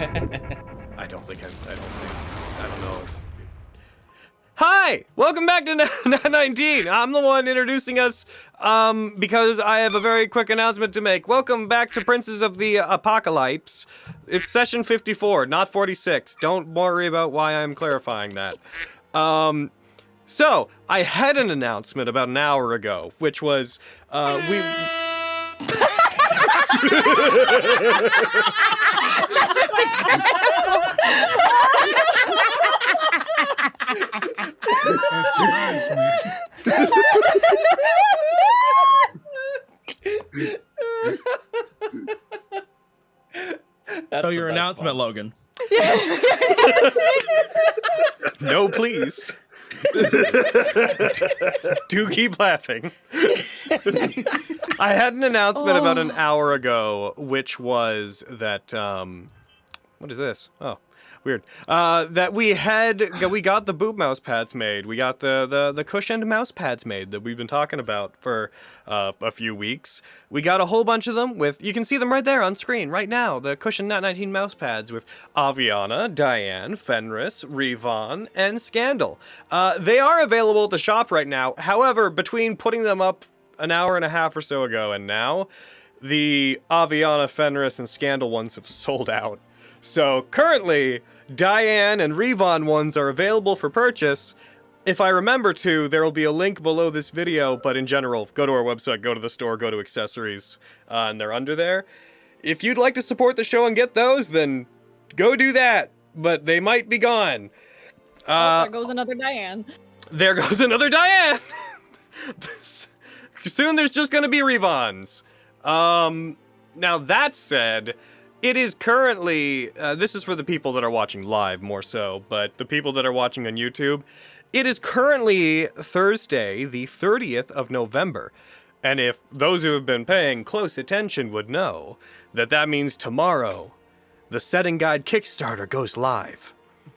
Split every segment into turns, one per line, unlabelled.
I don't know if... Hi! Welcome back to Nat19. I'm the one introducing us, because I have a very quick announcement to make. Welcome back to Princes of the Apocalypse. It's session 54, not 46. Don't worry about why I'm clarifying that. So, I had an announcement about an hour ago, which was,
That surprised me.
So your announcement, Logan.
No, please. Do keep laughing. I had an announcement about an hour ago, which was that, what is this? Oh, weird. That we got the boob mouse pads made. We got the cushioned mouse pads made that we've been talking about for a few weeks. We got a whole bunch of them you can see them right there on screen right now. The cushioned Nat19 mouse pads with Aviana, Diane, Fenris, Revan, and Scandal. They are available at the shop right now. However, between putting them up an hour and a half or so ago and now, the Aviana, Fenris, and Scandal ones have sold out. So currently, Diane and Revan ones are available for purchase. If I remember to, there will be a link below this video, but in general, go to our website, go to the store, go to accessories, and they're under there. If you'd like to support the show and get those, then go do that, but they might be gone.
There goes another Diane.
There goes another Diane! Soon there's just gonna be Revans. Now that said, it is currently, this is for the people that are watching live more so, but the people that are watching on YouTube, it is currently Thursday, the 30th of November. And if those who have been paying close attention would know that that means tomorrow, the Setting Guide Kickstarter goes live.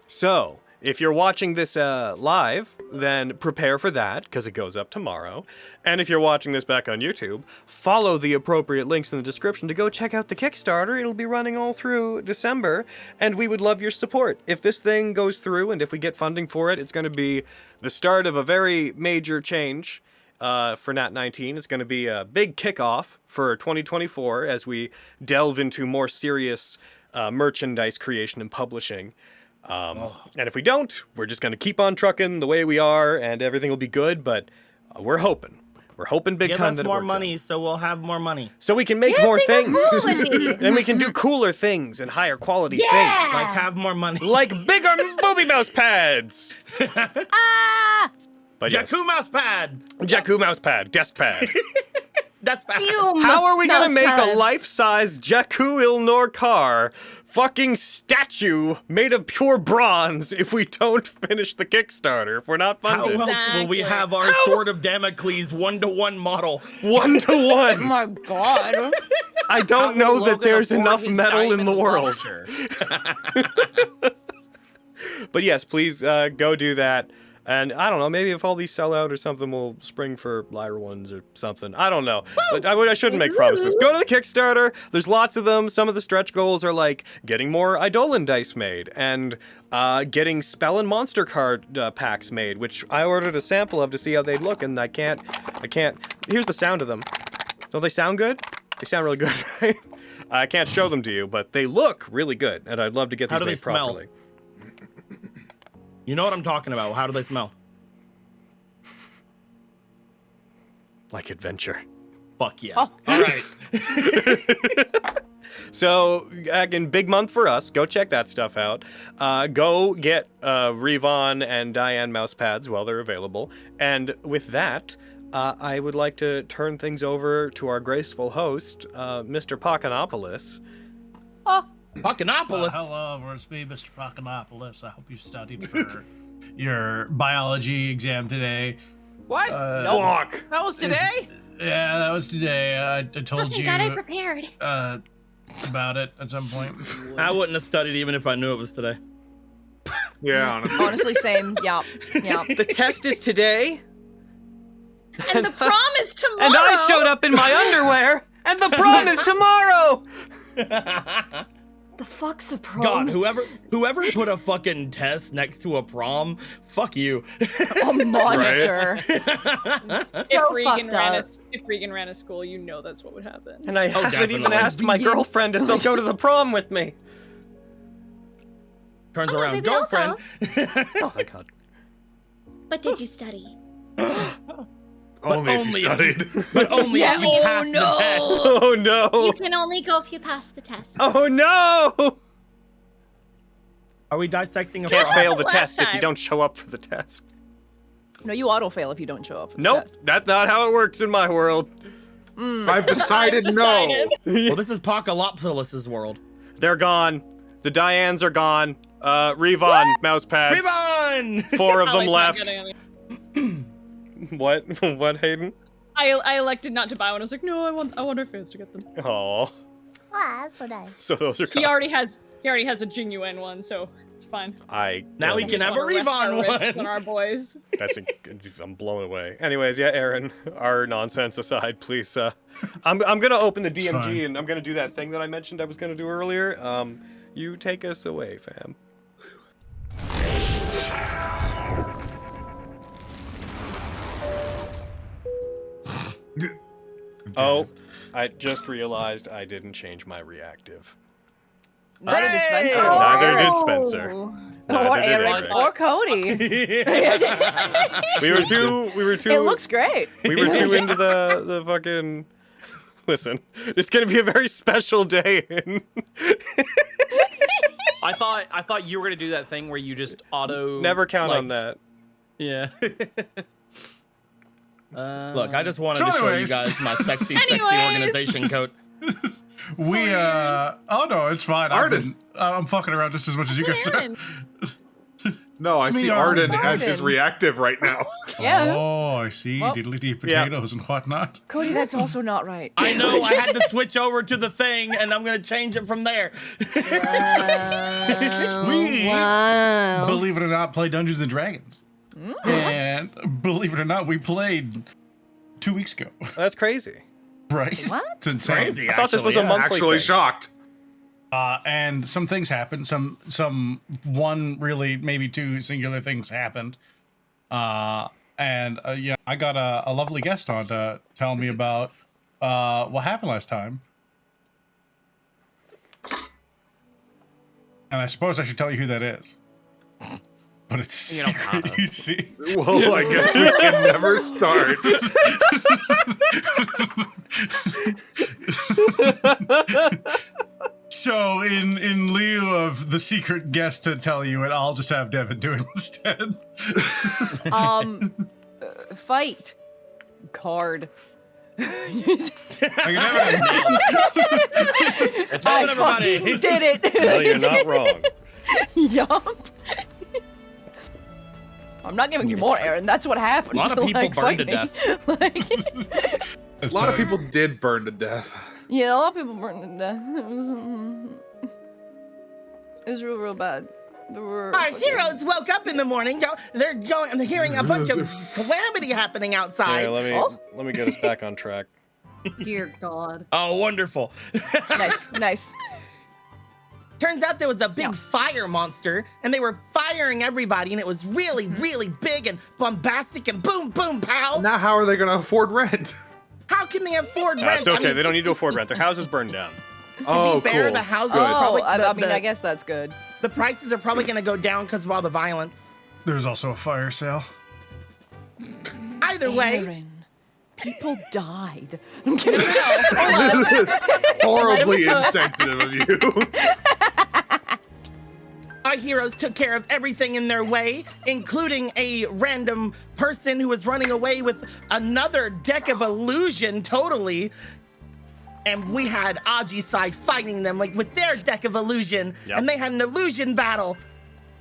So, if you're watching this live, then prepare for that, because it goes up tomorrow. And if you're watching this back on YouTube, follow the appropriate links in the description to go check out the Kickstarter. It'll be running all through December, and we would love your support. If this thing goes through, and if we get funding for it, it's going to be the start of a very major change for Nat19. It's going to be a big kickoff for 2024 as we delve into more serious merchandise creation and publishing. And if we don't, we're just going to keep on trucking the way we are, and everything will be good, but we're hoping. We're hoping big time that it works out.
Give us more money, so we'll have more money.
So we can make more things. And we can do cooler things and higher quality things.
Like have more money.
Like bigger booby mouse pads! But yes.
Jakku mouse pad!
Jakku mouse pad, desk pad.
That's bad.
How are we gonna make a life-size Jakku Ilnor car fucking statue made of pure bronze if we don't finish the Kickstarter, if we're not funded?
How else will we have our Sword of Damocles 1-to-1 model?
1-to-1!
Oh my god.
I don't know that there's enough metal in the world. But yes, please go do that. And I don't know, maybe if all these sell out or something, we'll spring for Lyra ones or something. I don't know. But I shouldn't make promises. Go to the Kickstarter. There's lots of them. Some of the stretch goals are like getting more Eidolon dice made and getting spell and monster card packs made, which I ordered a sample of to see how they'd look, and I can't. Here's the sound of them. Don't they sound good? They sound really good, right? I can't show them to you, but they look really good, and I'd love to get these made properly.
You know what I'm talking about. How do they smell?
Like adventure.
Fuck yeah.
Oh.
All right.
So, again, big month for us. Go check that stuff out. Go get Revan and Diane mouse pads while they're available. And with that, I would like to turn things over to our graceful host, Mr. Pacanopoulos.
Oh.
Pacanopoulos.
Hello, it's me, Mr. Pacanopoulos. I hope you studied for your biology exam today.
What?
Fuck.
That was today?
Yeah, that was today. I told you
God, I prepared.
About it at some point.
I wouldn't have studied even if I knew it was today.
Yeah, honestly.
Honestly, same. Yeah.
The test is today.
And the prom is tomorrow.
And I showed up in my underwear, and the prom is tomorrow.
The fuck's a prom?
God, whoever put a fucking test next to a prom, fuck you.
A monster.
So fucked up.
If Regan ran a school, you know that's what would happen.
And I haven't even
definitely.
asked my girlfriend if they'll go to the prom with me.
Turns
Oh,
around,
maybe I'll
girlfriend.
Oh, thank God.
But did you study?
Only if you studied.
But only if you passed the test.
Oh, no.
You can only go if you pass the test.
Oh, no.
Are we dissecting a
Can't
prom?
fail the
last
test if you
time.
don't show up for the test.
No, you auto-fail if you don't show up. for the
Nope,
test.
that's not how it works in my world.
I've decided no.
Well, this is Apocalypse's world.
They're gone. The Dianes are gone. Revon, mouse pads.
Revon!
4 of them
Allie's not
left.
getting any.
What? What, Hayden?
I elected not to buy one. I was like, no, I want our fans to get them.
Oh.
Ah, that's so nice.
So those are
He
gone.
already has a genuine one, so it's fine.
Now we can have a Revon
On
one.
our boys.
I'm blown away. Anyways, yeah, Aaron, our nonsense aside, please. I'm gonna open the DMG
fine.
and I'm gonna do that thing that I mentioned I was gonna do earlier. You take us away, fam. Oh, I just realized I didn't change my reactive.
Neither did
Hooray!
Spencer.
Neither did Spencer.
Or
Neither did
Eric.
Eric.
Or Cody.
We were too.
It looks great.
We were too into the fucking. Listen, it's gonna be a very special day.
I thought you were gonna do that thing where you just auto.
Never count
like-
on that.
Yeah.
Look, I just wanted
So
to show you
anyways.
guys my sexy
Anyways.
organization coat.
We oh no, it's fine.
Arden.
I'm fucking around just as much as you guys are.
Aaron,
No, I
To me,
see Arden
Arden.
as his reactive right now.
Yeah.
Oh, I see.
Well,
Diddly dee potatoes and whatnot.
Cody, that's also not right.
I know, I had to switch over to the thing, and I'm gonna change it from there.
We,
Wow.
believe it or not, play Dungeons and Dragons. And believe it or not, we played 2 weeks ago.
That's crazy.
Right?
What?
It's insane.
Crazy.
I thought this was a
actually,
month.
Actually shocked.
And some things happened. Some one really maybe two singular things happened. And yeah, I got a lovely guest on to tell me about what happened last time. And I suppose I should tell you who that is. But it's a
You don't
secret,
gotta.
you see.
Well, I guess we can never start.
So in lieu of the secret guest to tell you it, I'll just have Devin do it instead.
Fight. Card.
I can never
It's
I
on, everybody.
fucking did it.
Well, you're not wrong.
Yup. I'm not giving you more, Aaron. That's what happened.
A lot of people
Like,
burned to
fight me. Like,
A lot of people did burn to death.
yeah, a lot of people burned to death. It was real, real bad. There were
Our heroes woke up in the morning. They're hearing a bunch of calamity happening outside.
Yeah, let me get us back on track.
Dear God.
Oh, wonderful.
Nice, nice.
Turns out there was a big fire monster, and they were firing everybody, and it was really, really big and bombastic and boom, boom, pow.
Now, how are they going to afford rent?
How can they afford rent?
It's okay. They don't need to afford rent. Their house is burned down.
Oh,
To be fair,
cool.
the houses
Good.
are probably.
I mean, I guess that's good.
the prices are probably going to go down because of all the violence.
There's also a fire sale.
Either way,
Aaron, people died. I'm kidding.
Horribly insensitive of you.
our heroes took care of everything in their way, including a random person who was running away with another deck of illusion totally. And we had Ajisai fighting them like with their deck of illusion,
Yep.
and they had an illusion battle.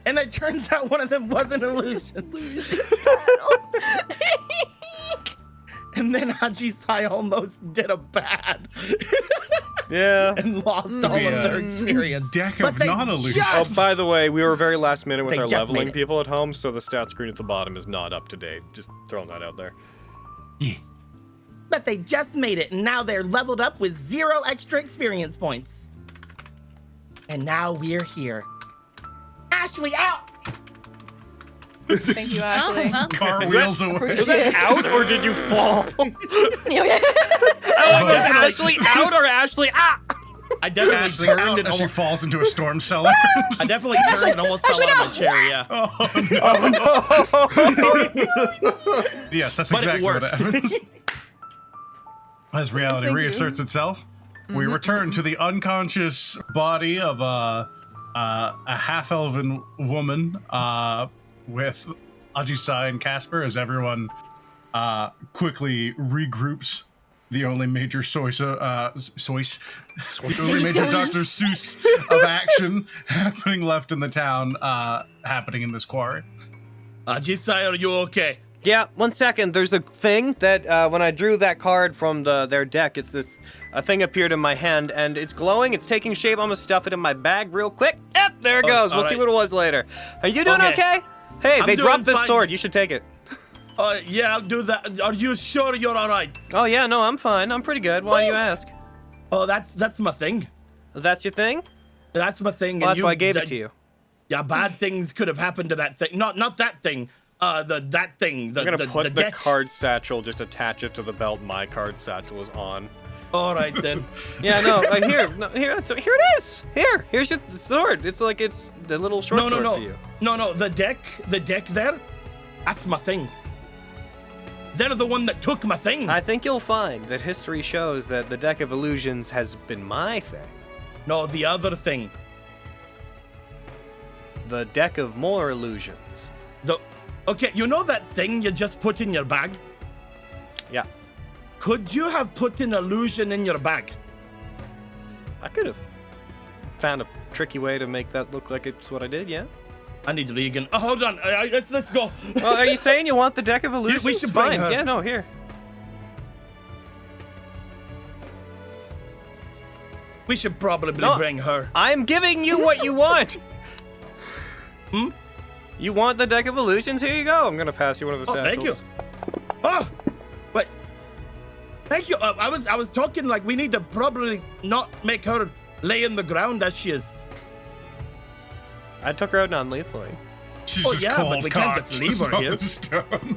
And it turns out one of them was an illusion. And then Ajisai almost did a bad
Yeah.
and lost all of their experience.
Deck
But
of
they
non-illusion.
just-
Oh, by the way, we were very last minute with
They
our
just
leveling
made it.
people at home, so the stat screen at the bottom is not up to date. Just throwing that out there.
Yeah.
But they just made it, and now they're leveled up with 0 extra experience points. and now we're here. Ashley, out!
Thank you, Ashley.
Car
Is
wheels
that-
away.
Was that out or did you fall?
Yeah.
Was Ashley out or Ashley
I definitely
Ashley
turned
out
and
as she
almost,
falls into a storm cellar.
I definitely turned and almost fell out of my chair, yeah.
Yes, that's
But it
exactly what
worked.
happens. As reality
Thank you.
reasserts itself, we return to the unconscious body of a half-elven woman with Ajisai and Casper as everyone quickly regroups. The only major the only major Dr. Seuss of action happening left in the town, happening in this quarry.
Ajisai, are you okay?
Yeah, 1 second. There's a thing that when I drew that card from their deck, it's this a thing appeared in my hand and it's glowing. It's taking shape. I'm gonna stuff it in my bag real quick. Yep, there it goes. We'll see what it was later. Are you doing okay? Hey,
I'm
they
doing
dropped this
fine.
sword. You should take it.
Yeah, I'll do that. Are you sure you're all right?
Oh yeah, no, I'm fine. I'm pretty good. Why do you ask?
Oh, that's my thing.
That's your thing?
That's my thing.
Well,
and
that's why I gave it to you.
Yeah, bad things could have happened to that thing. Not that thing. That thing.
I'm gonna put the
deck.
card satchel, just attach it to the belt my card satchel is on.
All right then.
Yeah, no, here it is. Here's your sword. It's like it's the little short sword for you.
No, the deck there, that's my thing. They're the one that took my thing.
I think you'll find that history shows that the deck of illusions has been my thing.
No, the other thing.
The deck of more illusions.
Okay, you know that thing you just put in your bag?
Yeah,
Could you have put an illusion in your bag?
I could have found a tricky way to make that look like it's what I did. Yeah.
I need Regan. Oh, hold on. Let's go.
Well, are you saying you want the deck of illusions?
We should bring
Fine.
her.
Yeah, no, here.
We should probably
No.
bring her.
I'm giving you what you want.
Hmm?
You want the deck of illusions? Here you go. I'm gonna pass you one of the
Oh,
satchels.
thank you. Oh, wait. Thank you. I was talking like we need to probably not make her lay in the ground as she is.
I took her out non-lethally.
She's
Oh,
just
yeah,
cold
but we can't
cocked
just leave her
on
here.
the stone.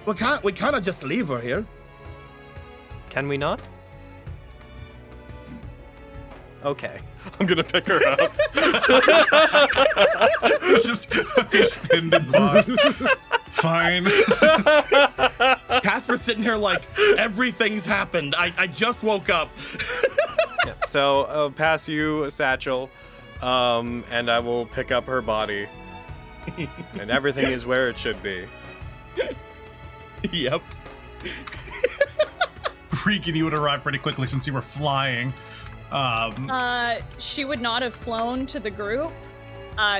We can't just leave her here.
Can we not? Okay. I'm gonna pick her up.
It's just an extended pause. Fine.
Casper's sitting here like everything's happened. I just woke up.
Yeah, so I'll pass you a satchel, and I will pick up her body. And everything is where it should be.
Yep.
Regan, you would arrive pretty quickly since you were flying.
She would not have flown to the group.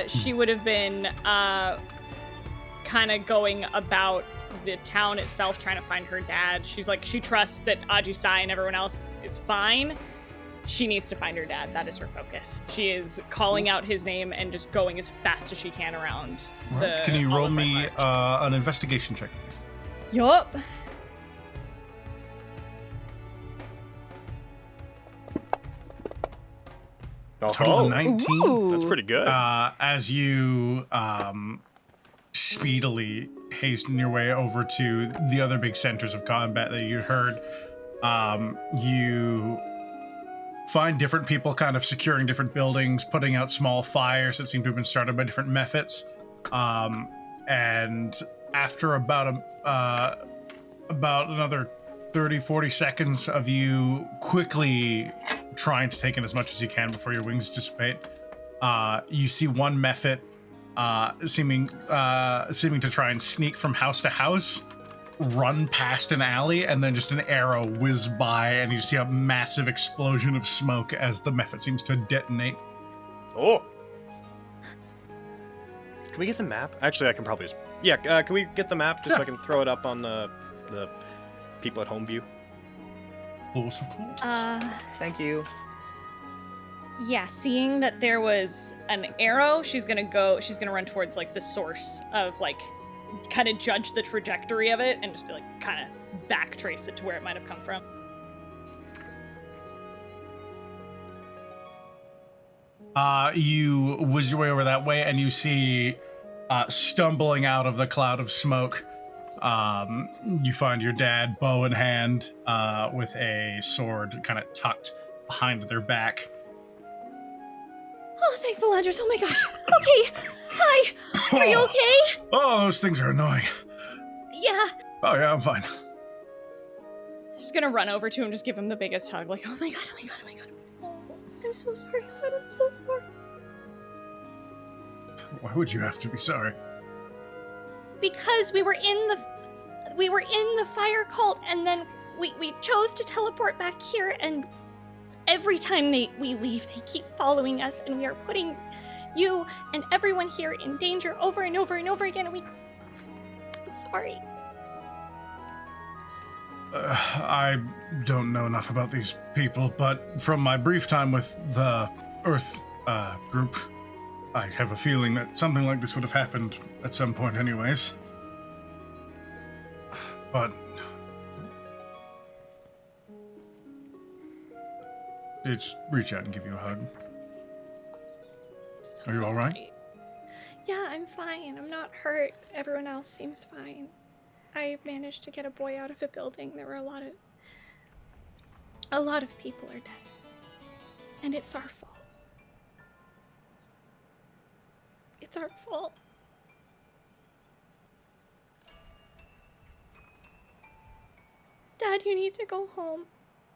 She would have been kind of going about the town itself, trying to find her dad. She's like, she trusts that Ajisai and everyone else is fine. She needs to find her dad. That is her focus. She is calling out his name and just going as fast as she can around.
Right. Can you roll me an investigation check, please?
Yup.
Total of 19.
Ooh.
That's pretty good.
As you speedily hasten your way over to the other big centers of combat that you heard, you find different people kind of securing different buildings, putting out small fires that seem to have been started by different methods. And after about another 30-40 seconds of you quickly trying to take in as much as you can before your wings dissipate, you see one Mephit seeming to try and sneak from house to house, run past an alley, and then just an arrow whiz by, and you see a massive explosion of smoke as the Mephit seems to detonate.
Oh. Can we get the map? Actually, I can probably just... Yeah, can we get the map just so I can throw it up on the people at home view?
Close, of course.
Thank you.
Yeah, seeing that there was an arrow, she's gonna run towards like the source of like, kind of judge the trajectory of it and just be like, kind of backtrace it to where it might have come from.
You whiz your way over that way, and you see, stumbling out of the cloud of smoke, you find your dad, bow in hand, with a sword kind of tucked behind their back.
Oh, thank Valandris. Oh my gosh. Okay. Hi. Are you okay?
Oh, those things are annoying.
Yeah.
Oh, yeah, I'm fine.
Just gonna run over to him, just give him the biggest hug, like,
Oh my god, oh my god, oh my god. Oh, I'm so sorry, Dad. I'm so sorry.
Why would you have to be sorry?
Because we were in the fire cult, and then we chose to teleport back here, and every time we leave, they keep following us, and we are putting you and everyone here in danger over and over and over again, and I'm sorry.
I don't know enough about these people, but from my brief time with the Earth group, I have a feeling that something like this would have happened at some point anyways. But just reach out and give you a hug. Are you all right?
Yeah, I'm fine. I'm not hurt. Everyone else seems fine. I managed to get a boy out of a building. There were a lot of people are dead. And it's our fault. It's our fault. Dad, you need to go home.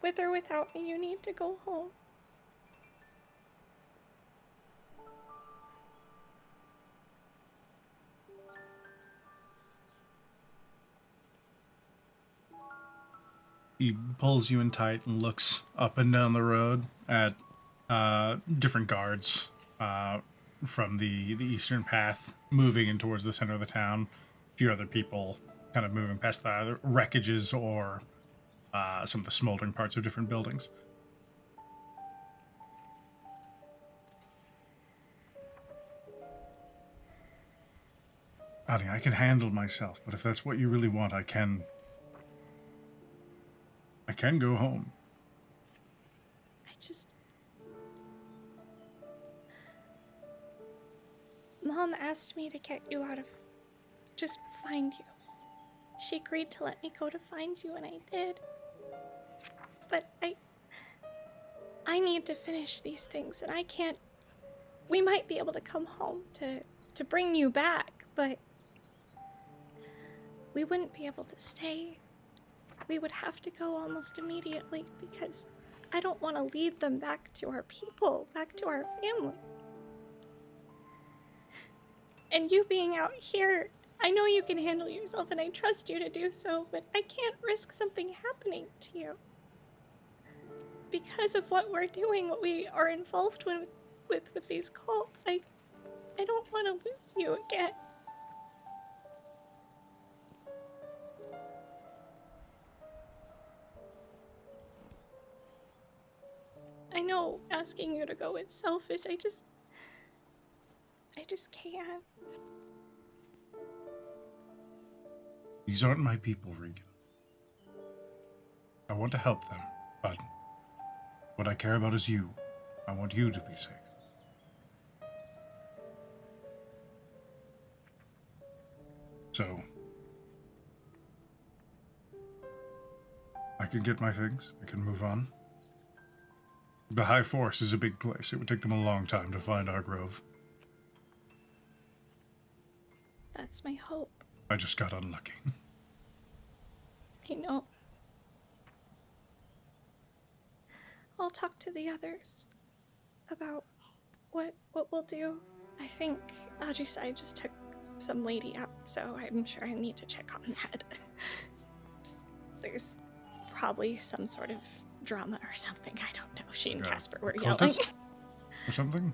With or without me, you need to go home.
He pulls you in tight and looks up and down the road at different guards from the eastern path moving in towards the center of the town. A few other people kind of moving past the either wreckages or some of the smoldering parts of different buildings. Honey, I can handle myself, but if that's what you really want, I can go home.
Mom asked me to get you out of... just find you. She agreed to let me go to find you, and I did. But I need to finish these things, and I can't... We might be able to come home to bring you back, but we wouldn't be able to stay. We would have to go almost immediately, because I don't want to lead them back to our people, back to our family. And you being out here, I know you can handle yourself, and I trust you to do so, but I can't risk something happening to you. Because of what we're doing, what we are involved with these cults, I don't want to lose you again. I know asking you to go is selfish. I just can't.
These aren't my people, Regan. I want to help them, but what I care about is you. I want you to be safe. So, I can get my things. I can move on. The High Force is a big place. It would take them a long time to find our grove.
That's my hope.
I just got unlucky.
I know. I'll talk to the others about what we'll do. I think Ajisai just took some lady out, so I'm sure I need to check on that. There's probably some sort of drama or something. I don't know. She and Casper were yelling.
Or something?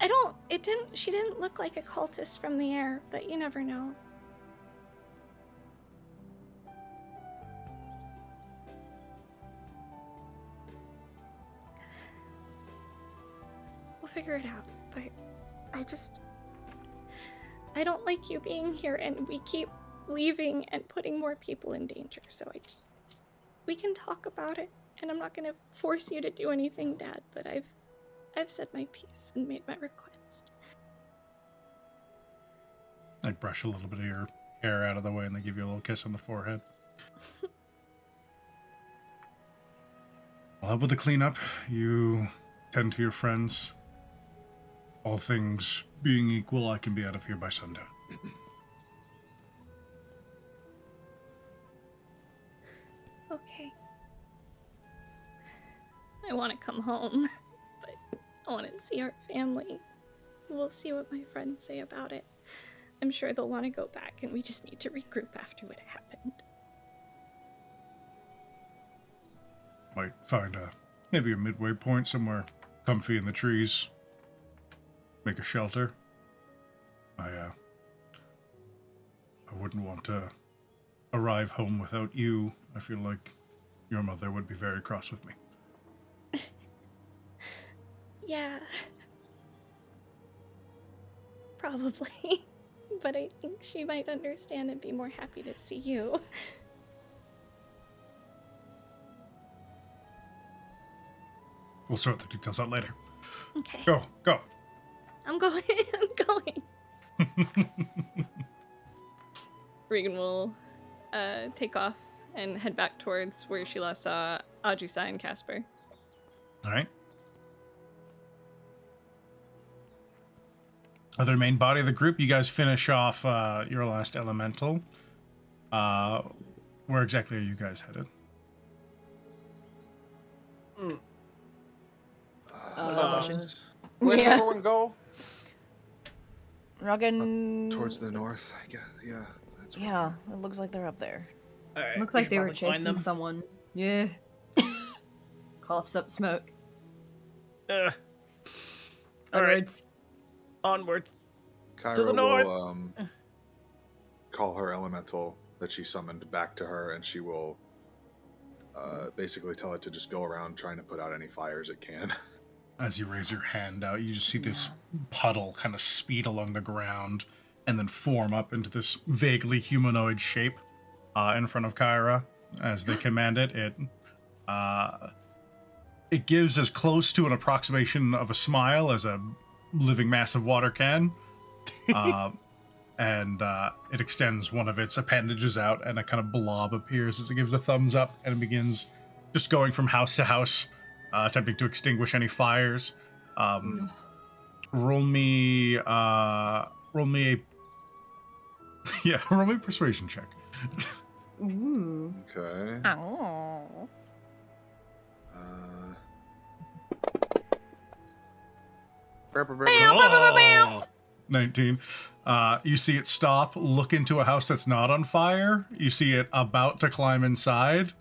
She didn't look like a cultist from the air, but you never know. We'll figure it out, but I don't like you being here, and we keep leaving and putting more people in danger, so we can talk about it, and I'm not gonna force you to do anything, Dad, but I've said my piece and made my request.
like brush a little bit of your hair out of the way, and they give you a little kiss on the forehead. I'll help with the cleanup. You tend to your friends. All things being equal, I can be out of here by sundown.
Okay. I want to come home, but I want to see our family. We'll see what my friends say about it. I'm sure they'll want to go back, and we just need to regroup after what happened.
Might find maybe a midway point somewhere comfy in the trees. Make a shelter. I wouldn't want to arrive home without you. I feel like your mother would be very cross with me.
Yeah. Probably. But I think she might understand and be more happy to see you.
We'll sort the details out later.
Okay.
Go.
I'm going. I'm going.
Regan will take off and head back towards where she last saw Ajusai and Casper.
All right. Other main body of the group, you guys finish off your last elemental. Where exactly are you guys headed?
Where did
Yeah.
everyone go?
Ruggan.
Towards the north, I guess. Yeah, that's right.
Yeah, it looks like they're up there.
Alright,
Looked
we
like
should
they were
probably find
chasing
them.
someone. Yeah. Coughs up smoke.
Alright,
Onwards.
onwards.
Kyra
To the north.
will call her elemental that she summoned back to her, and she will basically tell it to just go around trying to put out any fires it can.
As you raise your hand out, you just see this puddle kind of speed along the ground and then form up into this vaguely humanoid shape in front of Kyra. As they command it, it gives as close to an approximation of a smile as a living mass of water can. And it extends one of its appendages out, and a kind of blob appears as it gives a thumbs up, and it begins just going from house to house, attempting to extinguish any fires. Roll me a roll me a persuasion check.
Ooh.
Okay.
Oh.
19. You see it stop, look into a house that's not on fire. You see it about to climb inside,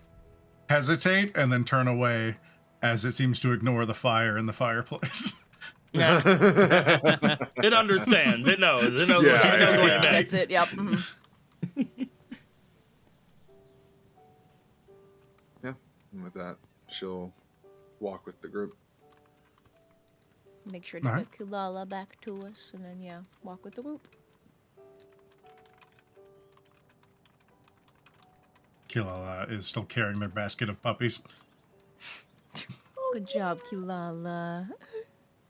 hesitate, and then turn away as it seems to ignore the fire in the fireplace.
Yeah. It understands. It knows. It knows,
Yeah,
what, it knows what
yeah.
it
That's
makes.
it, yep. Mhm.
Yeah. And with that, she'll walk with the group.
Make sure to
Alright.
get Kulala back to us, and then, yeah, walk with the group.
Kilala is still carrying their basket of puppies.
Good job, Kulala.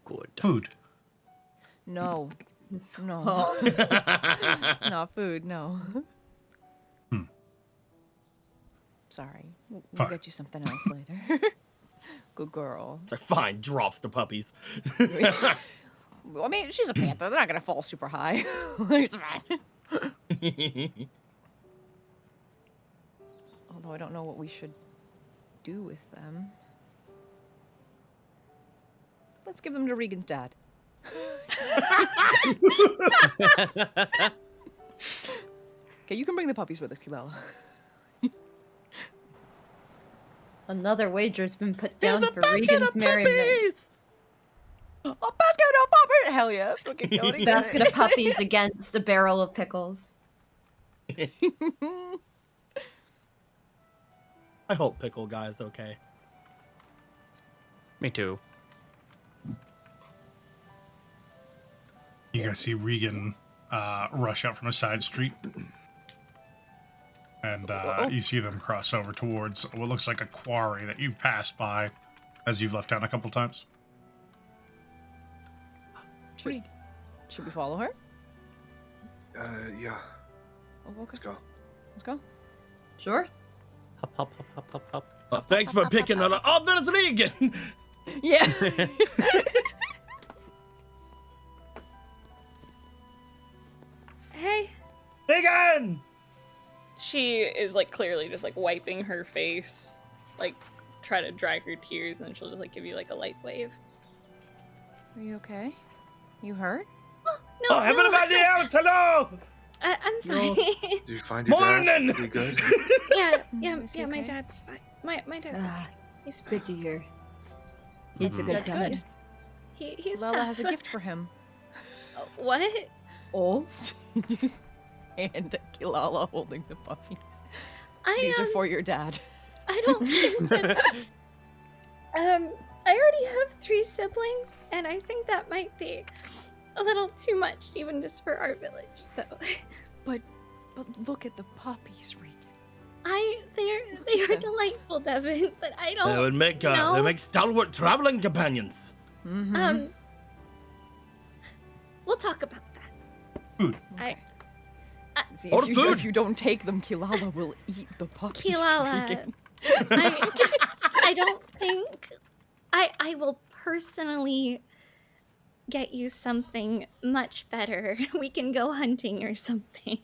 Good.
Food.
No. No.
Oh.
Not food, no. Sorry. We'll
Fine.
get you something else later. Good girl.
It's like, fine, drops the puppies.
I mean, she's a panther. They're not gonna fall super high. It's fine. Although I don't know what we should do with them. Let's give them to Regan's dad. Okay, you can bring the puppies with us, Kilala.
Another wager's been put down
There's a
for
basket
Regan's
of
merriment.
puppies!
A basket of puppies! Hell yeah. Fucking Cody.
Basket of puppies against a barrel of pickles.
I hope Pickle Guy's okay.
Me too.
You guys see Regan rush out from a side street. And you see them cross over towards what looks like a quarry that you've passed by as you've left town a couple times.
Should we follow her?
Yeah.
Oh, okay.
Let's go.
Let's go.
Sure.
Hop, hop, hop, hop, hop, hop.
Thanks for picking her up. Oh, there's Regan.
Yeah.
Hey.
Regan.
She is like clearly just like wiping her face, like try to dry her tears, and then she'll just like give you like a light wave.
Are you okay? You hurt?
No,
Oh, everybody else, hello.
I'm fine.
Did you find your dad?
Morning.
You good?
Is he
My
okay?
dad's fine. My dad's okay.
Ah,
He's fine.
good to hear. He's a
Mhm.
good
That's
guy.
good. He's
Lala
tough.
has a gift for him.
What?
Oh,
And Kilala holding the puppies.
I
These are for your dad.
I don't think that. I already have 3 siblings, and I think that might be a little too much, even just for our village. So,
But look at the puppies, Regan.
they are delightful, Devin, but I don't.
They would make
know.
they make stalwart traveling companions.
Mm-hmm.
We'll talk about that.
Food.
See,
Or
if
food.
if you don't take them, Kilala will eat the puppies.
Kilala,
Regan.
I don't think I will personally get you something much better. We can go hunting or something.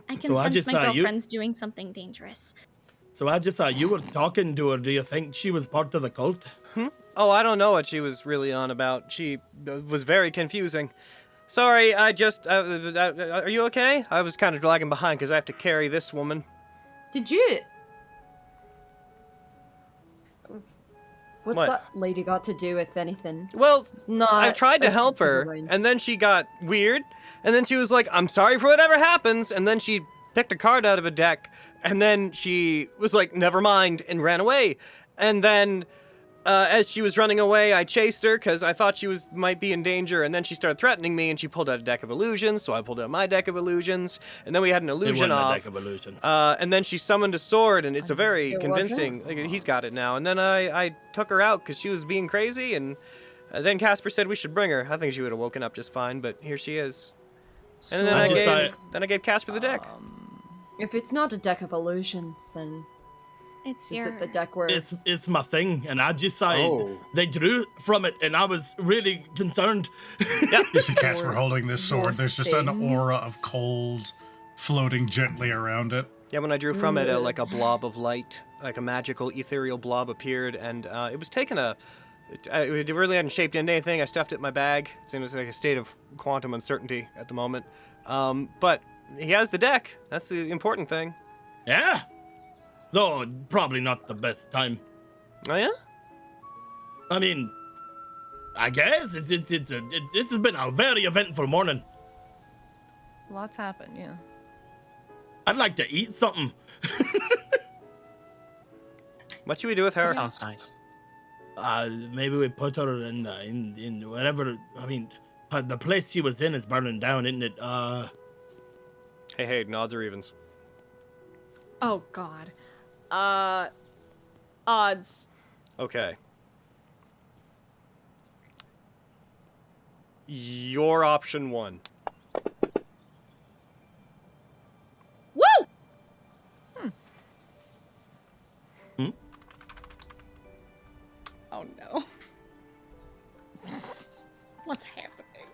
I can
So I
sense
just
my
saw you-
girlfriend's doing something dangerous.
So I just thought you were talking to her. Do you think she was part of the cult?
Oh, I don't know what she was really on about. She was very confusing. Sorry, I just. Are you okay? I was kind of lagging behind because I have to carry this woman.
did you? What's
What?
that lady got to do with anything?
Well,
No,
I tried to help her,
Rein.
and then she got weird, and then she was like, I'm sorry for whatever happens, and then she picked a card out of a deck, and then she was like, never mind, and ran away. And then, as she was running away, I chased her, because I thought she might be in danger, and then she started threatening me, and she pulled out a deck of illusions, so I pulled out my deck of illusions, and then we had an
It
illusion
wasn't a
off.
deck of illusions.
And then she summoned a sword, and it's a very
It
convincing. Like, he's got it now. And then I took her out because she was being crazy, and then Casper said we should bring her. I think she would have woken up just fine, but here she is. And then
I
I
just
gave Casper the deck.
If it's not a deck of illusions, then
It's
is it the deck where?
It's my thing, and I just saw
Oh.
they drew from it, and I was really concerned.
You see Casper holding this sword.
your
There's just an
thing.
aura of cold floating gently around it.
Yeah, when I drew from it, like a blob of light, like a magical ethereal blob appeared, and it was taking it really hadn't shaped into anything. I stuffed it in my bag. It's in like a state of quantum uncertainty at the moment. But he has the deck. That's the important thing.
Yeah, though probably not the best time.
Oh yeah?
I mean, I guess this has been a very eventful morning.
Lots happen, yeah.
I'd like to eat something.
What should we do with her?
Sounds nice.
Maybe we put her in whatever. I mean, the place she was in is burning down, isn't it?
Hey, nods or evens?
Oh God. Odds.
Okay. Your option 1.
Woo! Oh no. What's happening?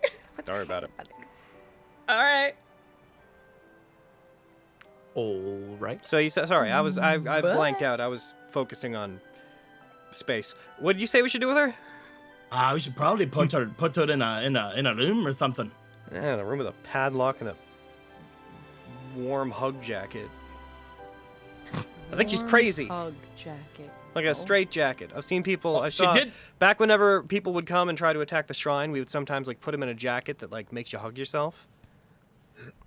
Don't worry about it.
All right.
All right.
So you said, sorry, I blanked out. I was focusing on space. What did you say we should do with her?
We should probably put her in a room or something.
Yeah, in a room with a padlock and a warm hug jacket. I think she's crazy.
Hug jacket.
Like a straight jacket. I've seen people. I
she
saw
did-
back whenever people would come and try to attack the shrine. We would sometimes like put them in a jacket that like makes you hug yourself.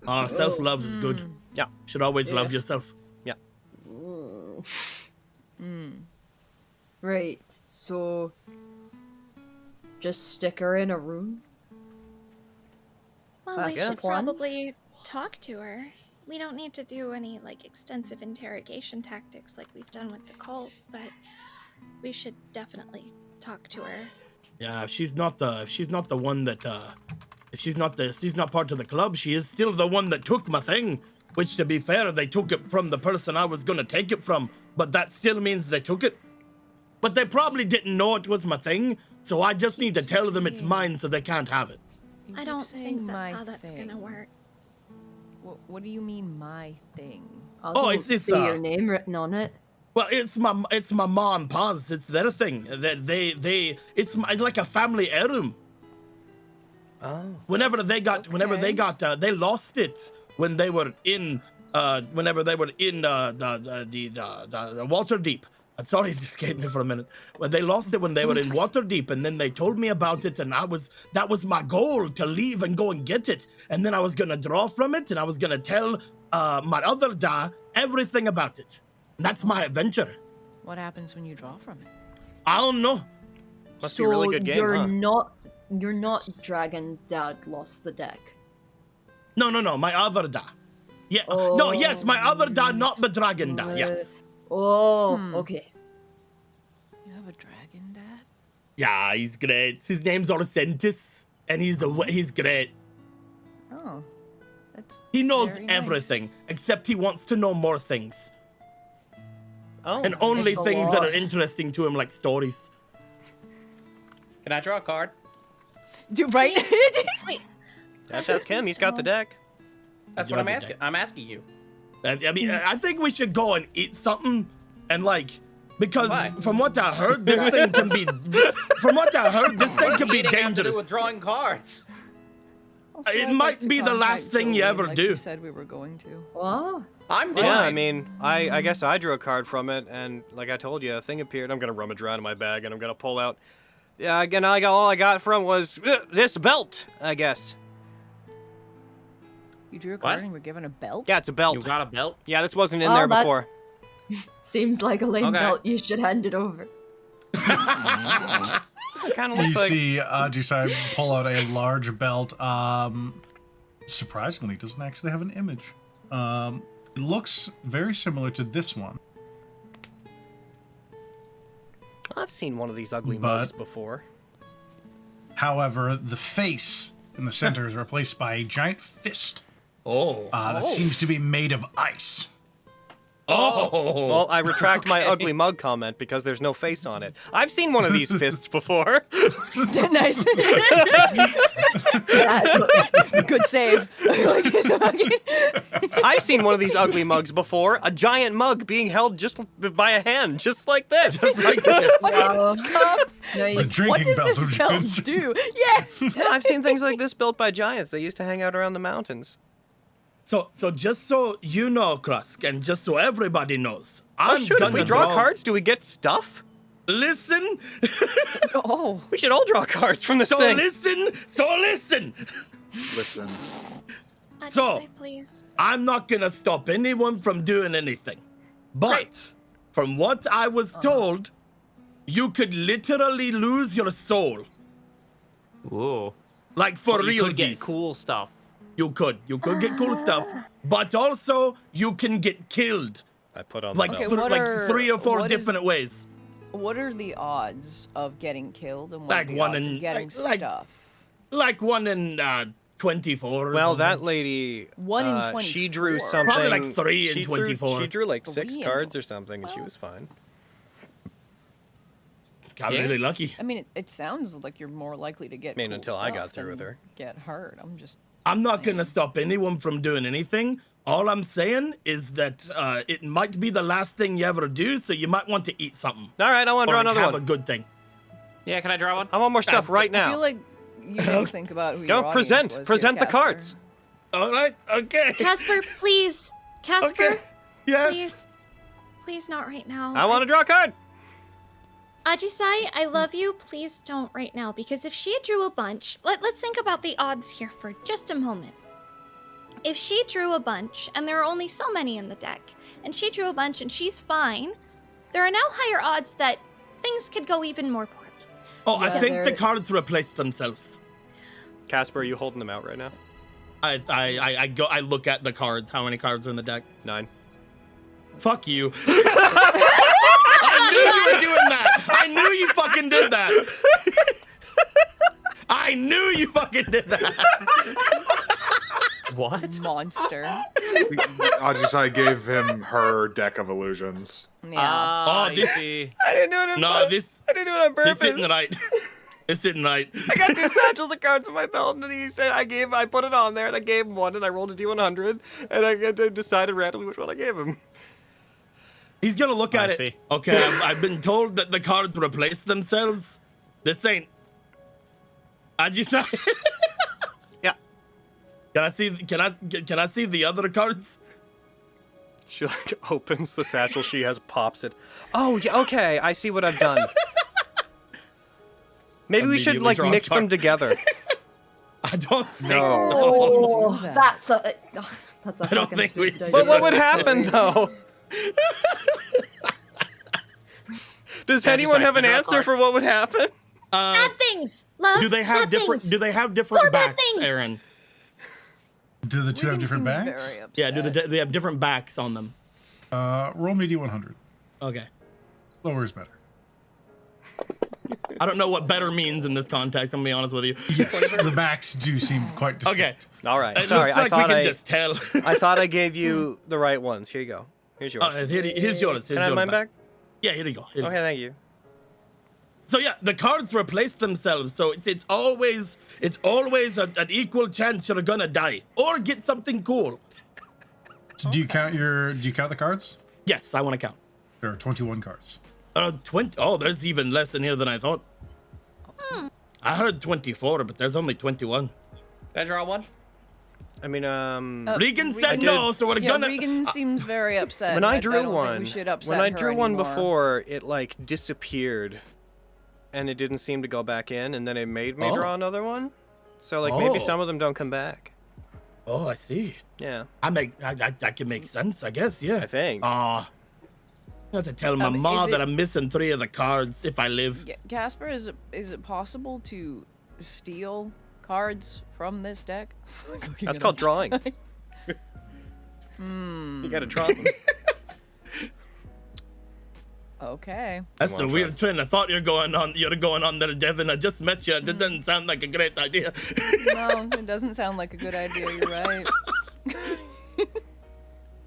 Self-love is good.
Yeah.
Should always love yourself.
Yeah.
Right. So just stick her in a room.
Well,
That's
we
the
should
plan.
probably talk to her. We don't need to do any like extensive interrogation tactics like we've done with the cult, but we should definitely talk to her.
Yeah, if she's not the one that if she's not part of the club, she is still the one that took my thing. Which, to be fair, they took it from the person I was gonna take it from, but that still means they took it. But they probably didn't know it was my thing, so I just need to tell them it's mine so they can't have it.
I don't think that's how that's gonna work.
What do you mean, my thing?
I
Oh,
don't
it's
see your name written on it.
Well, it's my mom and pa's. It's their thing. That it's like a family heirloom.
Oh.
Whenever they lost it when they were in the Waterdeep. I'm sorry, it escaped me for a minute. When they lost it when they were in Waterdeep, and then they told me about it, and that was my goal, to leave and go and get it. And then I was gonna draw from it, and I was gonna tell my other da everything about it. And that's my adventure.
What happens when you draw from it?
I don't know.
Must be a really good game,
You're not Dragon Dad lost the deck.
No, my other da. Yeah, no, yes, my other da, not the dragon da, yes.
Okay.
You have a dragon dad?
Yeah, he's great. His name's Orcentis, and he's great.
Oh, that's
He knows
very nice.
everything, except he wants to know more things.
Oh.
And only
It's a
things that
lot.
are interesting to him, like stories.
Can I draw a card?
Dude, right?
Wait,
That's ask him. He's got the deck.
That's what I'm asking. I'm asking you.
I mean, I think we should go and eat something, and because
Why?
from what I heard, this thing can be. From what I heard, this thing can be
Eating have to do
dangerous.
with drawing cards.
Also,
It
I'd
might
like to
be the
contact
last thing you
Ceroden,
ever
like
do.
We said we were going to.
What?
I'm fine.
Yeah, I mean, I guess I drew a card from it, and like I told you, a thing appeared. I'm gonna rummage around in my bag, and I'm gonna pull out. Yeah, again, all I got from was this belt, I guess.
You drew a
What?
card and we're given a belt?
Yeah, it's a belt.
You got a belt?
Yeah, this wasn't in
Oh,
there
that-
before.
Seems like a lame
Okay.
belt. You should hand it over.
It kind of
You
looks like.
see Ajisai pull out a large belt. Surprisingly, it doesn't actually have an image. It looks very similar to this one.
I've seen one of these ugly
But-
mugs before.
However, the face in the center is replaced by a giant fist
Oh.
that seems to be made of ice.
Oh.
Well, I retract my ugly mug comment because there's no face on it. I've seen one of these fists before.
Nice. Good save.
I've seen one of these ugly mugs before. A giant mug being held just by a hand, just like this.
Wow.
The
Nice.
drinking
What does
belt
this
of
belt
Jones.
do? Yeah.
Yeah, I've seen things like this built by giants. They used to hang out around the mountains.
So just so you know, Krusk, and just so everybody knows,
Oh,
I'm
shoot,
gonna
if we draw cards, do we get stuff?
Listen.
Oh.
We should all draw cards from this thing.
Listen.
Listen.
So-
please.
I'm not gonna stop anyone from doing anything. But
Great.
from what I was told, you could literally lose your soul.
Ooh.
Like for
You
real.
could get cool stuff.
You could get cool stuff, but also you can get killed.
I put on
Like,
the
Okay,
belt.
what
like
are-
3 or 4
what is-
different ways.
What are the odds of getting killed and what
Like
are the
one
odds
in-
of getting
like-
stuff?
Like 1 in 24. Or
Well,
something.
that lady,
1 in
she drew
24.
something.
Probably like 3 in
she
24.
She drew like
3
6
in
cards or something, and she
well.
was fine.
got
Yeah.
really lucky.
I mean, it sounds like you're more likely to get.
I mean,
cool
until I got
stuff
through with
than
her.
Get hurt. I'm just.
I'm not gonna stop anyone from doing anything. All I'm saying is that it might be the last thing you ever do, so you might want to eat something.
All right, I want to
Or
draw
like
another
have
one.
a good thing.
Yeah, can I draw one?
I want more stuff right
I feel
now.
like you didn't think about who
Go,
your audience
present.
was
Present
here,
the
Casper.
cards.
All right. Okay.
Casper, please. Casper,
Okay. Yes.
please. Please not right now.
I want to draw a card.
Ajisai, I love you. Please don't right now, because if she drew a bunch, let's think about the odds here for just a moment. If she drew a bunch, and there are only so many in the deck, and she drew a bunch and she's fine, there are now higher odds that things could go even more poorly.
Oh, I
Yeah,
think the
they're-
cards replaced themselves.
Casper, are you holding them out right now?
I look at the cards. How many cards are in the deck?
9.
Fuck you. I knew you were doing that. I knew you fucking did that. I knew you fucking did that.
What?
Monster.
Ajisai gave him her deck of illusions.
Yeah.
Oh, this-
see.
I didn't do it on
No,
purpose. I didn't do it on purpose.
It's sitting right. It's sitting right.
I got 2 satchels of cards in my belt, and he said I put it on there, and I gave him one, and I rolled a d100, and I decided randomly which one I gave him.
He's gonna look at
I
it.
see.
Okay, I've been told that the cards replace themselves. This ain't. I just.
Yeah.
Can I see? Can I see the other cards?
She like opens the satchel she has, pops it. Oh, yeah, okay, I see what I've done. Maybe we should
Immediately
like
draws
mix them
card.
together.
I don't think.
No.
Oh,
do that.
that's a that's a
I don't
fucking
think we
stupid idea.
But what would happen though? Does
Yeah,
anyone
just
have an
draw a
answer
card.
for what would happen?
Bad things, love.
Do they have
bad
different?
things.
Do they have
More
different
bad
backs,
things.
Aaron?
Do the two have
Regan
different
seems
bags?
very upset.
Yeah. They have different backs on them?
Roll me D100.
Okay.
Lower is better.
I don't know what better means in this context. I'm gonna be honest with you.
Yes, the backs do seem quite
Okay.
distinct.
All right,
It
sorry,
looks like we can just tell.
I thought I gave you the right ones. Here you go. Here's yours.
Here's yours.
Can I have mine back?
Yeah, here you go. Here you
Okay,
go.
thank you.
So yeah, the cards replace themselves. So it's always an equal chance you're gonna die or get something cool.
So do you count the cards?
Yes, I want to count.
There are 21 cards.
20. Oh, there's even less in here than I thought. I heard 24, but there's only 21.
Did I draw one?
I mean,
Regan
I
said
did-
no, so we're
Yeah,
gonna.
Regan seems very upset.
when
and
I drew
don't think
one,
we should upset
when I
her
drew one
anymore.
before, it like disappeared, and it didn't seem to go back in, and then it made me
Oh.
draw another one. So like maybe
Oh.
some of them don't come back.
Oh, I see.
Yeah,
That can make sense, I guess. Yeah.
I think.
I have to tell my
Is
ma
it-
that I'm missing 3 of the cards if I live.
Yeah, Casper, is it possible to steal cards from this deck?
That's called drawing. You gotta draw them.
Okay.
That's
Come
a
on,
weird trend. I thought you're going on there, Devin. I just met you. That doesn't sound like a great idea.
No, it doesn't sound like a good idea. You're right.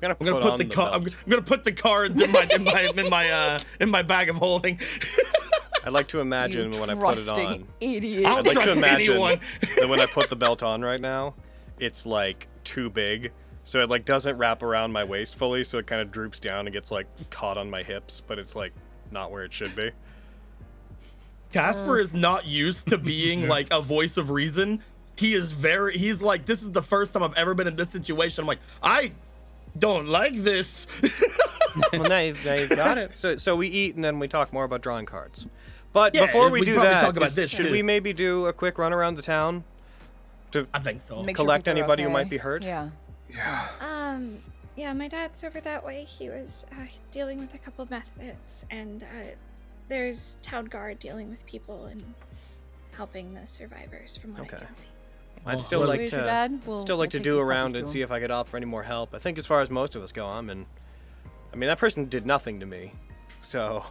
I'm
I'm gonna put the I'm gonna put the cards in my bag of holding.
I'd like to imagine
You
when I put it
trusting
on.
idiot.
I'll
I'd like to
trust
imagine
anyone.
that when I put the belt on right now, it's like too big, so it like doesn't wrap around my waist fully, so it kind of droops down and gets like caught on my hips, but it's like not where it should be.
Casper is not used to being like a voice of reason. He's like, this is the first time I've ever been in this situation. I'm like, I don't like this.
Well, now you've got it. So we eat and then we talk more about drawing cards. But
Yeah,
before we
we'd
do
probably
that,
talk about this,
should
too.
we maybe do a quick run around the town to
I think so.
Make sure
collect
people are
anybody who
okay.
might be hurt?
Yeah.
Yeah.
Yeah, my dad's over that way. He was dealing with a couple meth bits, and there's town guard dealing with people and helping the survivors, from what I
Okay.
can see.
I'd still
Well,
like
Where's
to
your dad?
still like to
take
do
these
around
puppies
and
to
see
him.
if I could opt for any more help. I think as far as most of us go, I mean that person did nothing to me, so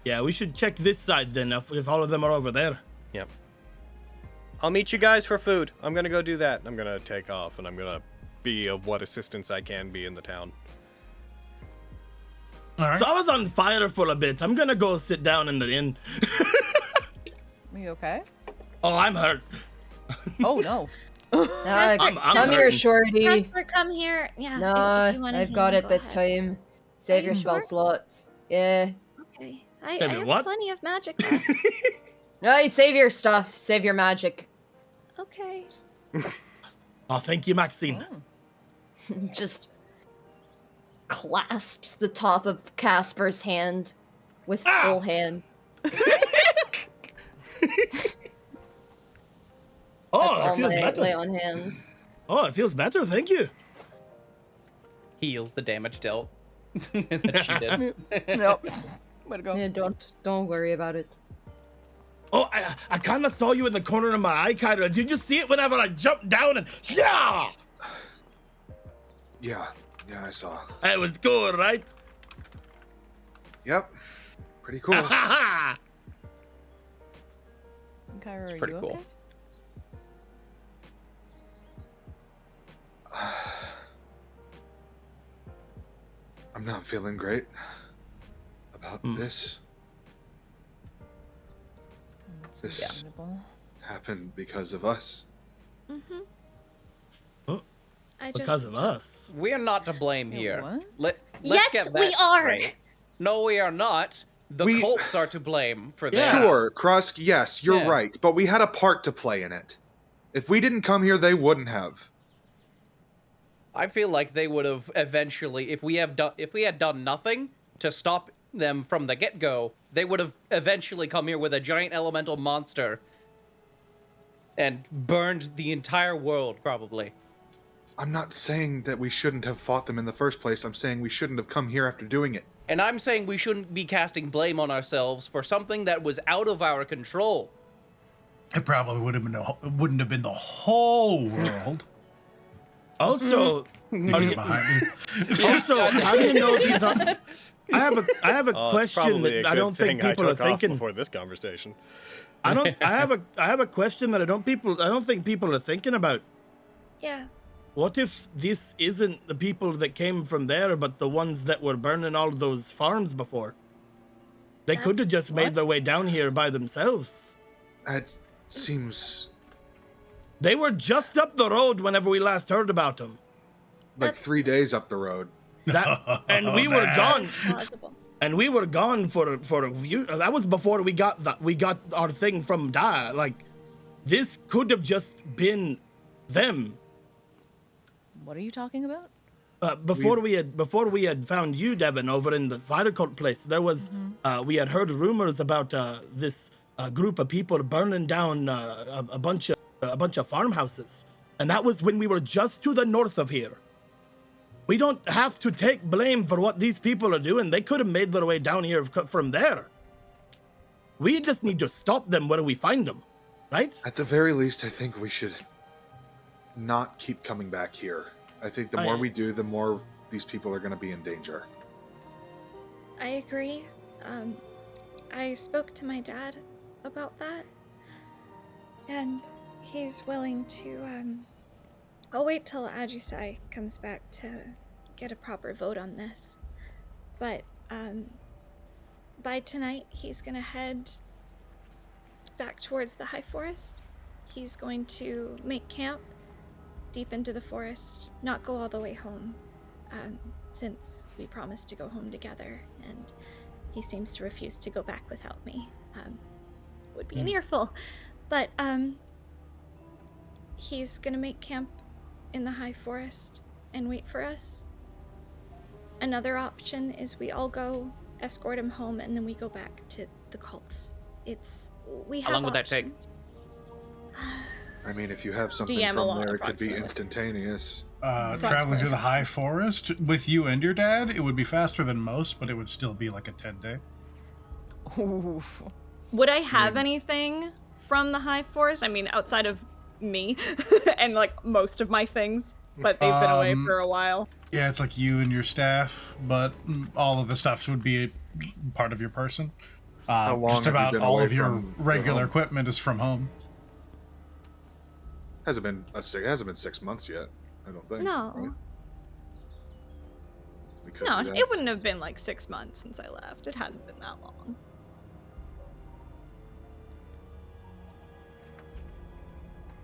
Yeah, we should check this side then if all of them are over there.
yep. I'll meet you guys for food. I'm gonna go do that. I'm gonna take off and I'm gonna be of what assistance I can be in the town.
All right.
So I was on fire for a bit. I'm gonna go sit down in the inn.
Are you okay?
Oh, I'm hurt.
Oh no.
I'm
Come here,
hurting.
shorty.
Casper, come here. Yeah.
No,
if you wanna
I've got
heal,
it
go
this
ahead.
time. Save
Are
your
you
spell
sure?
slots. Yeah.
Okay.
Wait
I
a minute,
have
what?
plenty of magic left.
Right, save your stuff. Save your magic.
Okay.
Oh, thank you, Maxine.
Just clasps the top of Casper's hand with full hand.
Oh,
That's
it
all
feels
my
better.
lay on hands.
Oh, it feels better. Thank you.
Heals the damage dealt. that she did.
Nope. Way to go.
Yeah, don't worry about it.
Oh, I kind of saw you in the corner of my eye, Kyra. Did you see it whenever I jumped down and yeah?
Yeah, I saw.
It was cool, right?
Yep. Pretty cool.
Ha ha!
Kyra, are
pretty
you
cool.
okay?
I'm not feeling great about this. This
Understandable.
happened because of us.
Because of us.
We're not to blame
Wait,
here.
what?
Let's
Yes,
get that
we are.
straight. No, we are not. The cults are to blame for this.
Sure, Krusk, yes, you're
Yeah.
right, but we had a part to play in it. If we didn't come here, they wouldn't have.
I feel like they would have eventually, if we had done nothing to stop them from the get-go, they would have eventually come here with a giant elemental monster and burned the entire world, probably.
I'm not saying that we shouldn't have fought them in the first place. I'm saying we shouldn't have come here after doing it.
And I'm saying we shouldn't be casting blame on ourselves for something that was out of our control.
It probably wouldn't have been the whole world.
Also,
Behind you.
also, how do you know if he's on? I have a
Oh, it's
question
probably a
that I
good
don't think
thing
people are
took off
thinking.
before this conversation.
I have a question that I don't think people are thinking about.
Yeah.
What if this isn't the people that came from there, but the ones that were burning all those farms before? They could have
That's
just made
what?
their way down here by themselves.
That seems
They were just up the road whenever we last heard about them.
like 3 days up the road.
That and we were gone.
Plausible.
And we were gone for a few. That was before we got our thing from Da. Like, this could have just been them.
What are you talking about?
Before we had found you, Devin, over in the fire cult place, there was we had heard rumors about this group of people burning down a bunch of farmhouses, and that was when we were just to the north of here. We don't have to take blame for what these people are doing. They could have made their way down here from there. We just need to stop them where we find them, right?
At the very least, I think we should not keep coming back here. I think the more we do, the more these people are going to be in danger.
I agree. I spoke to my dad about that, and he's willing to. I'll wait till Ajisai comes back to get a proper vote on this, but by tonight he's gonna head back towards the high forest. He's going to make camp deep into the forest, not go all the way home, since we promised to go home together, and he seems to refuse to go back without me. Would be an earful, but he's gonna make camp in the high forest and wait for us. Another option is we all go escort him home and then we go back to the cults. We have
How long would that take?
options.
I mean, if you have something
DM
from
alone,
there, it could be
approximately.
instantaneous.
Traveling through the high forest with you and your dad, it would be faster than most, but it would still be like a 10-day.
Oof.
Would I have anything from the high forest? I mean, outside of me and like most of my things, but they've been away for a while.
Yeah, it's like you and your staff, but all of the stuff would be part of your person.
How long
Just
have you
about
been
all
away
of your
from your
regular
home?
equipment is from home.
Hasn't been 6 months yet. I don't think.
No.
right? We could
No,
do that.
it wouldn't have been like 6 months since I left. It hasn't been that long.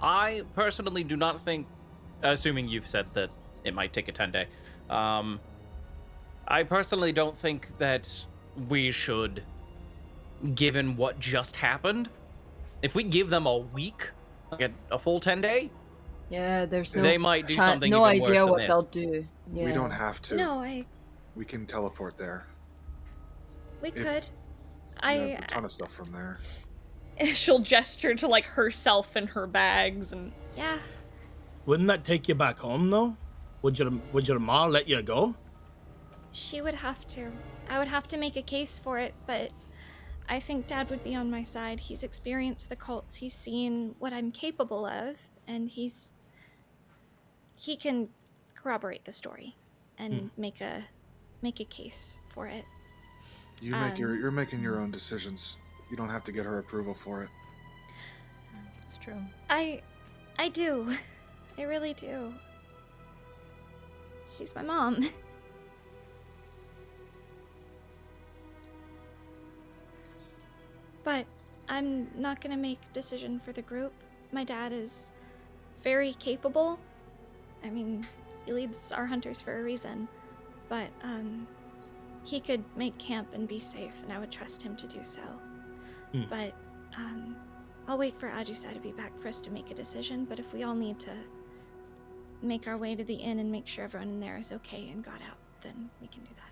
I personally do not think, assuming you've said that it might take a 10-day, I personally don't think that we should, given what just happened, if we give them a week, like a full 10-day,
Yeah, there's no.
they might do something
no
even worse
idea
than
what
this.
they'll do. Yeah.
We don't have to.
No,
We can teleport there.
we
If-
could.
We have a ton of stuff from there.
She'll gesture to like herself and her bags and
Yeah.
Wouldn't that take you back home though? Would your ma let you go?
She would have to. I would have to make a case for it, but I think Dad would be on my side. He's experienced the cults. He's seen what I'm capable of, and he can corroborate the story and make a case for it.
You're making your own decisions. You don't have to get her approval for it.
It's true.
I do. I really do. She's my mom. but I'm not gonna make a decision for the group. My dad is very capable. I mean, he leads our hunters for a reason, but he could make camp and be safe, and I would trust him to do so. But I'll wait for Ajisai to be back for us to make a decision, but if we all need to make our way to the inn and make sure everyone in there is okay and got out, then we can do that.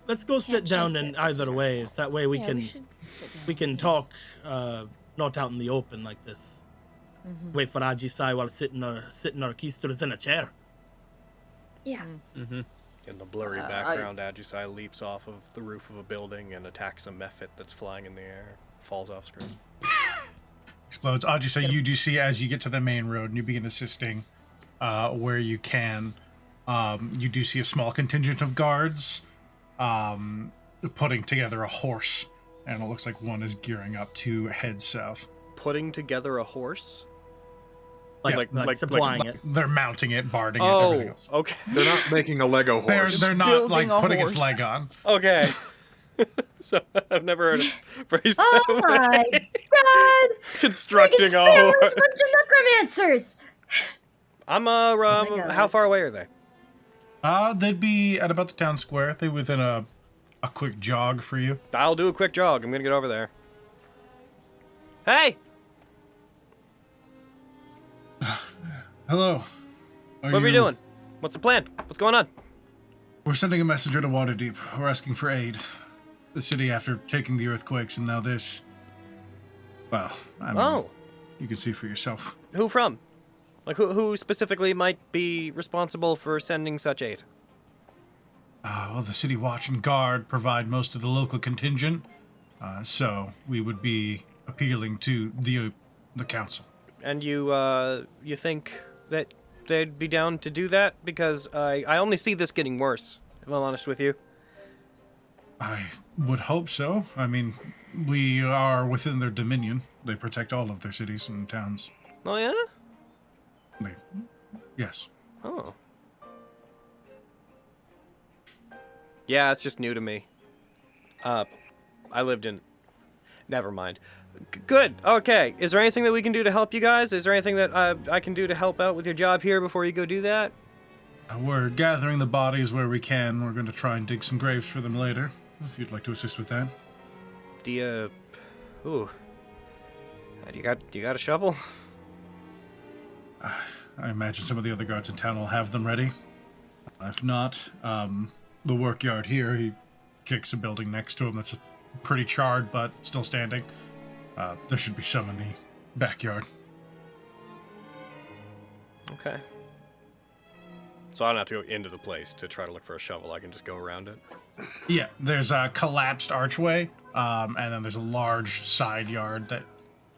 Let's go sit down in either way. That way we can talk not out in the open like this. Wait for Ajisai while sitting our keisters in a chair.
Yeah.
In the blurry background, Ajisai leaps off of the roof of a building and attacks a mephit that's flying in the air. Falls off screen.
Explodes. Ajisai, you do see as you get to the main road and you begin assisting where you can. You do see a small contingent of guards putting together a horse, and it looks like one is gearing up to head south.
Putting together a horse?
Like supplying it.
They're mounting it, barding it, everything else.
Okay.
They're not making a Lego horse.
They're not like putting its leg on.
Okay. So I've never heard a phrase
Oh
that
my
way.
god!
Constructing a
Friggin'
horse.
bunch of necromancers!
I'm
God.
how far away are they?
They'd be at about the town square. They're within a quick jog for you.
I'll do a quick jog. I'm gonna get over there. Hey!
Hello.
What are we doing? What's the plan? What's going on?
We're sending a messenger to Waterdeep. We're asking for aid. The city, after taking the earthquakes and now this. Well, I mean, you can see for yourself.
Who from? Like, who specifically might be responsible for sending such aid?
Well, the city watch and guard provide most of the local contingent, so we would be appealing to the council.
And you think that they'd be down to do that? Because I only see this getting worse, if I'm honest with you.
I would hope so. I mean, we are within their dominion. They protect all of their cities and towns.
Oh, yeah?
Yes.
Oh. Yeah, it's just new to me. I lived in... Never mind. Good. Okay. Is there anything that we can do to help you guys? Is there anything that I can do to help out with your job here before you go do that?
We're gathering the bodies where we can. We're going to try and dig some graves for them later, if you'd like to assist with that.
Do you... Ooh. Do you got a shovel?
I imagine some of the other guards in town will have them ready. If not, the workyard here, he kicks a building next to him that's pretty charred but still standing. There should be some in the backyard.
Okay. So I don't have to go into the place to try to look for a shovel. I can just go around it.
Yeah, there's a collapsed archway, and then there's a large side yard that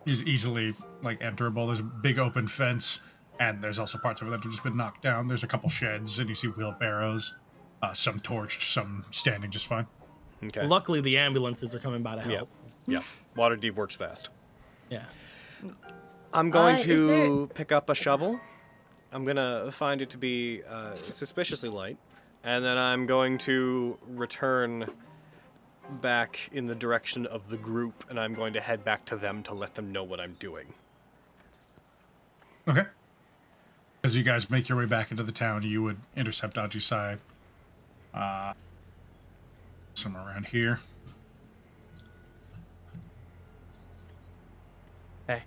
is easily enterable. There's a big open fence, and there's also parts of it that have just been knocked down. There's a couple sheds, and you see wheelbarrows, some torched, some standing just fine.
Okay.
Luckily, the ambulances are coming by to help.
Yeah. Waterdeep works fast.
Yeah.
I'm going to pick up a shovel. I'm going to find it to be suspiciously light. And then I'm going to return back in the direction of the group, and I'm going to head back to them to let them know what I'm doing.
Okay. As you guys make your way back into the town, you would intercept Ajisai somewhere around here.
Hey.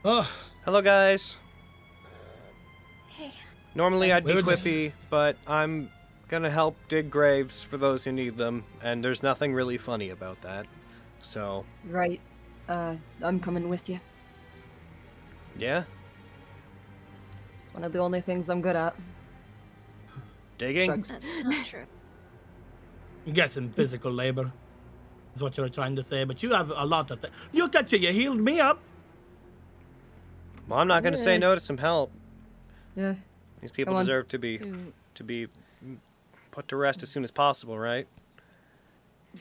Oh, hello guys.
Hey.
Normally I'd be quippy, but I'm gonna help dig graves for those who need them, and there's nothing really funny about that. So.
Right. I'm coming with you.
Yeah?
It's one of the only things I'm good at.
Digging?
Shrugs.
That's not true.
I'm guessing physical labor is what you're trying to say, but you have a lot of things. You got you healed me up.
Well, I'm not gonna say no to some help.
Yeah.
These people deserve to be put to rest as soon as possible, right?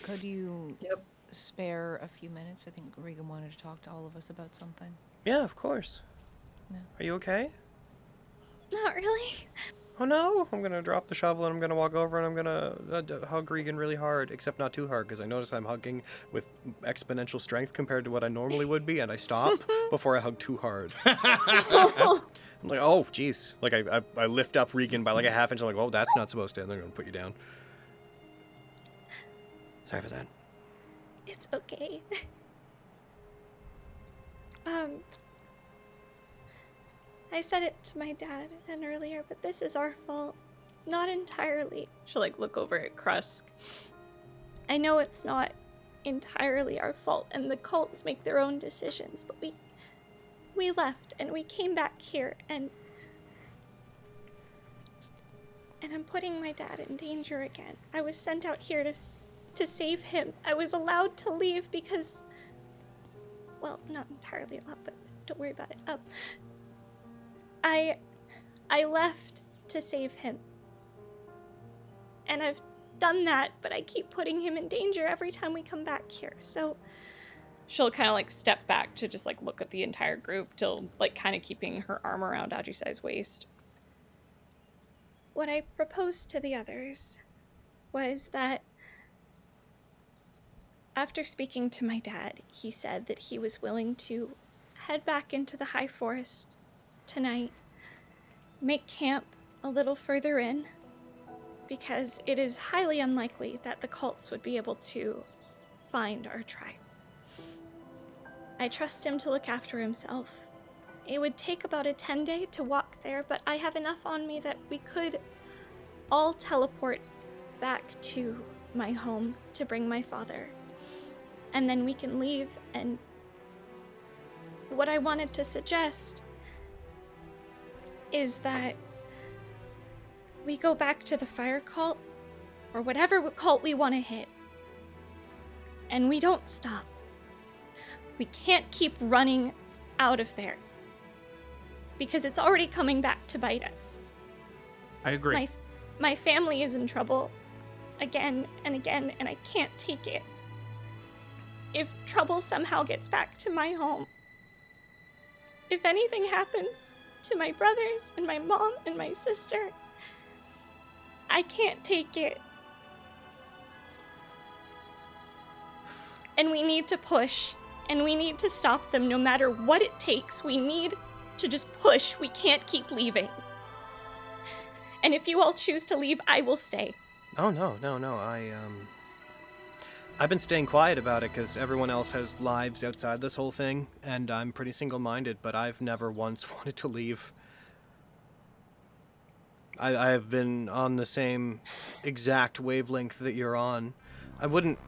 Could you spare a few minutes? I think Regan wanted to talk to all of us about something.
Yeah, of course.
No.
Are you okay?
Not really.
Oh no, I'm gonna drop the shovel and I'm gonna walk over and I'm gonna hug Regan really hard, except not too hard, because I notice I'm hugging with exponential strength compared to what I normally would be, and I stop before I hug too hard. I'm like, oh, jeez. Like, I lift up Regan by like a half inch, I'm like, oh, that's not supposed to, and they're gonna put you down. Sorry for that.
It's okay. I said it to my dad and earlier, but this is our fault. Not entirely.
She'll like look over at Krusk.
I know it's not entirely our fault, and the cults make their own decisions, but we left and we came back here, and I'm putting my dad in danger again. I was sent out here to save him. I was allowed to leave because, well, not entirely allowed, but don't worry about it. I left to save him. And I've done that, but I keep putting him in danger every time we come back here, so...
She'll kind of like step back to just like look at the entire group, till like kind of keeping her arm around Ajisai's waist.
What I proposed to the others was that after speaking to my dad, he said that he was willing to head back into the high forest tonight, make camp a little further in, because it is highly unlikely that the cults would be able to find our tribe. I trust him to look after himself. It would take about a 10-day to walk there, but I have enough on me that we could all teleport back to my home to bring my father. And then we can leave, and what I wanted to suggest is that we go back to the fire cult, or whatever cult we want to hit, and we don't stop. We can't keep running out of there, because it's already coming back to bite us.
I agree.
My family is in trouble again and again, and I can't take it. If trouble somehow gets back to my home, if anything happens to my brothers and my mom and my sister, I can't take it. And we need to push, and we need to stop them no matter what it takes. We need to just push. We can't keep leaving. And if you all choose to leave, I will stay.
Oh, no. I've been staying quiet about it because everyone else has lives outside this whole thing, and I'm pretty single-minded, but I've never once wanted to leave. I have been on the same exact wavelength that you're on. I wouldn't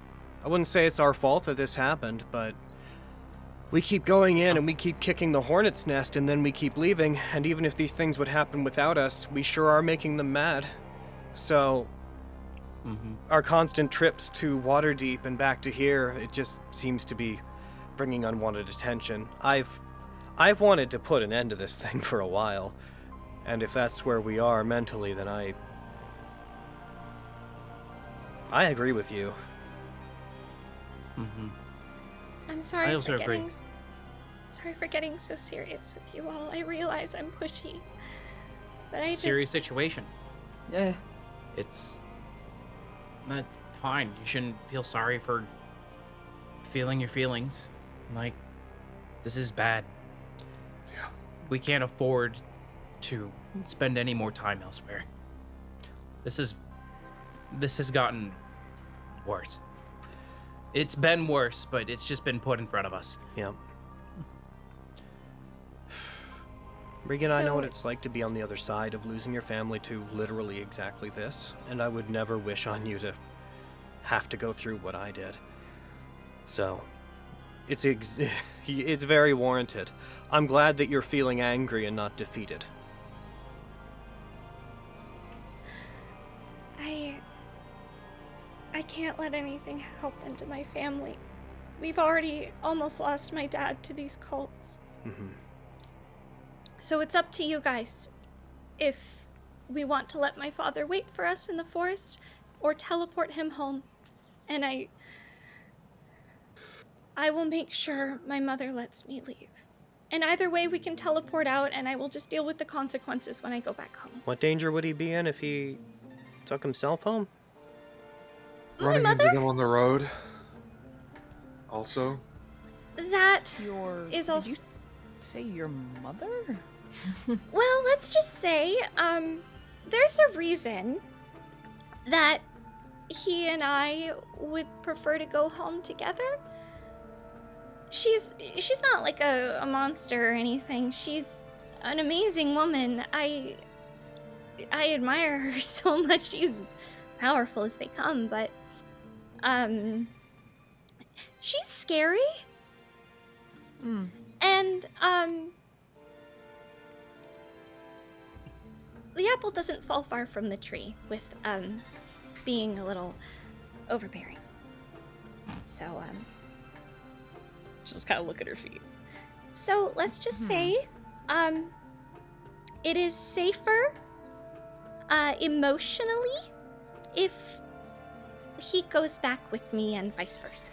say it's our fault that this happened, but we keep going in and we keep kicking the hornet's nest and then we keep leaving, and even if these things would happen without us, we sure are making them mad. So, our constant trips to Waterdeep and back to here, it just seems to be bringing unwanted attention. I've wanted to put an end to this thing for a while, and if that's where we are mentally, then I agree with you.
I'm sorry
I also
for
agree.
getting so serious with you all. I realize I'm pushy, but I
Serious situation.
Yeah.
It's that's fine. You shouldn't feel sorry for feeling your feelings. Like, this is bad.
Yeah.
We can't afford to spend any more time elsewhere. This has gotten worse. It's been worse, but it's just been put in front of us.
Yeah. Regan, I know what it's like to be on the other side of losing your family to literally exactly this, and I would never wish on you to have to go through what I did. So, it's very warranted. I'm glad that you're feeling angry and not defeated.
I can't let anything happen to my family. We've already almost lost my dad to these cults. So it's up to you guys if we want to let my father wait for us in the forest or teleport him home. And I will make sure my mother lets me leave. And either way, we can teleport out, and I will just deal with the consequences when I go back home.
What danger would he be in if he took himself home?
Running
mother?
into them on the road. Also,
That
Your
is
did
also.
you say your mother?
Well, let's just say, there's a reason that he and I would prefer to go home together. She's not like a monster or anything. She's an amazing woman. I admire her so much. She's as powerful as they come, but she's scary. And the apple doesn't fall far from the tree with being a little overbearing. So
Just kind of look at her feet.
So let's just say, it is safer, emotionally, if he goes back with me and vice versa.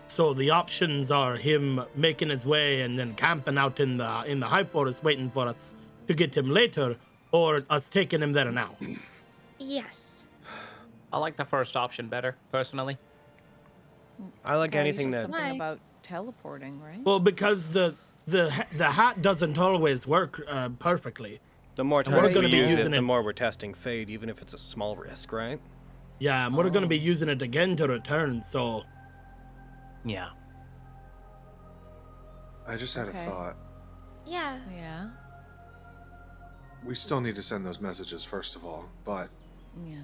So the options are him making his way and then camping out in the high forest waiting for us to get him later, or us taking him there now.
Yes.
I like the first option better, personally.
I like
Kyra, you
anything
said
that.
something
Why?
about teleporting, right?
Well, because the hat doesn't always work perfectly.
The more
And we're
times we
gonna be
use it,
using
the
it-
more we're testing fate, even if it's a small risk, right?
Yeah, and we're gonna be using it again to return. So
Yeah.
I just had
Okay.
a thought.
Yeah.
Yeah.
We still need to send those messages first of all, but
Yeah.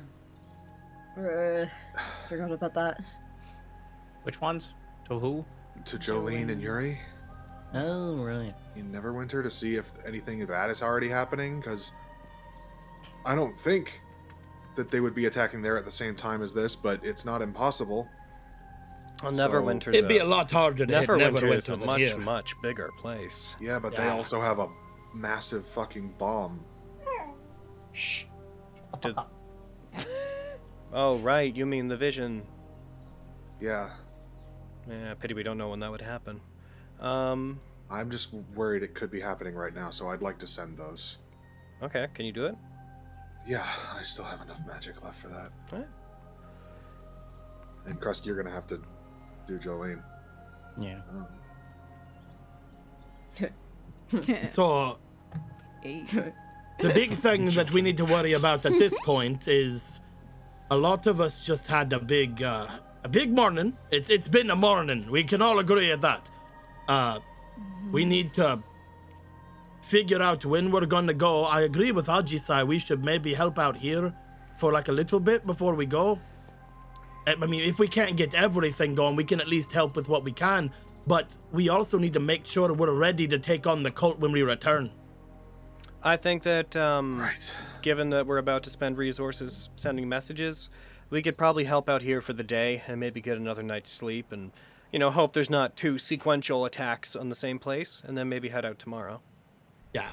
Forgot about that.
Which ones? To who?
to Jolene and Yuri,
Oh, right.
in Neverwinter to see if anything bad is already happening, because I don't think that they would be attacking there at the same time as this, but it's not impossible.
Well,
So-
Neverwinter's
it'd be a lot harder to hit
Neverwinter is
Neverwinter
a
than
much,
here.
much bigger place.
Yeah, but they
Yeah.
also have a massive fucking bomb.
Did... Oh, right, you mean the vision.
Yeah,
Yeah, pity we don't know when that would happen.
I'm just worried it could be happening right now, so I'd like to send those.
Okay, can you do it?
Yeah, I still have enough magic left for that.
Alright.
And Krusty, you're gonna have to do Jolene.
Yeah.
So
Eight.
the big thing that we need to worry about at this point is a lot of us just had a big morning. It's been a morning. We can all agree at that. We need to figure out when we're gonna go. I agree with Ajisai. We should maybe help out here for like a little bit before we go. I mean, if we can't get everything going, we can at least help with what we can. But we also need to make sure we're ready to take on the cult when we return.
I think that,
Right.
given that we're about to spend resources sending messages, we could probably help out here for the day and maybe get another night's sleep and, hope there's not 2 sequential attacks on the same place, and then maybe head out tomorrow.
Yeah.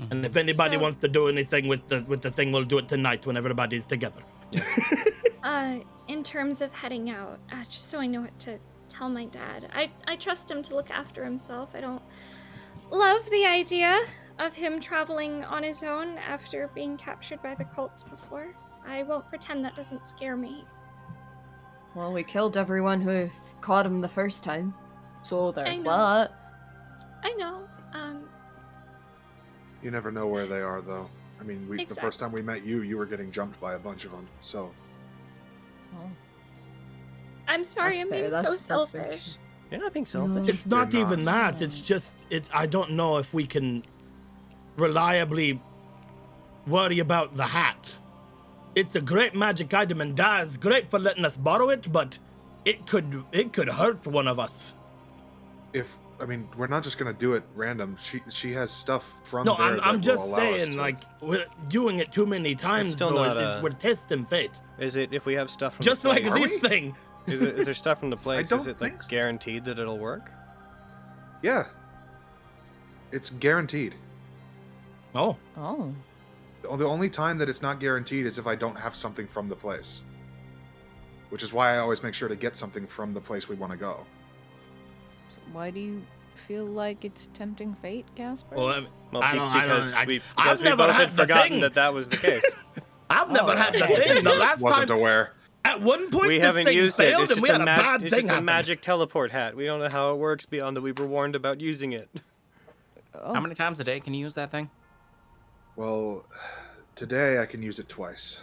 And if anybody
So-
wants to do anything with the thing, we'll do it tonight when everybody's together.
In terms of heading out, just so I know what to tell my dad, I trust him to look after himself. I don't love the idea of him traveling on his own after being captured by the cults before. I won't pretend that doesn't scare me.
Well, we killed everyone who caught him the first time. So there's
know.
that.
I know.
You never know where they are, though. I mean, the
Exactly.
first time we met you, you were getting jumped by a bunch of them. So
I'm sorry,
That's
I'm
fair,
being
that's
so
very
selfish.
true.
You're not being selfish.
It's not
You're
even
not.
that. It's just I don't know if we can reliably worry about the hat. It's a great magic item and Daz great for letting us borrow it, but it could hurt one of us.
we're not just gonna do it random. She has stuff from
No,
there
I'm
that
just
will allow us
saying,
to.
like, we're doing it too many times,
still
though,
not
is
a-
we're testing fate.
Is it, if we have stuff from
Just
the
like
place,
this thing.
is there stuff from the place?
don't
Is it,
think so.
guaranteed that it'll work?
Yeah, it's guaranteed.
Oh,
Oh.
The only time that it's not guaranteed is if I don't have something from the place. Which is why I always make sure to get something from the place we want to go.
So why do you feel like it's tempting fate, Casper?
Well,
Well,
I don't-
because
I-
we
I've
both
never
had
had the
forgotten
thing.
that was the case.
I've never had the thing. The last
Wasn't
time,
aware.
at one point,
We
this
haven't
thing
used it.
failed
It's
and
just
we
a
had a bad
it's
thing
just a
happen.
magic teleport hat. We don't know how it works beyond that we were warned about using it.
Oh.
How many times a day can you use that thing?
Well, today I can use it twice.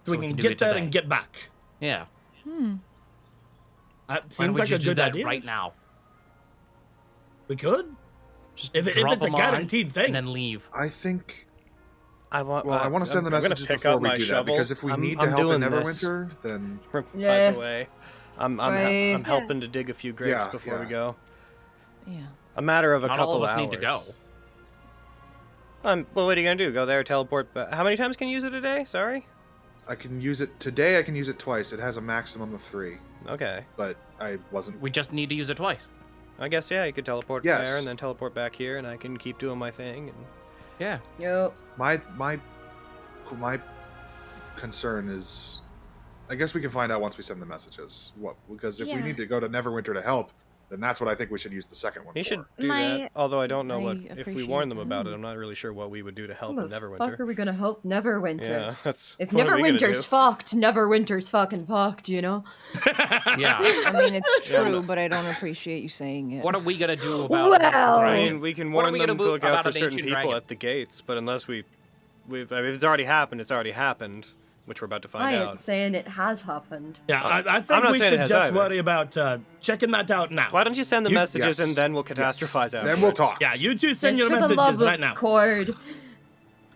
So we
we
can
can do
get
it
there
today.
and get back.
Yeah.
That
Why don't
seems
we
like a
just do
good
that
idea.
right now?
We could.
Just
If
drop
it's a
them on
guaranteed thing.
and then leave.
I think.
I want.
Well, I want to send the
I'm gonna
messages
pick
before
up
we
my
do
shovel.
that because if we need to
I'm
help in
doing this.
Neverwinter, then
By
Yeah.
the way, I'm
Right.
helping to dig a few graves
Yeah,
before we
yeah.
go.
Yeah.
A matter of a
Not
couple
all of us
hours.
need to go.
Well, what are you gonna do? Go there, teleport back? How many times can you use it a day? Sorry.
I can use it today. I can use it twice. It has a maximum of 3,
Okay.
but I wasn't.
We just need to use it twice.
I guess yeah. You could teleport
Yes.
there and then teleport back here, and I can keep doing my thing. And
Yeah.
Yo.
My concern is, I guess we can find out once we send the messages. What? Because if we
Yeah.
need to go to Neverwinter to help, then that's what I think we should use the second one
you
for.
should do
My-
that. Although I don't know
I
what if we
appreciate
warn them about
that.
it. I'm not really sure what we would do to help
How
in
the fuck
Neverwinter.
are we gonna help Neverwinter?
Yeah, that's.
If
what are we gonna
Neverwinter's
do?
fucked, Neverwinter's fucking fucked, you know?
Yeah.
I mean, it's
Yeah,
true, but I don't appreciate you saying it.
What are we gonna do about it?
Well-
I mean, we can
What are
warn
we
them
gonna
to
do
look out
about
for
an
certain
ancient
people
dragon?
at the gates, but unless I mean, if it's already happened, it's already happened, which we're about to
I
find
ain't
out.
saying it has happened.
Yeah, I
I'm
think
not
we
saying it
should
has
just
either.
worry about checking that out now.
Why don't you send the messages
Yes.
and then we'll catastrophize afterwards?
Then we'll talk.
Yeah, you two send
Just
your
for the
messages
love
right
of
now.
Cord.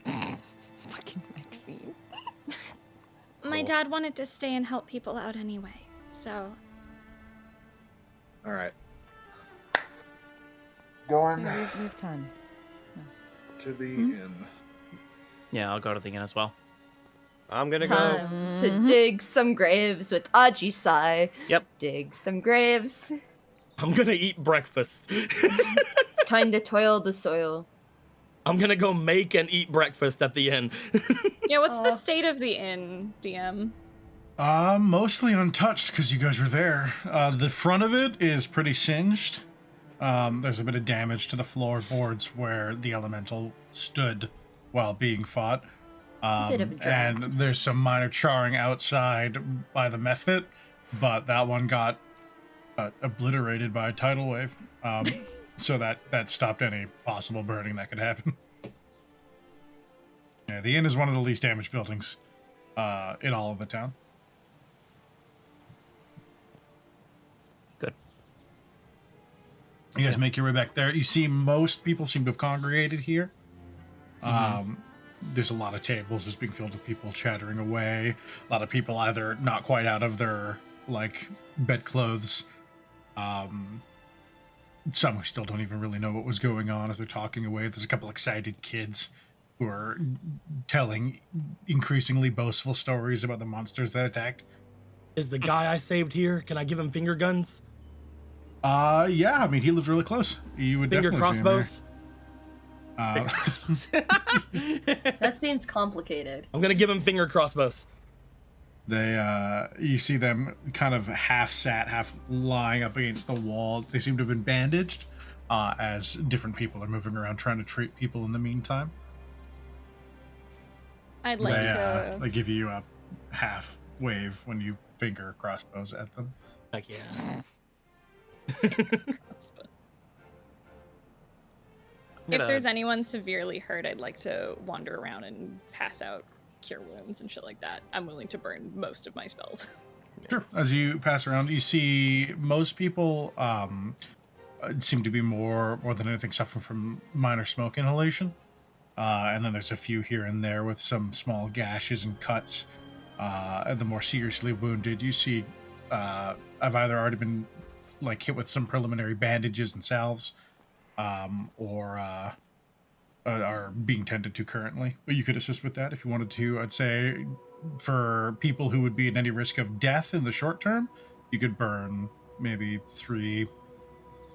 Fucking Maxine.
My dad wanted to stay and help people out anyway, so
All right. Going
Yeah, we have time.
to the inn.
Yeah, I'll go to the inn as well.
I'm gonna go.
Time to dig some graves with Ajisai.
Yep.
Dig some graves.
I'm gonna eat breakfast.
It's time to toil the soil.
I'm gonna go make and eat breakfast at the inn.
Yeah, what's
Aw.
the state of the inn, DM?
Mostly untouched because you guys were there. The front of it is pretty singed. There's a bit of damage to the floorboards where the elemental stood while being fought.
Bit of a drag.
And there's some minor charring outside by the meth pit, but that one got obliterated by a tidal wave. So that stopped any possible burning that could happen. Yeah, the inn is one of the least damaged buildings in all of the town.
Good.
You guys make your way back there. You see most people seem to have congregated here. There's a lot of tables just being filled with people chattering away. A lot of people either not quite out of their like bedclothes. Some who still don't even really know what was going on as they're talking away. There's a couple excited kids who are telling increasingly boastful stories about the monsters that attacked.
Is the guy I saved here? Can I give him finger guns?
Yeah, I mean he lives really close. You would
Finger
definitely see him there.
crossbows?
That seems complicated.
I'm gonna give him finger crossbows.
You see them kind of half sat, half lying up against the wall. They seem to have been bandaged as different people are moving around trying to treat people in the meantime.
I'd like to.
They give you a half wave when you finger crossbows at them.
Heck yeah.
If there's anyone severely hurt, I'd like to wander around and pass out cure wounds and shit like that. I'm willing to burn most of my spells.
Sure. As you pass around, you see most people seem to be more than anything suffering from minor smoke inhalation. And then there's a few here and there with some small gashes and cuts. And the more seriously wounded, you see have either already been like hit with some preliminary bandages and salves, or are being tended to currently. But you could assist with that if you wanted to. I'd say for people who would be at any risk of death in the short term, you could burn maybe 3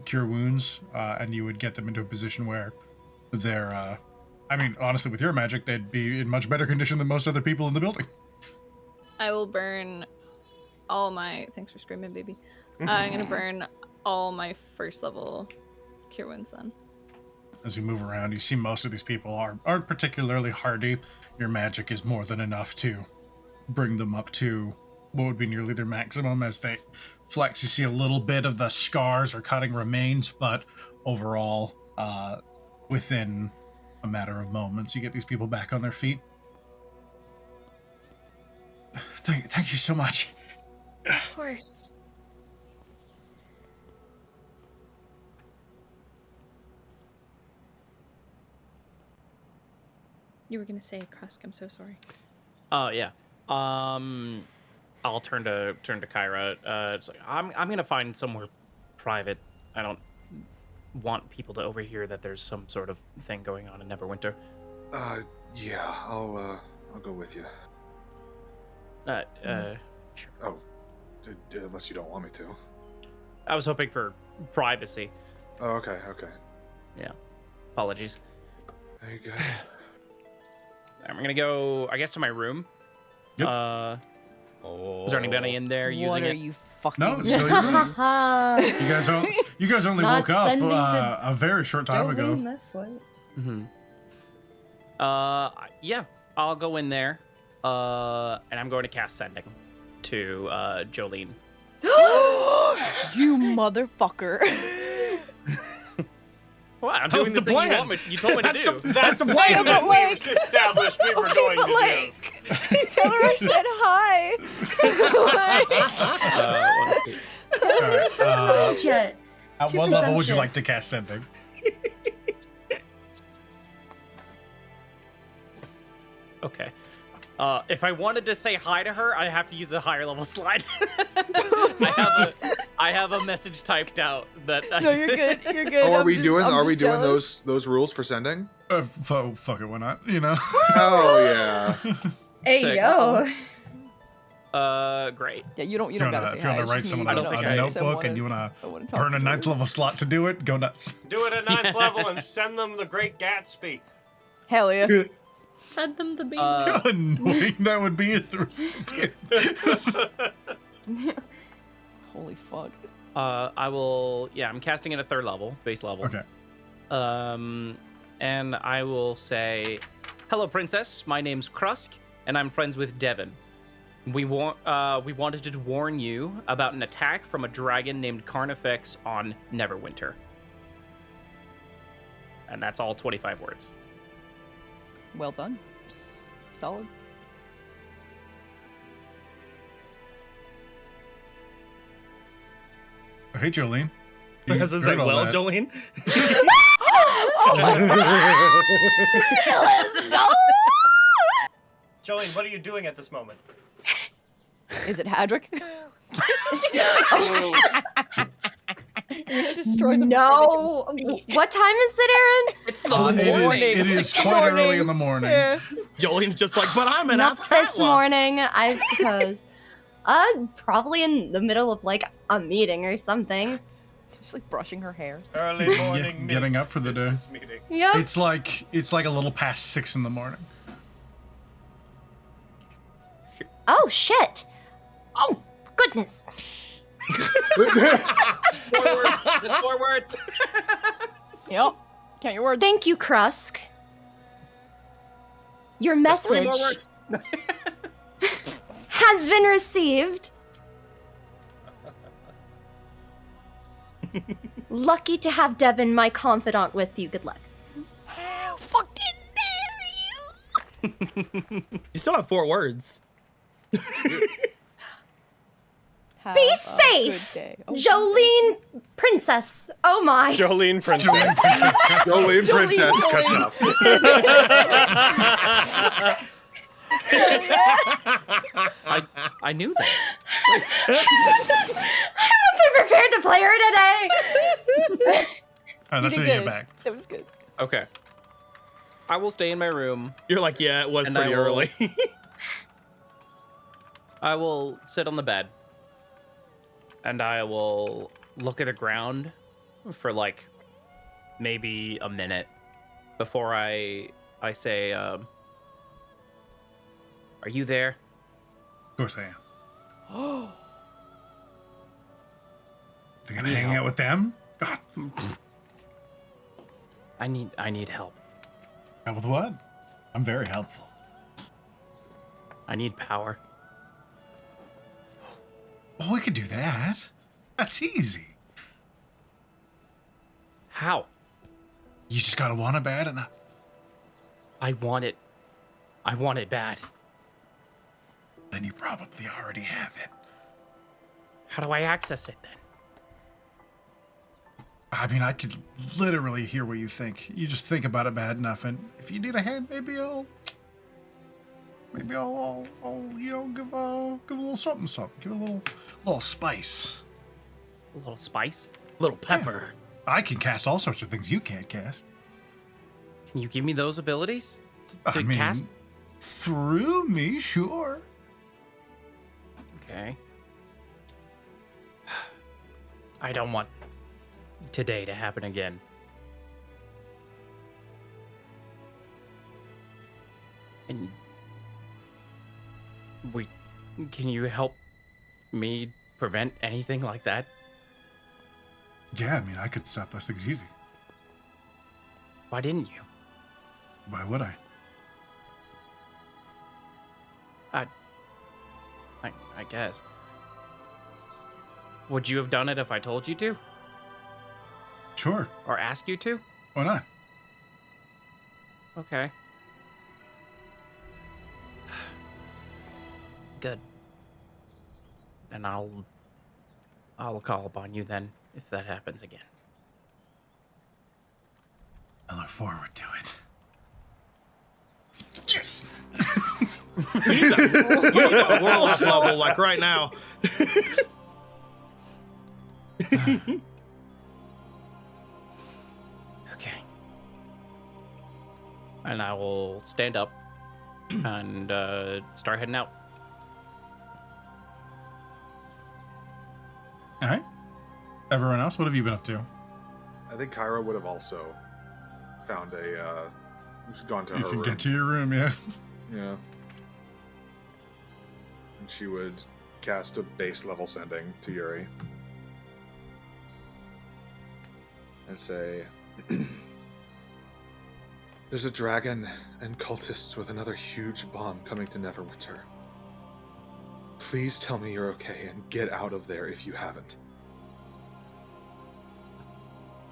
cure wounds, and you would get them into a position where they're, I mean, honestly, with your magic, they'd be in much better condition than most other people in the building.
I will burn all my. Thanks for screaming, baby. I'm gonna burn
all my first level cure wounds then.
As you move around, you see most of these people aren't particularly hardy. Your magic is more than enough to bring them up to what would be nearly their maximum. As they flex, you see a little bit of the scars or cutting remains, but overall, within a matter of moments, you get these people back on their feet. Thank you so much.
Of course.
You were gonna say, Krusk, I'm so sorry.
Oh yeah. I'll turn to Kyra. It's like I'm gonna find somewhere private. I don't want people to overhear that there's some sort of thing going on in Neverwinter.
Yeah, I'll go with you.
Sure.
Oh, unless you don't want me to.
I was hoping for privacy.
Oh, okay.
Yeah. Apologies.
There you go.
I'm gonna go, I guess, to my room.
Yep.
Is there anybody in there using
What are
it?
you fucking
No, it's still your room. You guys only
Not
woke up
sending the
a very short time ago.
Jolene this way.
Yeah, I'll go in there. And I'm going to cast Sending to Jolene.
You motherfucker.
What? I'm
That
doing
was
the
the
thing
plan.
you told me to do.
That's the plan.
but like,
established we were going to do.
tell her I said hi.
All right.
Shit.
At
Too
what level would you
presumptuous.
like to cast Sending?
Okay. If I wanted to say hi to her, I have to use a higher level slide. I have a message typed out that.
No, you're good. You're good.
Oh, are
I'm
we
just-
doing
I'm just jealous.
those rules for sending?
Fuck it, why not? You know.
Oh yeah.
Hey,
Sick.
yo.
Great.
Yeah, you don't
If
gotta say
you want
hi.
to write
It's just
someone
me,
I
a
don't think I-
notebook and you want to burn a 9th level slot to do it, go nuts.
Do it at 9th level and send them the Great Gatsby.
Hell yeah.
Send them the baby.
How annoying that would be as the recipient.
Holy fuck.
I will. Yeah, I'm casting at a 3rd level, base level.
Okay.
And I will say, "Hello, princess. My name's Krusk, and I'm friends with Devin. We wanted to warn you about an attack from a dragon named Carnifex on Neverwinter." And that's all 25 words.
Well done. Solid.
Hey, Jolene.
I was like, well, Jolene.
Jolene, what are you doing at this moment?
Is it Hadrick?
You're gonna destroy them.
No. What time is it, Aaron?
It's the morning.
It is quite early in the morning.
Yeah.
Jolene's just like, but I'm an
Not
half
this
catwalk.
morning, I suppose. Probably in the middle of like a meeting or something.
Just like brushing her hair.
Early morning.
Getting up for the day.
business meeting.
Yep.
It's like a little past 6 in the morning.
Oh shit. Oh goodness.
4 words. That's 4 words.
Yep. Count your words.
Thank you, Krusk. Your
3
message
more words.
has been received. Lucky to have Devin, my confidant, with you. Good luck.
How fucking dare you?
You still have 4 words.
Have
Be
a
safe,
good day. Oh,
Jolene Princess. Oh my.
Jolene Princess.
Jolene Princess cuts
Jolene.
up.
I knew that.
I wasn't prepared to play her today.
Alright, that's
You
when
did
you get
good.
back.
That was good.
Okay. I will stay in my room.
You're like, yeah, it was
And
pretty
I will-
early.
I will sit on the bed. And I will look at the ground for like maybe a minute before I say, are you there?
Of course I am. They're gonna hang out with them? God.
I need help.
Help with what? I'm very helpful.
I need power.
Well, we could do that. That's easy.
How?
You just gotta want it bad enough.
I want it. I want it bad.
Then you probably already have it.
How do I access it then?
I mean, I could literally hear what you think. You just think about it bad enough, and if you need a hand, maybe I'll give a little something. Give it a little spice.
A little spice?
A little pepper.
Yeah. I can cast all sorts of things you can't cast.
Can you give me those abilities to
I mean,
cast?
Through me, sure.
Okay. I don't want today to happen again. And can you help me prevent anything like that?
Yeah, I mean, I could stop those things easy.
Why didn't you?
Why would I?
I guess. Would you have done it if I told you to?
Sure.
Or asked you to?
Why not?
Okay. Good. Then I'll call upon you then if that happens again.
I look forward to it. Yes.
We need that warlock level, like right now.
Okay. And I will stand up and start heading out.
All right. Everyone else, what have you been up to?
I think Kyra would have also found gone to her
You can
room.
get to your room, yeah.
Yeah. And she would cast a base level sending to Yuri. And say, there's a dragon and cultists with another huge bomb coming to Neverwinter. Please tell me you're okay and get out of there if you haven't.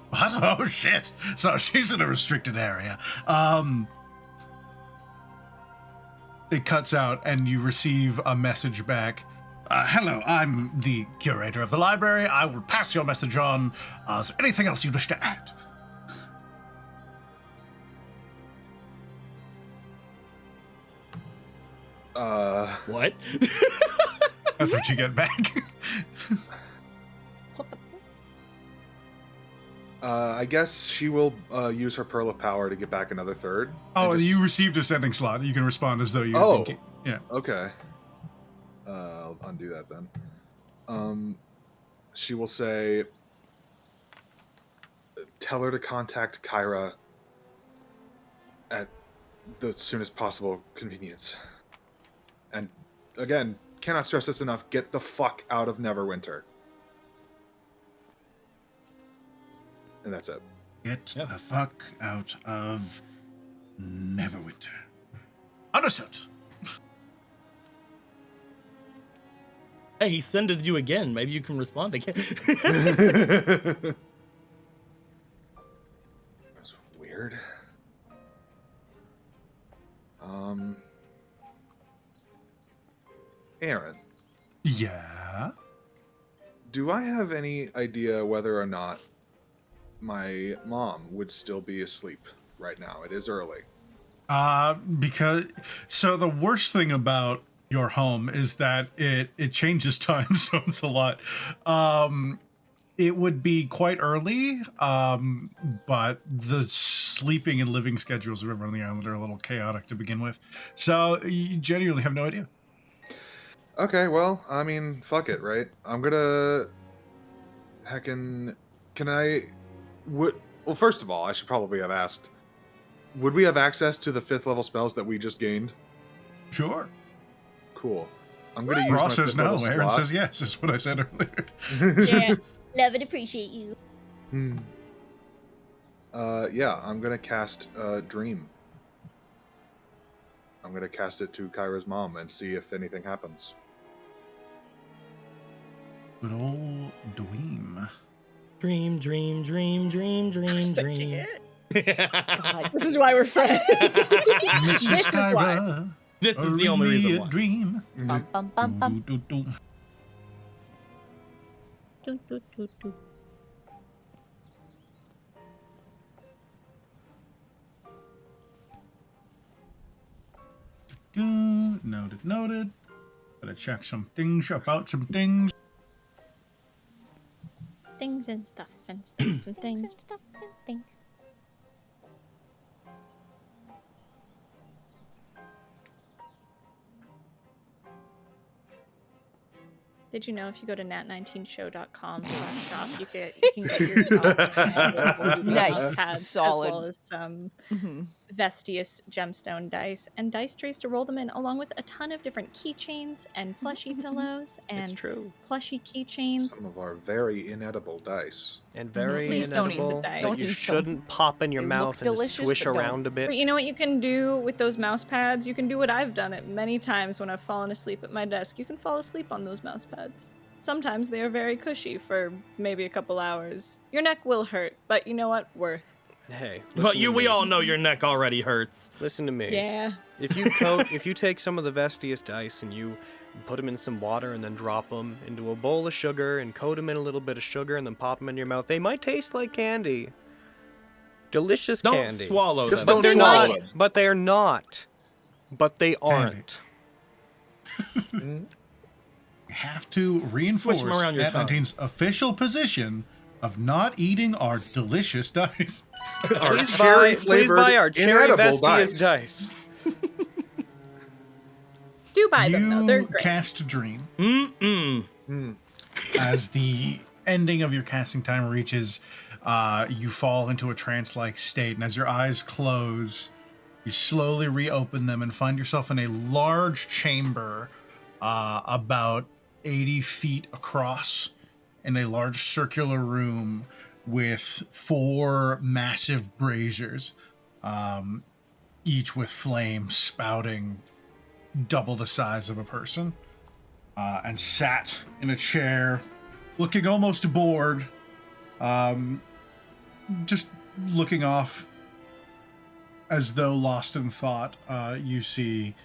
What? Oh, shit. So she's in a restricted area. It cuts out and you receive a message back. Hello, I'm the curator of the library. I will pass your message on. Is there anything else you wish to add?
What?
That's what you get back.
What the?
I guess she will use her Pearl of Power to get back another third.
Oh,
and
you received a sending slot. You can respond as though you.
Oh.
Yeah.
Okay. I'll undo that then. She will say, tell her to contact Kyra at the soonest possible convenience. And again, cannot stress this enough, get the fuck out of Neverwinter. And that's it.
Get the fuck out of Neverwinter. Understood.
Hey, he sended you again. Maybe you can respond again.
That's weird. Aaron.
Yeah?
Do I have any idea whether or not my mom would still be asleep right now? It is early.
So the worst thing about your home is that it changes time zones a lot. It would be quite early, but the sleeping and living schedules of everyone on the island are a little chaotic to begin with. So you genuinely have no idea.
Okay, well, I mean, fuck it, right? I'm gonna... Heckin'... Well, first of all, I should probably have asked, would we have access to the 5th level spells that we just gained?
Sure.
Cool. I'm gonna use
Ross
my
says
5th
no,
level
Aaron
slot.
says yes, is what I said earlier.
Yeah.
Love and appreciate you.
Yeah, I'm gonna cast Dream. I'm gonna cast it to Kyra's mom and see if anything happens.
Good old Dweem.
Dream, dream, dream, dream, dream, dream.
God, this is why we're friends.
Mrs.
This is why.
Kyra,
This is the only reason why.
Dream.
Bum, bum, bum, bum.
Do, do, do.
Doo, doo, doo, doo.
Noted, noted. Gotta check some things about some things.
Things and stuff and stuff and things. Stuff and things.
Did you know if you go to nat19show.com/shop, you can get yourself
Nice.
pads
Solid.
as well as some
Mhm.
Vestius gemstone dice and dice trays to roll them in, along with a ton of different keychains and plushie pillows
It's
and
true.
plushie keychains.
Some of our very inedible dice.
And very
Please don't eat the
inedible
dice.
that
Don't
you
eat them.
shouldn't pop in your
They
mouth
look
and
delicious,
swish
but don't.
around a bit.
But you know what you can do with those mouse pads? You can do what I've done it many times when I've fallen asleep at my desk. You can fall asleep on those mouse pads. Sometimes they are very cushy for maybe a couple hours. Your neck will hurt, but you know what? Worth.
Hey,
But
listen to
we
me.
all know your neck already hurts.
Listen to me.
Yeah.
If you take some of the Vestius dice and you put them in some water and then drop them into a bowl of sugar and coat them in a little bit of sugar and then pop them in your mouth, they might taste like candy. Delicious
Don't
candy.
swallow
Just
them.
don't
They're
swallow
not.
them.
But they're not. But they aren't.
You have to reinforce
Swish 'em around your tongue.
Nat19's official position of not eating our delicious dice.
Our
Please
cherry-flavored,
buy our cherry
inedible
Vestius
dice.
dice.
Do buy them, though. They're
You
great.
cast Dream.
Mm-mm.
As the ending of your casting time reaches, you fall into a trance-like state, and as your eyes close, you slowly reopen them and find yourself in a large chamber, about 80 feet across, in a large circular room with 4 massive braziers, each with flames spouting double the size of a person. And sat in a chair, looking almost bored, just looking off as though lost in thought. You see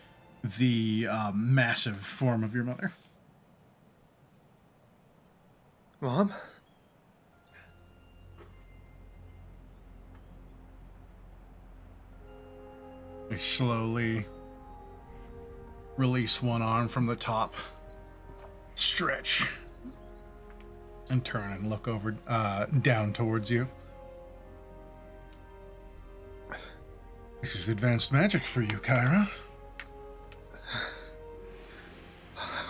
the massive form of your mother.
Mom?
They slowly release one arm from the top, stretch, and turn and look over down towards you. This is advanced magic for you, Kyra.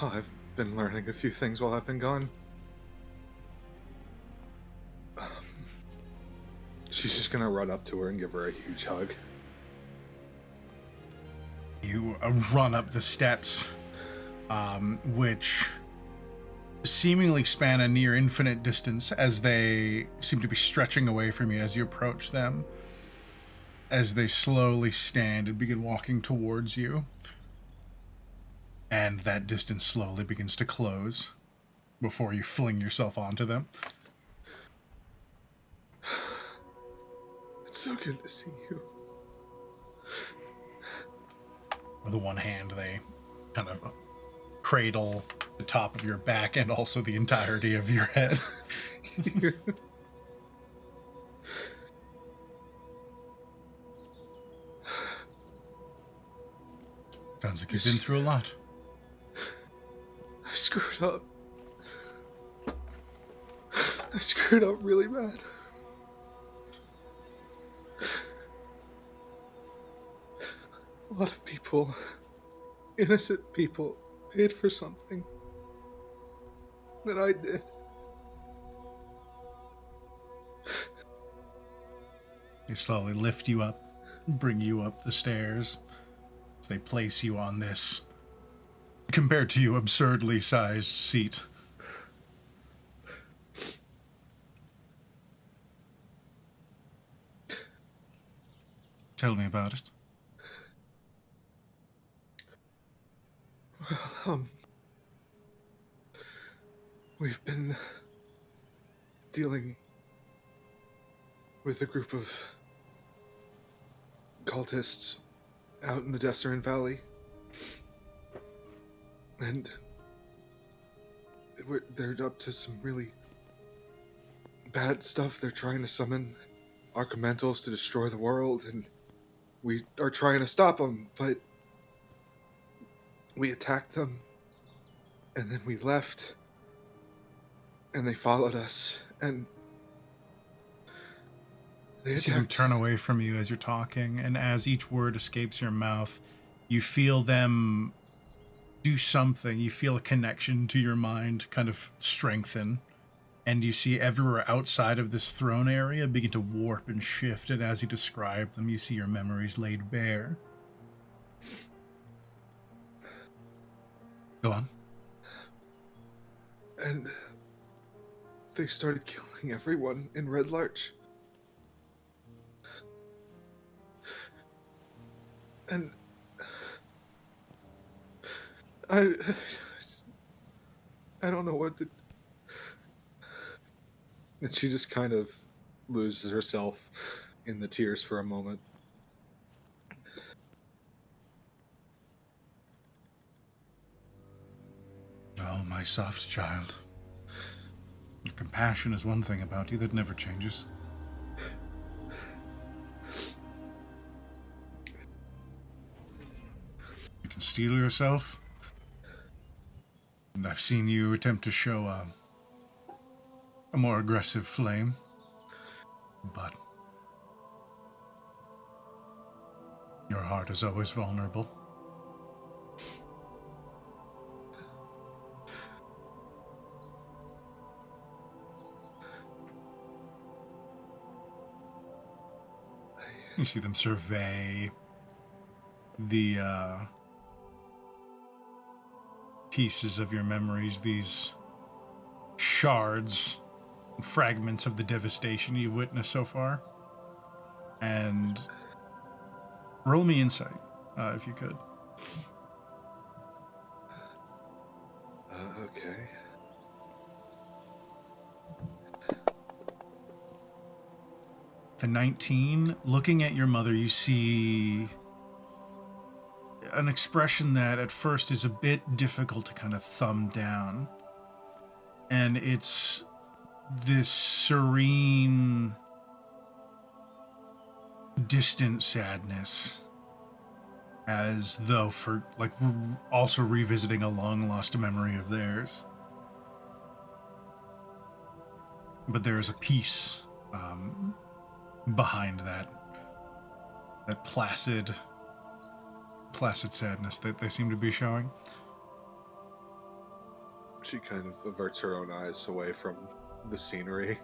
Oh, I've been learning a few things while I've been gone. She's just gonna run up to her and give her a huge hug.
You run up the steps, which seemingly span a near infinite distance as they seem to be stretching away from you as you approach them, as they slowly stand and begin walking towards you. And that distance slowly begins to close before you fling yourself onto them.
It's so good to see you.
With one hand, they kind of cradle the top of your back and also the entirety of your head. Sounds like you've been through a lot.
I screwed up. I screwed up really bad. A lot of people, innocent people, paid for something that I did.
They slowly lift you up, bring you up the stairs. As they place you on this, compared to you, absurdly sized seat. Tell me about it.
Well, we've been dealing with a group of cultists out in the Desert Valley. And they're up to some really bad stuff. They're trying to summon Archimentals to destroy the world, and we are trying to stop them, but we attacked them, and then we left, and they followed us, and they
You see them
attacked.
turn away from you as you're talking, and as each word escapes your mouth, you feel them do something. You feel a connection to your mind kind of strengthen, and you see everywhere outside of this throne area begin to warp and shift, and as you describe them, you see your memories laid bare. Go on.
And they started killing everyone in Red Larch. And I don't know what to... And she just kind of loses herself in the tears for a moment.
Oh, my soft child. Your compassion is one thing about you that never changes. You can steel yourself, and I've seen you attempt to show a more aggressive flame, but your heart is always vulnerable. You see them survey the pieces of your memories, these shards and fragments of the devastation you've witnessed so far. And roll me insight, if you could.
Okay.
The 19, looking at your mother, you see an expression that at first is a bit difficult to kind of thumb down. And it's this serene, distant sadness, as though for, like, also revisiting a long-lost memory of theirs. But there is a peace behind that placid sadness that they seem to be showing.
She kind of averts her own eyes away from the scenery.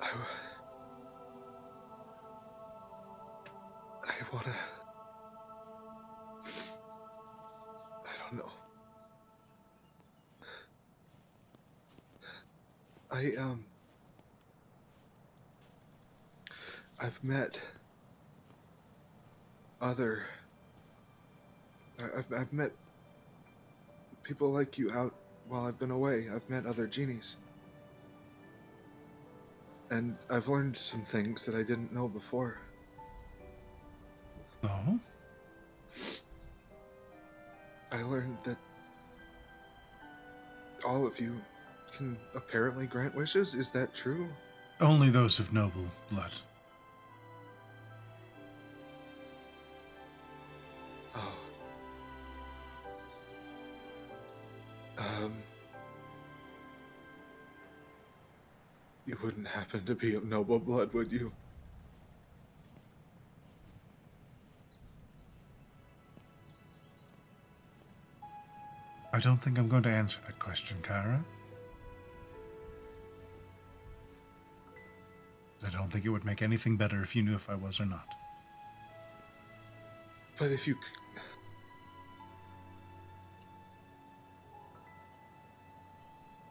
I wanna... I don't know. I've met other... I've met people like you out while I've been away. I've met other genies. And I've learned some things that I didn't know before.
Oh?
I learned that all of you can apparently grant wishes. Is that true?
Only those of noble blood.
Oh. You wouldn't happen to be of noble blood, would you?
I don't think I'm going to answer that question, Kyra. I don't think it would make anything better if you knew if I was or not.
But if you...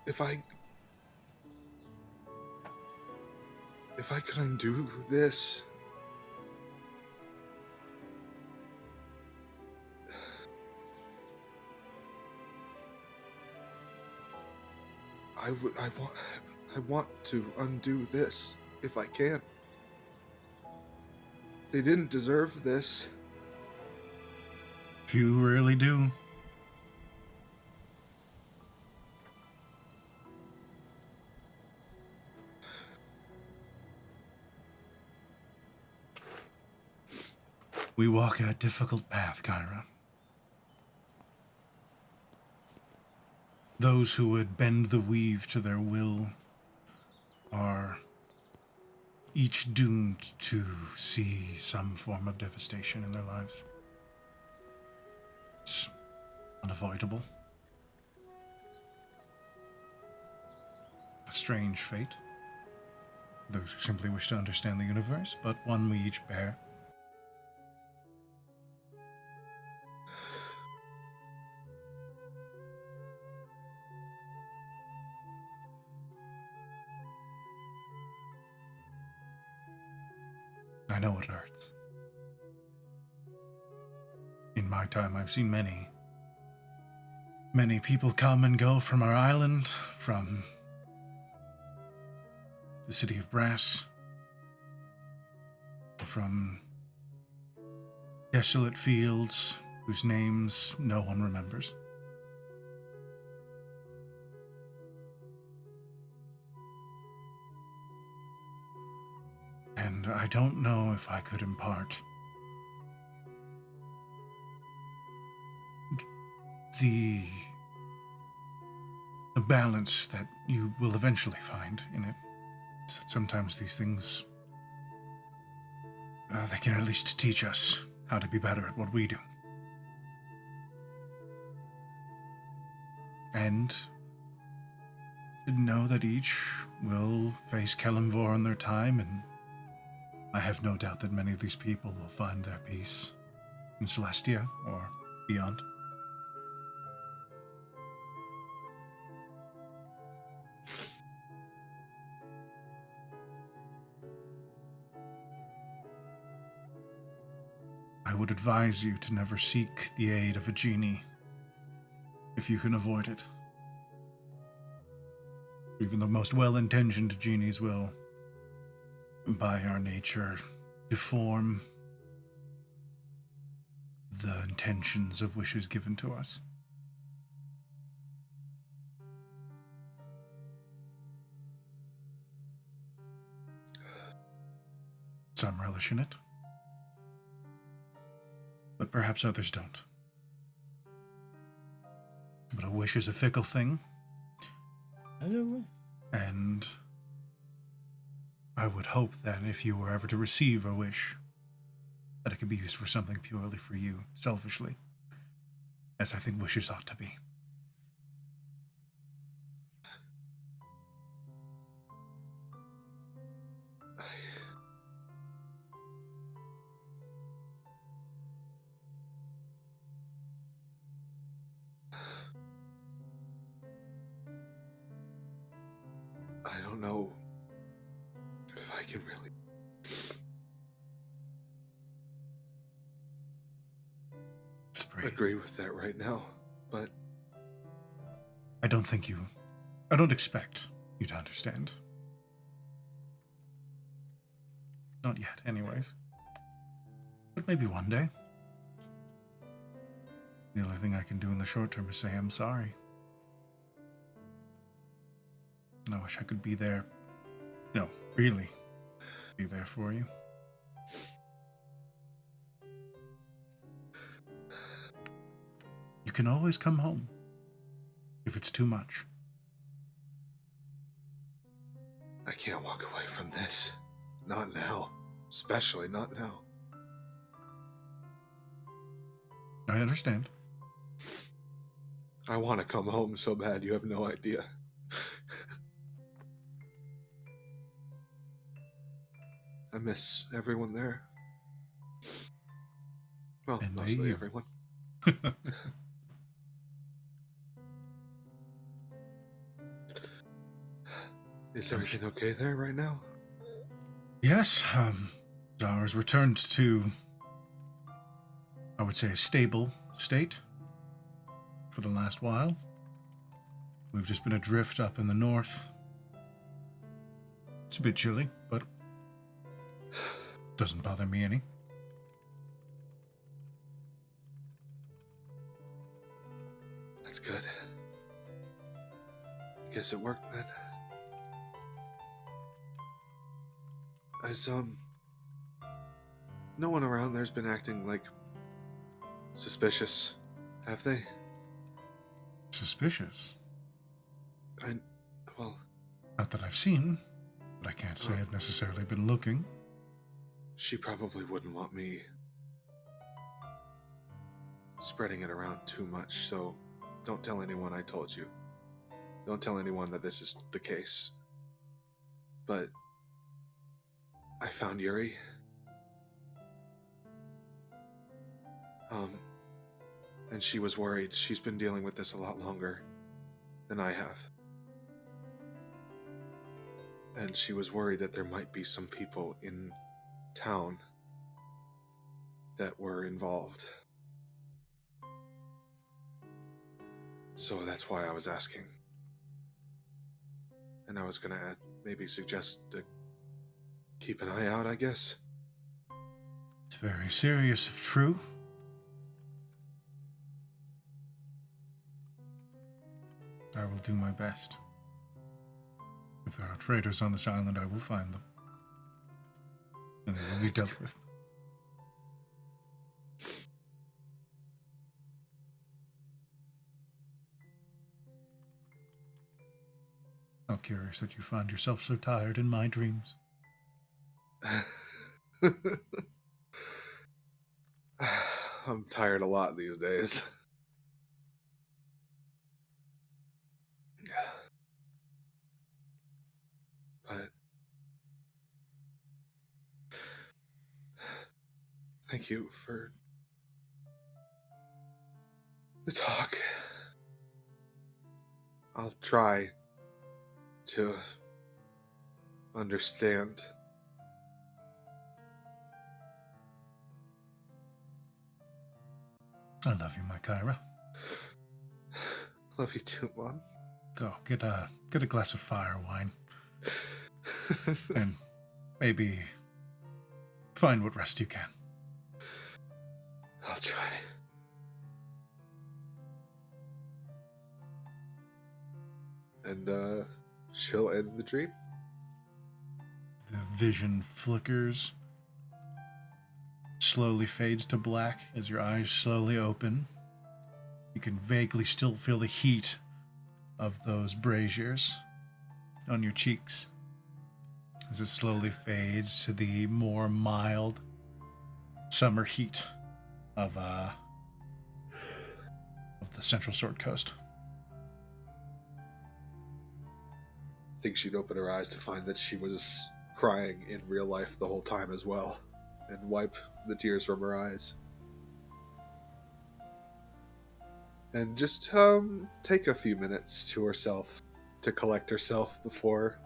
If I if I could undo this. I want to undo this if I can. They didn't deserve this.
Few really do. We walk a difficult path, Kyra. Those who would bend the weave to their will are each doomed to see some form of devastation in their lives. It's unavoidable. A strange fate. Those who simply wish to understand the universe, but one we each bear. I know it hurts. In my time, I've seen many people come and go from our island, from the city of Brass, from desolate fields whose names no one remembers. And I don't know if I could impart the balance that you will eventually find in it. Is that sometimes these things, they can at least teach us how to be better at what we do. And to know that each will face Kelimvor in their time, and I have no doubt that many of these people will find their peace in Celestia or beyond. I would advise you to never seek the aid of a genie if you can avoid it. Even the most well-intentioned genies will, by our nature, deform the intentions of wishes given to us. Some relish in it, but perhaps others don't. But a wish is a fickle thing.
I know.
And I would hope that if you were ever to receive a wish, that it could be used for something purely for you, selfishly, as I think wishes ought to be.
I don't know if I can really. Agree with that right now, but
I don't expect you to understand. Not yet, anyways. But maybe one day. The only thing I can do in the short term is say I'm sorry. And I wish I could be there, really be there for you. You can always come home if it's too much.
I can't walk away from this. Not now. Especially not now.
I understand.
I want to come home so bad you have no idea. I miss everyone there. Well,
And
mostly everyone. Is everything okay there right now?
Yes, ours returned to, I would say, a stable state for the last while. We've just been adrift up in the north. It's a bit chilly, but doesn't bother me any.
That's good. I guess it worked then. No one around there's been acting like suspicious, have they?
Suspicious?
Well...
Not that I've seen, but I can't say I've necessarily been looking.
She probably wouldn't want me spreading it around too much, so don't tell anyone I told you. Don't tell anyone that this is the case. But I found Yuri. And she was worried. She's been dealing with this a lot longer than I have. And she was worried that there might be some people in town that were involved. So that's why I was asking. And I was gonna maybe suggest to keep an eye out, I guess.
It's very serious if true. I will do my best. If there are traitors on this island, I will find them. And they will be dealt with. How curious that you find yourself so tired in my dreams.
I'm tired a lot these days. But thank you for the talk. I'll try to understand.
I love you, my Kyra.
Love you too, Mom.
Go, get a glass of fire wine. And maybe find what rest you can.
I'll try. And, she'll end the dream.
The vision flickers, slowly fades to black as your eyes slowly open. You can vaguely still feel the heat of those braziers on your cheeks as it slowly fades to the more mild summer heat of the Central Sword Coast.
I think she'd open her eyes to find that she was crying in real life the whole time as well, and wipe the tears from her eyes. And just take a few minutes to herself to collect herself before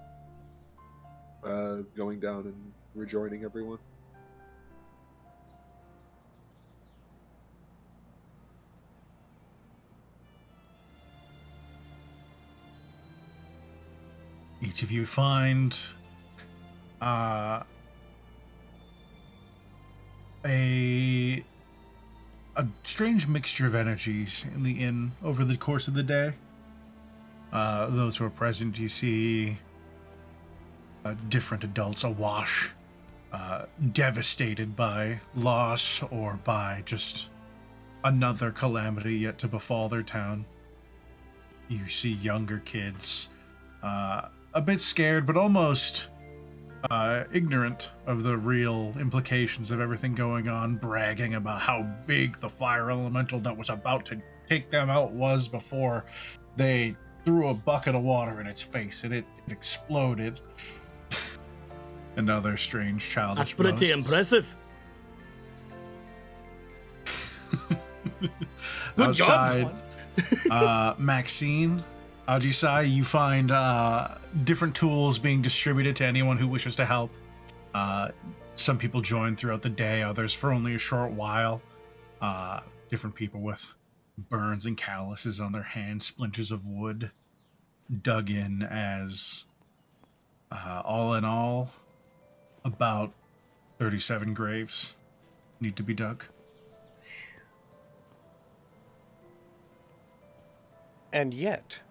going down and rejoining everyone.
Each of you find a strange mixture of energies in the inn over the course of the day. Those who are present, you see different adults awash, devastated by loss or by just another calamity yet to befall their town. You see younger kids, a bit scared, but almost ignorant of the real implications of everything going on, bragging about how big the fire elemental that was about to take them out was before they threw a bucket of water in its face and it exploded. And other strange childish
That's pretty
boasts.
impressive. Good
Outside,
job.
Maxine, Ajisai, you find different tools being distributed to anyone who wishes to help. Some people join throughout the day, others for only a short while. Different people with burns and calluses on their hands, splinters of wood dug in as, all in all, about 37 graves need to be dug.
And yet,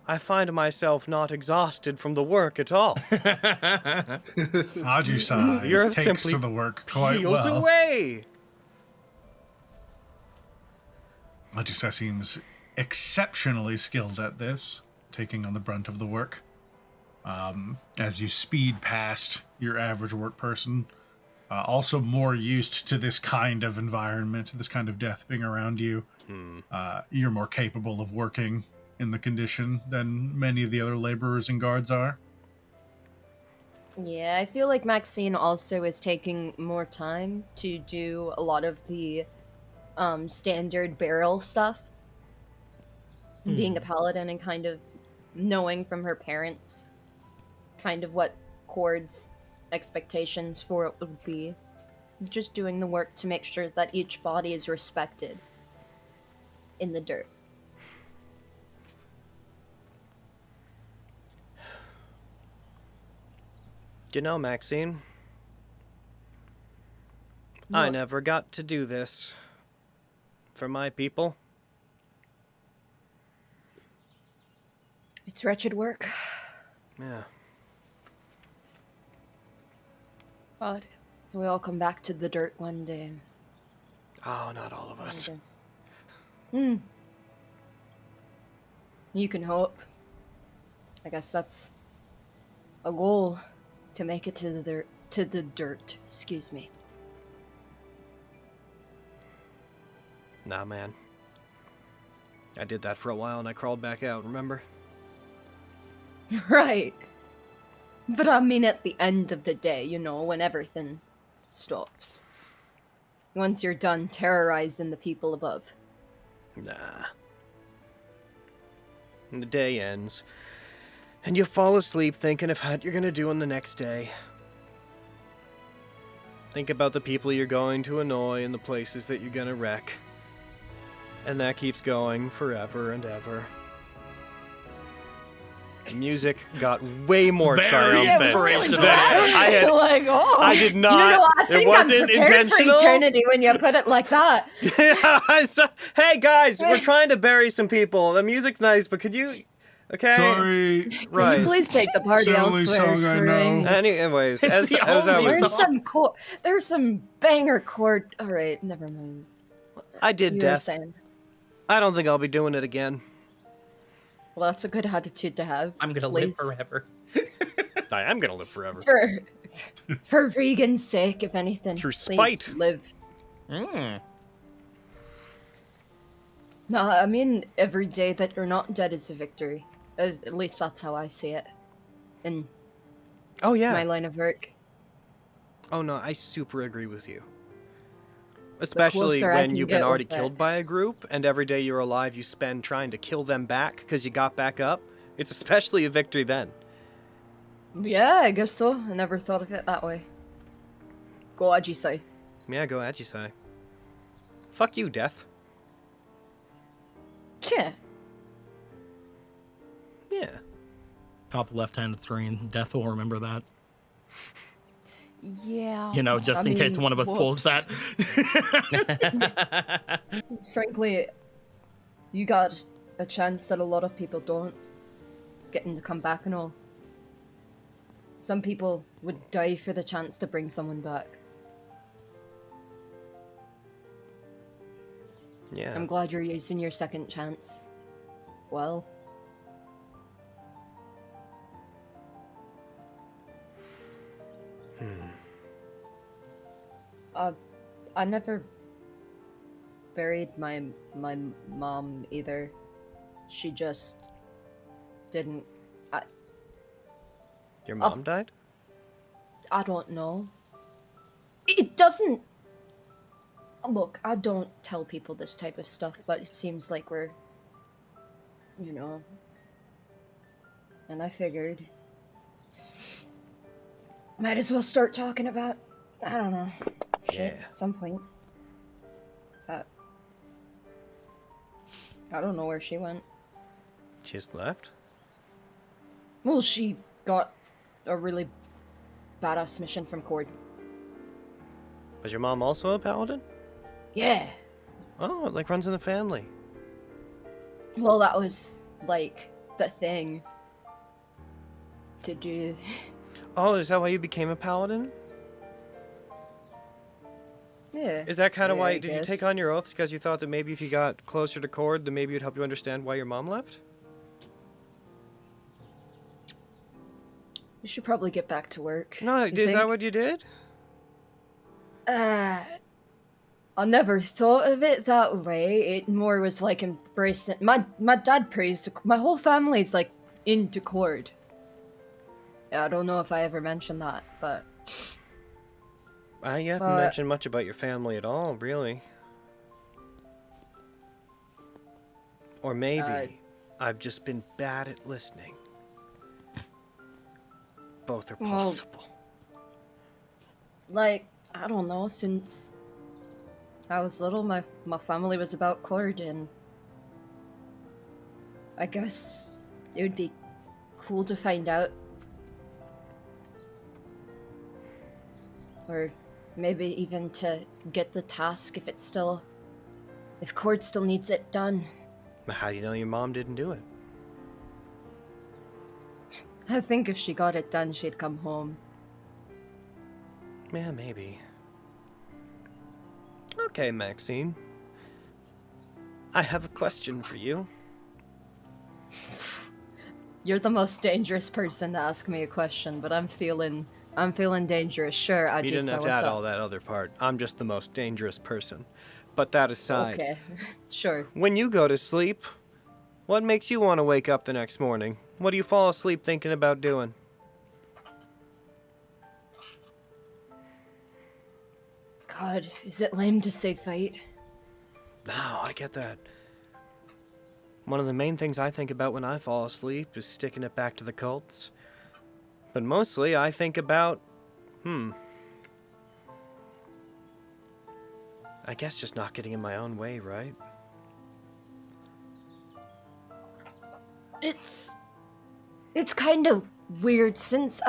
I find myself not exhausted from the work at all.
Ajisai
The earth
takes
simply
to the work quite
peels
well.
away.
Ajisai seems exceptionally skilled at this, taking on the brunt of the work. As you speed past your average work person, also more used to this kind of environment, this kind of death being around you, you're more capable of working in the condition than many of the other laborers and guards are.
Yeah, I feel like Maxine also is taking more time to do a lot of the standard barrel stuff. Being a paladin and kind of knowing from her parents kind of what Cord's expectations for it would be. Just doing the work to make sure that each body is respected in the dirt.
You know, Maxine, I
What?
never got to do this for my people.
It's wretched work.
Yeah.
But we all come back to the dirt one day.
Oh, not all of
I
us.
guess. You can hope. I guess that's a goal, to make it to the dirt. Excuse me.
Nah, man. I did that for a while and I crawled back out, remember?
Right. But I mean at the end of the day, you know, when everything stops. Once you're done terrorizing the people above.
Nah. And the day ends, and you fall asleep thinking of what you're gonna do on the next day. Think about the people you're going to annoy and the places that you're gonna wreck. And that keeps going forever and ever. The music got way more triumphant.
inspirational.
I did not.
You know, I think
it wasn't
I'm prepared
intentional.
for eternity when you put it like that.
Hey guys, we're trying to bury some people. The music's nice, but could you? Okay.
Sorry.
Can you
Right.
please take the party
It's the only
elsewhere,
song I
Corinne?
know.
Anyways, as
the
I
only
was,
song.
There's some banger chord. All right, never mind.
I did
You were
death.
saying.
I don't think I'll be doing it again.
Well, that's a good attitude to have.
I'm gonna live
please.
forever.
I am gonna live forever.
For Regan's sake, if anything.
Through
please
spite.
live.
Mm.
No, I mean every day that you're not dead is a victory. At least that's how I see it. In
Oh yeah.
my line of work.
Oh no, I super agree with you. Especially
closer I
when
can
you've been
get
already
with it.
killed by a group, and every day you're alive you spend trying to kill them back because you got back up. It's especially a victory then.
Yeah, I guess so. I never thought of it that way. Go Ajisai.
Yeah, go Ajisai. Fuck you, Death.
Yeah.
Yeah.
Top left-hand screen. Death will remember that.
Yeah.
You know, just in case one of us pulls
whoops.
that.
Frankly, you got a chance that a lot of people don't, getting to come back and all. Some people would die for the chance to bring someone back.
Yeah.
I'm glad you're using your second chance. Well. I never buried my mom either. She just didn't.
Your mom died?
I don't know. It doesn't. Look, I don't tell people this type of stuff, but it seems like we're, you know. And I figured Might as well start talking about, I don't know, shit
Yeah.
at some point. I don't know where she went.
She just left?
Well, she got a really badass mission from Cord.
Was your mom also a paladin?
Yeah.
Oh, it like runs in the family.
Well, that was, like, the thing to do.
Oh, is that why you became a paladin?
Yeah.
Is that kind of
yeah,
why?
I
Did you take
guess.
on your oaths because you thought that maybe if you got closer to Cord, then maybe it'd help you understand why your mom left?
We should probably get back to work.
No,
You
is that
think?
what you did?
I never thought of it that way. It more was like embracing. My dad prays to. My whole family's like into Cord. I don't know if I ever mentioned that, but
You haven't mentioned much about your family at all, really. Or maybe I've just been bad at listening. Both are
Well,
possible.
like, I don't know, since I was little, my family was about Cord, and I guess it would be cool to find out. Or maybe even to get the task if Cord still needs it done.
How do you know your mom didn't do it?
I think if she got it done, she'd come home.
Yeah, maybe. Okay, Maxine. I have a question for you.
You're the most dangerous person to ask me a question, but I'm feeling dangerous. Sure, I
You
just
didn't have to add all that other part. I'm just the most dangerous person. But that aside,
Okay, sure.
when you go to sleep, what makes you want to wake up the next morning? What do you fall asleep thinking about doing?
God, is it lame to say fight?
No, I get that. One of the main things I think about when I fall asleep is sticking it back to the cults. But mostly I think about, I guess just not getting in my own way, right?
It's kind of weird since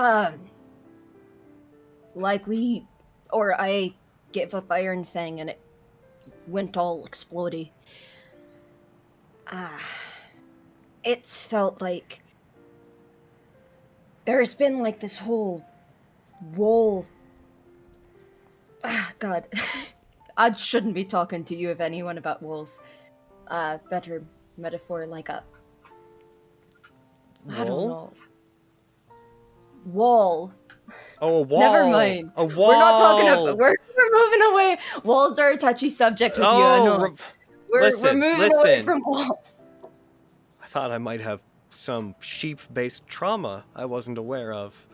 like I gave up Iron Fang and it went all explodey. It's felt like there's been like this whole wall. God. I shouldn't be talking to you, if anyone, about walls. Better metaphor, like a... I don't know. Wall.
Oh, a wall.
Never mind.
A wall.
We're not talking about... We're moving away. Walls are a touchy subject with you, I know. We're moving away from walls.
I thought I might have some sheep-based trauma I wasn't aware of.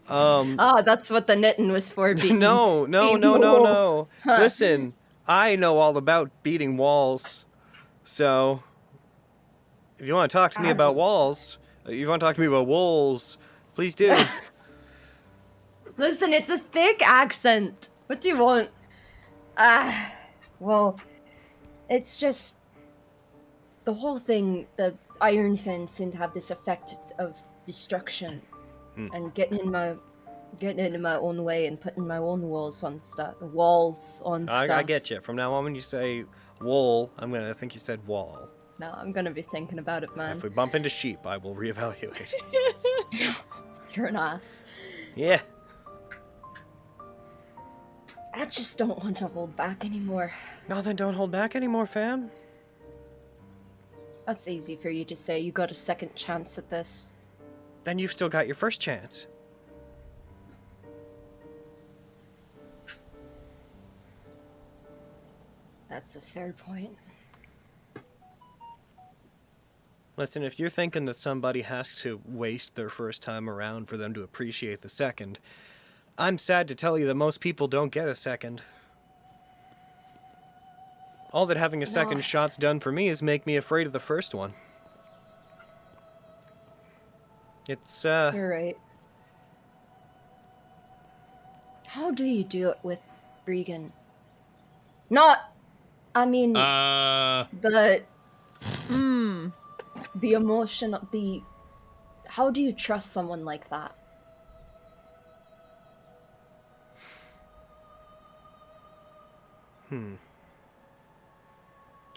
That's what the knitting was for, beating.
No. Listen, I know all about beating walls. So, if you want to talk to me about walls, if you want to talk to me about wolves, please do.
Listen, it's a thick accent. What do you want? Well, it's just the whole thing. The Iron Fang seemed to have this effect of destruction and getting in my own way and putting my own walls on stuff.
I get you. From now on, when you say wool, I'm gonna think you said wall.
No, I'm gonna be thinking about it, man.
If we bump into sheep, I will reevaluate.
You're an ass.
Yeah.
I just don't want to hold back anymore.
No, then don't hold back anymore, fam.
That's easy for you to say. You got a second chance at this.
Then you've still got your first chance.
That's a fair point.
Listen, if you're thinking that somebody has to waste their first time around for them to appreciate the second, I'm sad to tell you that most people don't get a second. All that having a second shot's done for me is make me afraid of the first one. It's,
You're right. How do you do it with Regan? Not, I mean, the emotion, how do you trust someone like that?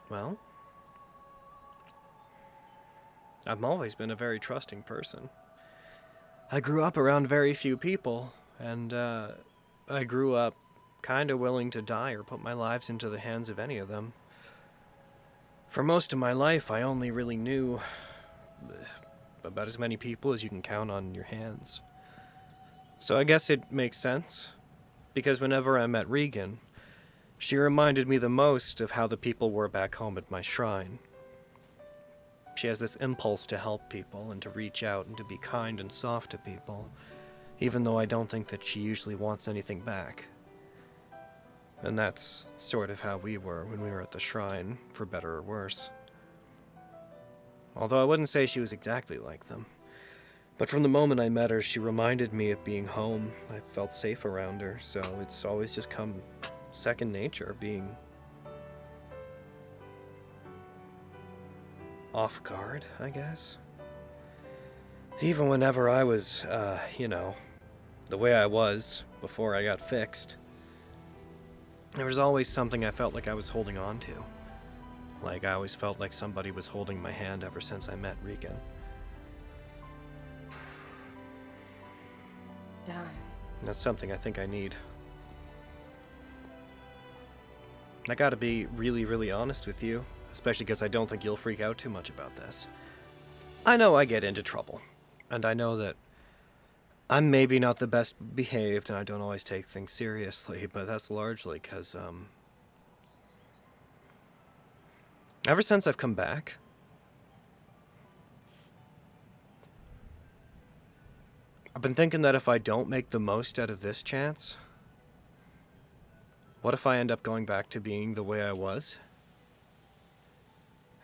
Well, I've always been a very trusting person. I grew up around very few people, and I grew up kind of willing to die or put my lives into the hands of any of them. For most of my life, I only really knew about as many people as you can count on your hands. So I guess it makes sense, because whenever I met Regan, she reminded me the most of how the people were back home at my shrine. She has this impulse to help people and to reach out and to be kind and soft to people, even though I don't think that she usually wants anything back. And that's sort of how we were when we were at the shrine, for better or worse. Although I wouldn't say she was exactly like them. But from the moment I met her, she reminded me of being home. I felt safe around her, so it's always just come second nature, being off guard, I guess. Even whenever I was, the way I was before I got fixed, there was always something I felt like I was holding on to. Like I always felt like somebody was holding my hand ever since I met Regan.
Yeah.
That's something I think I need. I gotta be really, really honest with you, especially because I don't think you'll freak out too much about this. I know I get into trouble, and I know that I'm maybe not the best behaved and I don't always take things seriously, but that's largely because, ever since I've come back, I've been thinking that if I don't make the most out of this chance, what if I end up going back to being the way I was?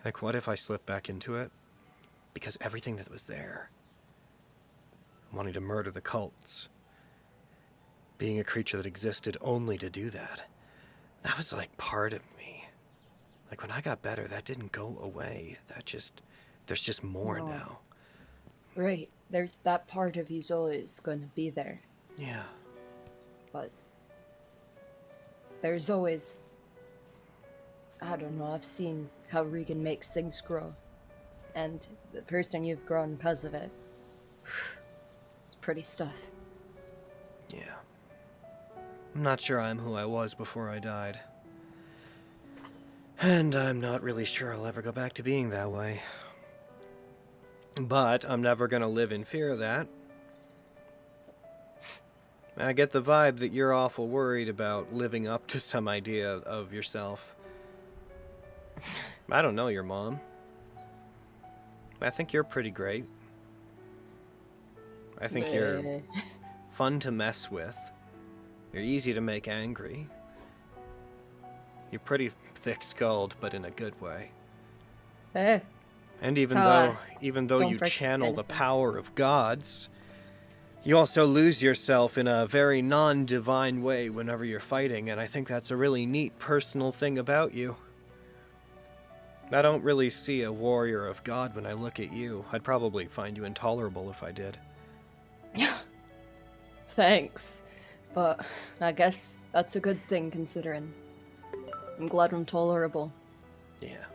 Like, what if I slip back into it? Because everything that was there, wanting to murder the cults, being a creature that existed only to do that, that was like part of me. Like when I got better, that didn't go away. There's just more now.
Right. That part of you's always going to be there.
Yeah.
But there's always, I don't know, I've seen how Regan makes things grow. And the person you've grown because of it, it's pretty stuff.
Yeah. I'm not sure I'm who I was before I died. And I'm not really sure I'll ever go back to being that way. But I'm never gonna live in fear of that. I get the vibe that you're awful worried about living up to some idea of yourself. I don't know your mom. I think you're pretty great. I think you're fun to mess with. You're easy to make angry. You're pretty thick-skulled, but in a good way. And even though you channel the power of gods, you also lose yourself in a very non-divine way whenever you're fighting, and I think that's a really neat personal thing about you. I don't really see a warrior of God when I look at you. I'd probably find you intolerable if I did.
Thanks. But I guess that's a good thing considering. I'm glad I'm tolerable.
Yeah.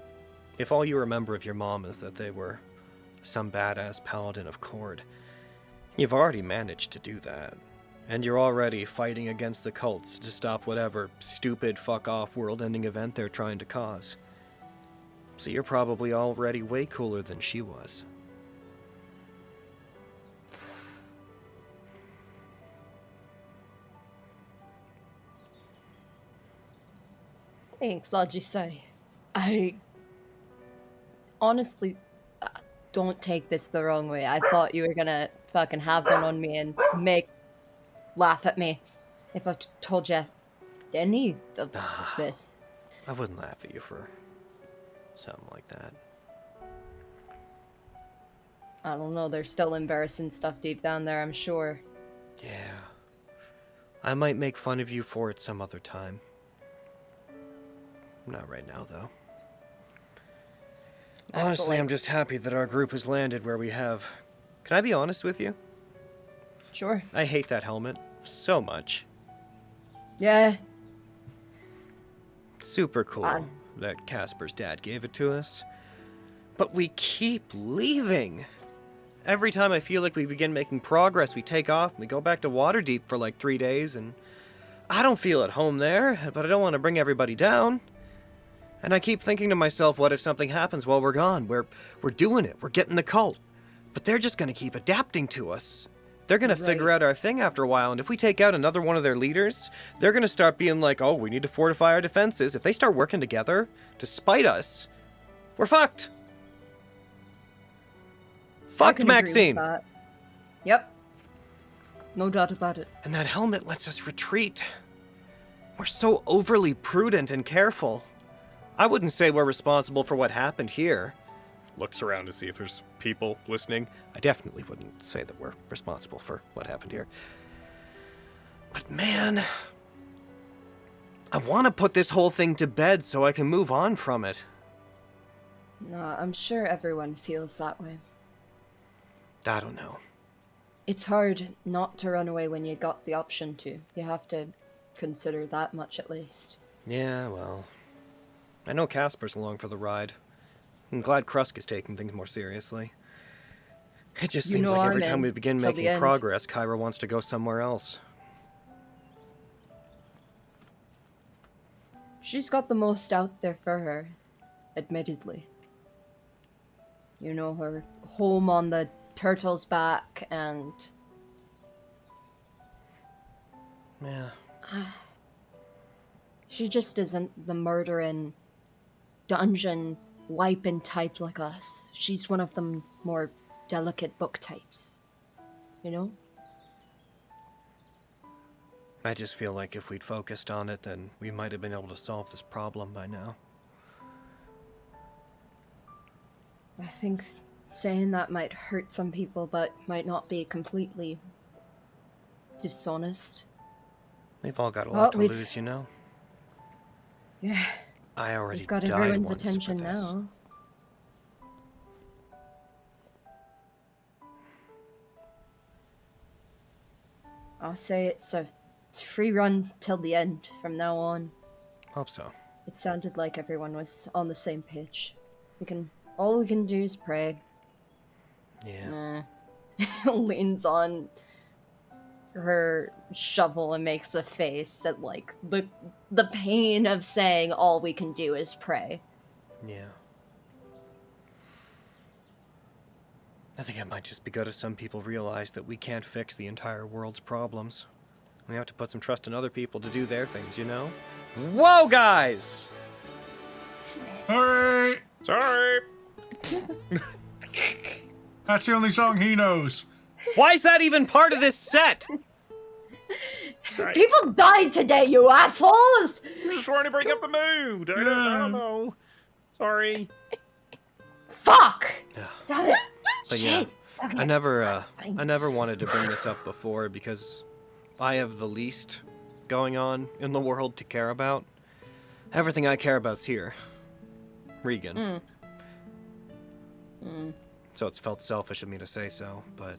If all you remember of your mom is that they were some badass paladin of Cord, you've already managed to do that. And you're already fighting against the cults to stop whatever stupid fuck-off world-ending event they're trying to cause. So you're probably already way cooler than she was.
Thanks, Ajisai. I honestly don't take this the wrong way. I thought you were gonna fucking have one on me and laugh at me if I told you any of this.
I wouldn't laugh at you for something like that.
I don't know, there's still embarrassing stuff deep down there, I'm sure.
Yeah. I might make fun of you for it some other time. Not right now, though. Honestly, I'm just happy that our group has landed where we have. Can I be honest with you?
Sure.
I hate that helmet so much.
Yeah.
Super cool that Casper's dad gave it to us. But we keep leaving. Every time I feel like we begin making progress, we take off and we go back to Waterdeep for like 3 days, and I don't feel at home there, but I don't want to bring everybody down. And I keep thinking to myself, what if something happens while we're gone? We're doing it. We're getting the cult. But they're just going to keep adapting to us. They're going to figure out our thing after a while, and if we take out another one of their leaders, they're going to start being like, oh, we need to fortify our defenses. If they start working together to spite us, we're fucked. Fucked, Maxine!
Yep. No doubt about it.
And that helmet lets us retreat. We're so overly prudent and careful. I wouldn't say we're responsible for what happened here. Looks around to see if there's people listening. I definitely wouldn't say that we're responsible for what happened here. But man, I want to put this whole thing to bed so I can move on from it.
No, I'm sure everyone feels that way.
I don't know.
It's hard not to run away when you got the option to. You have to consider that much at least.
Yeah, well, I know Casper's along for the ride. I'm glad Krusk is taking things more seriously. It just seems like every time we begin making progress, Kyra wants to go somewhere else.
She's got the most out there for her, admittedly. You know, her home on the turtle's back and...
Yeah.
She just isn't the murdering, dungeon wiping type like us. She's one of the more delicate book types. You know?
I just feel like if we'd focused on it, then we might have been able to solve this problem by now.
I think saying that might hurt some people, but might not be completely dishonest.
We've all got a lot to lose, you know?
Yeah.
I already
We've got
died
everyone's
once
attention
for this.
now. I'll say it's a free run till the end from now on.
Hope so.
It sounded like everyone was on the same page. All we can do is pray.
Yeah.
Leans on her shovel and makes a face at like the pain of saying all we can do is pray.
Yeah. I think it might just be good if some people realize that we can't fix the entire world's problems. We have to put some trust in other people to do their things, you know? Whoa, guys!
Hey!
Sorry.
That's the only song he knows.
Why is that even part of this set?
Right.
People died today, you assholes!
I'm just trying to bring up the mood. I don't know. Sorry.
Fuck!
Yeah.
Damn it!
But yeah,
Shit. Okay.
I never wanted to bring this up before because I have the least going on in the world to care about. Everything I care about's here. Regan. So it's felt selfish of me to say so, but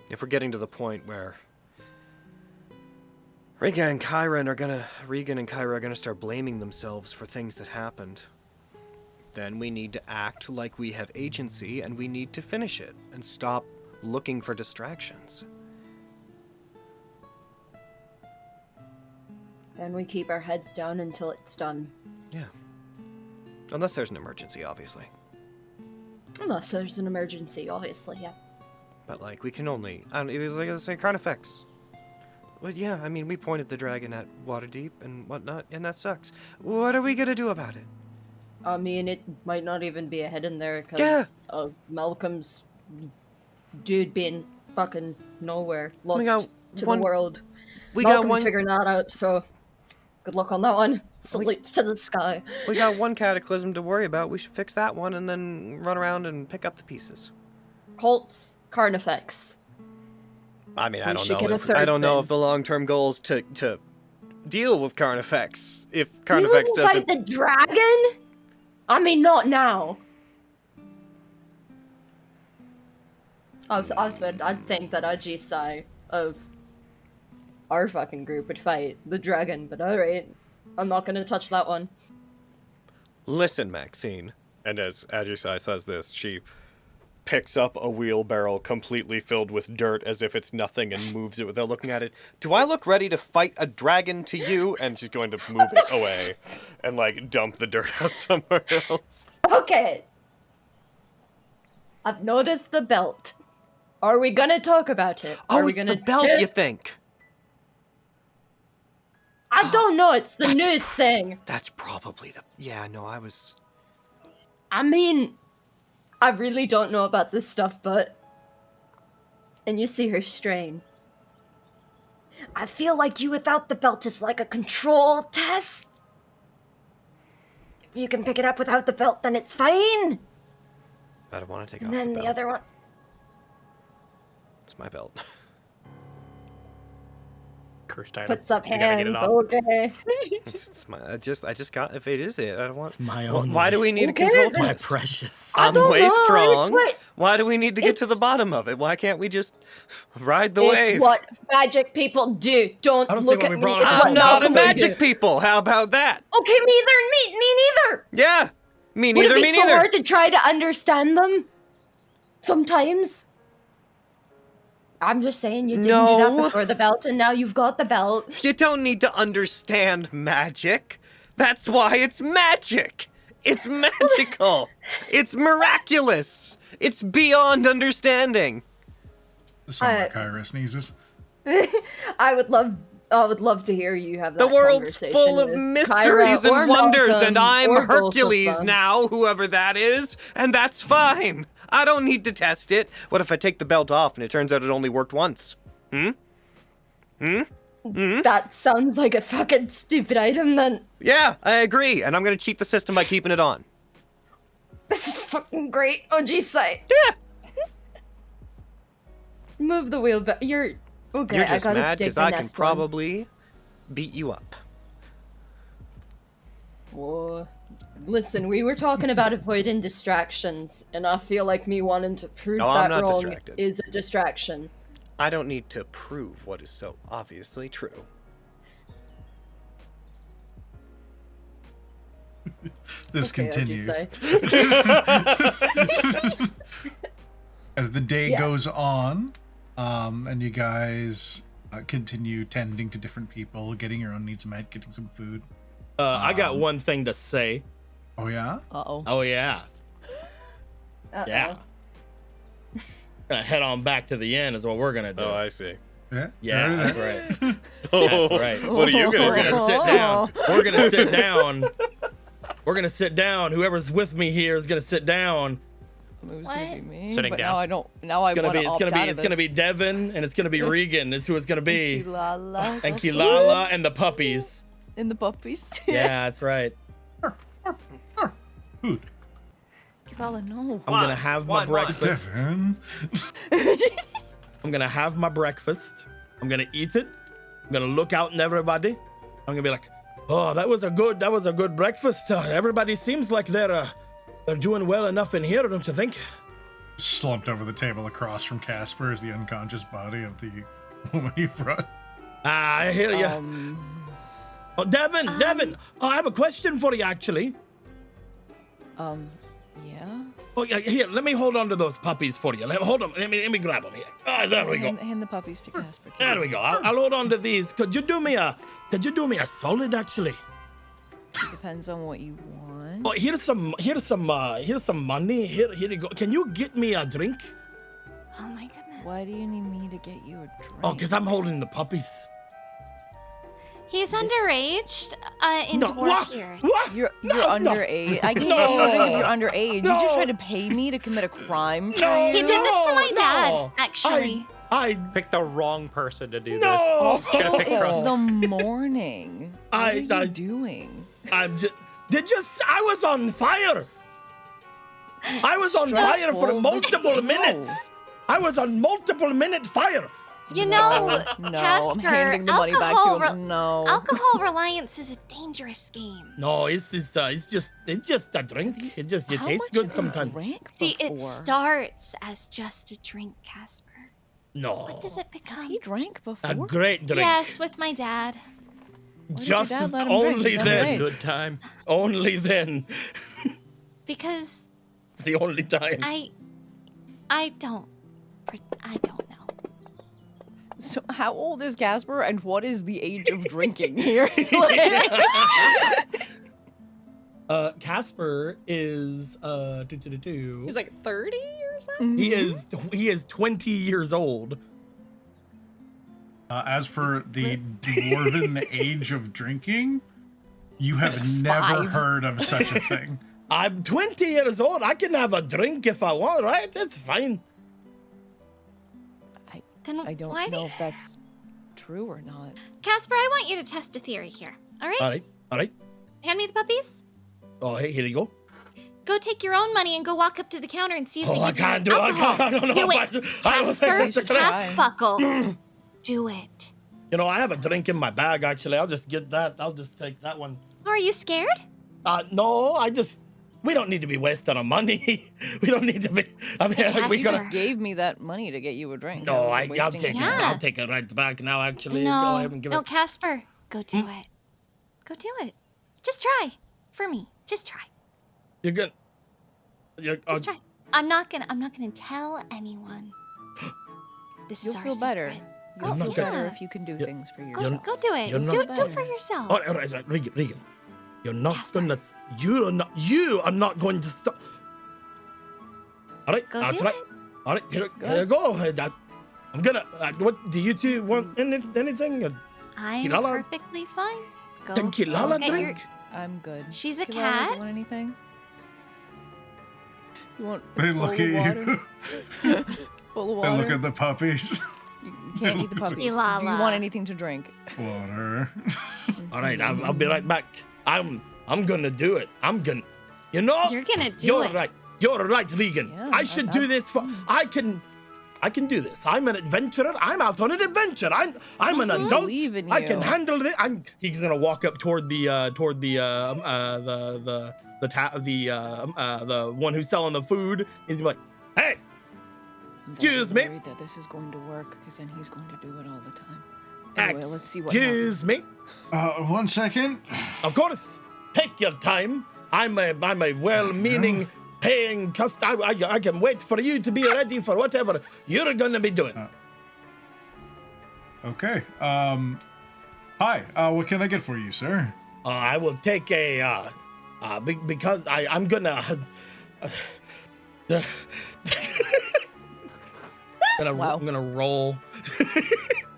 if we're getting to the point where Regan and Kyra are gonna start blaming themselves for things that happened, then we need to act like we have agency and we need to finish it and stop looking for distractions.
And we keep our heads down until it's done.
Yeah. Unless there's an emergency, obviously.
Unless there's an emergency, obviously, yeah.
But, like, we can only... it was like, let's say, Carnifex. Well, yeah, I mean, we pointed the dragon at Waterdeep and whatnot, and that sucks. What are we gonna do about it?
I mean, it might not even be a hidden there because of Malcolm's dude being fucking nowhere, lost to the world. Malcolm's figuring that out, so good luck on that one. Salutes to the sky.
We got one cataclysm to worry about. We should fix that one and then run around and pick up the pieces.
Colts, Carnifex.
I mean,
We should get a third
I don't know
thing.
if the long-term goal is to deal with current effects. If
We
current effects
wouldn't
doesn't,
fight the dragon? I mean, not now. I'd think that Ajisai of our fucking group would fight the dragon, but alright. I'm not gonna touch that one.
listen, Maxine. And as Ajisai says this, she picks up a wheelbarrow completely filled with dirt as if it's nothing and moves it without looking at it. Do I look ready to fight a dragon to you? And she's going to move it away and, like, dump the dirt out somewhere else.
Okay. I've noticed the belt. Are we gonna talk about it? Are
Oh,
we
it's
gonna
the belt,
just-
you think?
I don't know, it's the
That's
newest thing.
That's probably the... Yeah, no, I was...
I mean, I really don't know about this stuff, but... And you see her strain. I feel like you without the belt is like a control test. If you can pick it up without the belt, then it's fine.
I don't want to take
And
off
then
the
the
belt.
other one...
It's my belt.
Cursed item.
Puts up
You gotta get it
hands,
off.
okay.
It's my, I just got... If it is it, I don't want...
It's my
Wh-
own.
Why do we need
Okay,
a control
then.
My
test?
precious.
I
I'm
don't
way
know, it's
strong.
what-
Why do we need to get to the
it's-
bottom of it? Why can't we just ride the
It's
wave?
what magic people do. Don't
I don't see
look
why
at
we
me.
brought it
It's
up.
what
I'm not a
normal people
magic
do.
people. How about that?
Okay, me neither.
Yeah. Me
Would
neither,
it
me
be so
neither.
hard to try to understand them? Sometimes. I'm just saying you didn't do that
No.
before the belt, and now you've got the belt.
You don't need to understand magic. That's why it's magic. It's magical. It's miraculous. It's beyond understanding.
Somewhere Kyra sneezes.
I would love to hear you have that
The world's
conversation
full of
with
mysteries
Kyra or
and wonders,
Malcolm,
and I'm
or both of
Hercules
them.
now, whoever that is, and that's fine. I don't need to test it. What if I take the belt off and it turns out it only worked once?
That sounds like a fucking stupid item, then.
Yeah, I agree, and I'm gonna cheat the system by keeping it on.
This is fucking great. Oh, geez, say.
Yeah.
Move the wheel back. You're... Okay,
You're just
I gotta
mad
dig
because
the
I can
next one.
probably beat you up.
Whoa. Listen, we were talking about avoiding distractions, and I feel like me wanting to prove
No, I'm
that
not
wrong
distracted.
is a distraction.
I don't need to prove what is so obviously true.
This
Okay, I'll
continues.
just say.
As the day
Yeah.
goes on, and you guys continue tending to different people, getting your own needs met, getting some food.
I got one thing to say.
Oh yeah?
Uh-oh.
Oh yeah.
Uh-oh.
Yeah. Gonna head on back to the inn is what we're gonna do.
Oh, I see.
Yeah.
Yeah,
Heard of
that's
that?
right.
Oh,
That's right.
what are you
We're
gonna do?
gonna sit down. We're gonna sit down. We're gonna sit down. Whoever's with me here is gonna sit down.
It was
What?
gonna be me,
Sitting
but
down.
now I don't. Now I
It's gonna
want
be.
to
It's
opt
gonna be.
out
It's
of
gonna
this.
be Devin, and it's gonna be Regan. Is who it's gonna be.
Kilala,
And
so cute.
Kilala and the puppies.
And the puppies.
Yeah, that's right.
Food.
Kilala, no.
I'm gonna have my
One.
breakfast.
Devin.
I'm gonna have my breakfast. I'm gonna eat it. I'm gonna look out at everybody. I'm gonna be like, "Oh, that was a good breakfast. Everybody seems like they're doing well enough in here, don't you think?"
Slumped over the table across from Casper is the unconscious body of the woman you brought.
Ah, I hear you. Oh, Devin, oh, I have a question for you, actually.
Yeah.
Oh, yeah, here, let me hold on to those puppies for you. Hold on, let me grab them here. Ah, there we go.
Hand the puppies to Casper.
There we go. I'll hold on to these. Could you do me a solid, actually?
Depends on what you want.
Oh, here's some money. Here you go. Can you get me a drink?
Oh my goodness.
Why do you need me to get you a drink?
Oh, because I'm holding the puppies.
He's underage in
No,
dwarf
what?
years.
What?
You're
No,
underage. I can't
No.
get you a drink if you're underage.
No.
You just tried to pay me to commit a crime for
No.
you.
He did this to my
No.
dad, actually.
I
Pick the wrong person to do
No.
this. Should've picked
It's
Crust.
the morning. What
I-
are you
I-
doing?
I'm just. I was on fire. I was on fire for
Stressful,
multiple
but
minutes. I was on multiple minute fire.
You know,
No,
Casper,
I'm handing the money back to him. No.
alcohol reliance is a dangerous game.
No, it's just a drink. It just
How
tastes
much
good
have you
sometimes.
drank
See, it
before?
starts as just a drink, Casper.
No,
What does it
Has
become?
he drank before?
a great drink.
Yes, with my dad.
Why did
Just
your dad let him drink?
only
He's
then.
underage.
Good time.
Only then.
Because
It's the only time.
I don't know.
So how old is Casper and what is the age of drinking here? Like-
Casper is
He's like 30 or something.
he is 20 years old.
As for the dwarven age of drinking, you have never
5.
heard of such a thing.
I'm 20 years old. I can have a drink if I want, right? That's fine.
Then
I don't
why
know if that's true or not.
Casper, I want you to test a theory here. All right?
All right.
Hand me the puppies.
Oh, hey, here you go.
Go take your own money and go walk up to the counter and see if
Oh,
they
I
give you
can't do it.
alcohol.
I don't know.
Do
if
it,
I don't think
Casper.
that's the correct-
Casbuckle. Do it.
You know, I have a drink in my bag, actually. I'll just get that. I'll just take that one.
Are you scared?
No, we don't need to be wasting our money. We don't need to be, I mean,
Hey,
we
You
gotta,
just gave me that money to get you a drink.
no,
Now we're
I'll
wasting
take it.
it.
Yeah.
I'll take it right back now, actually. Go ahead and give
No,
it.
Casper. Go do it. Go do it. Just try. For me. Just try.
You're good. You're,
Just try. I'm not gonna tell anyone. This
You'll
is our
feel better.
secret.
You'll
I'm not
feel
gonna-
better if you can do things for
Go,
yourself.
go do it.
you're
Do
not-
it for yourself.
all right, Regan. You're not
Casper.
gonna, you are not going to stop. All right,
Go
I'll
do
try.
it.
All right, here you go. I'm gonna, what, do you two want anything?
I'm
Kilala?
perfectly fine. Go.
Then Kilala
get your-
drink?
I'm good.
She's a
Kilala, do
cat.
you want anything? You want a
They
bowl
look
of
at
water?
you.
Bowl of
They
water?
look at the puppies.
You can't eat the puppies. Do you
Kilala.
want anything to drink?
Water.
All right, I'll be right back. I'm gonna do it. You know,
You're gonna do
you're
it.
right. You're right, Regan.
Yeah,
I should do this for. I can do this. I'm an adventurer. I'm out on an adventure. I'm an adult.
Believe in
I can
you.
handle this. He's gonna walk up toward the one who's selling the food. He's like, hey,
I'm
Excuse
very
me?
worried that this is going to work because then he's going to do it all the time. Anyway, let's see what
excuse me.
1 second.
Of course, take your time. I'm a well-meaning, paying customer. I can wait for you to be ready for whatever you're gonna be doing.
Okay. Hi. What can I get for you, sir?
I will take a because I'm gonna.
Wow.
I'm gonna roll.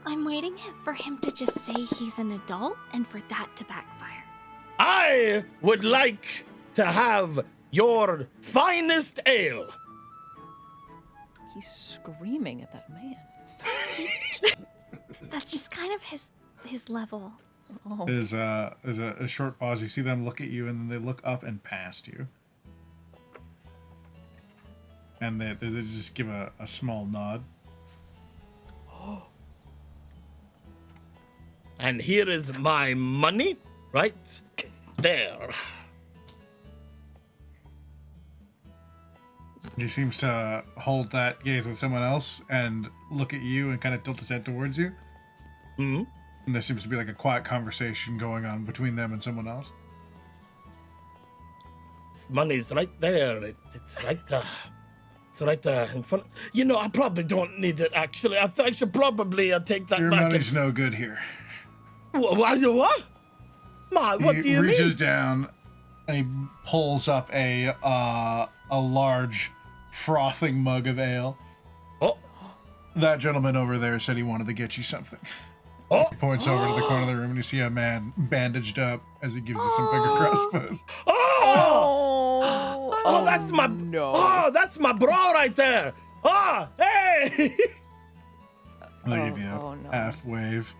I'm waiting for him to just say he's an adult and for that to backfire.
I would like to have your finest ale.
He's screaming at that man.
That's just kind of his level.
Oh,
There's a short pause. You see them look at you, and then they look up and past you. And they just give a small nod.
And here is my money, right there.
He seems to hold that gaze with someone else and look at you and kind of tilt his head towards you.
Hmm.
And there seems to be like a quiet conversation going on between them and someone else.
This money's right there. It's right there. It's right there in front. You know, I probably don't need it, actually. I should probably take that
Your
back.
money's no good here.
What? Ma, what do
He
you
reaches
mean?
down and he pulls up a large frothing mug of ale.
Oh,
That gentleman over there said he wanted to get you something.
oh,
He points over to the corner of the room and you see a man bandaged up as he gives you some finger crossbows.
oh! Oh, that's my
no.
Oh, that's my bra right there. Oh, hey!
They give you
Oh,
a
no.
half wave.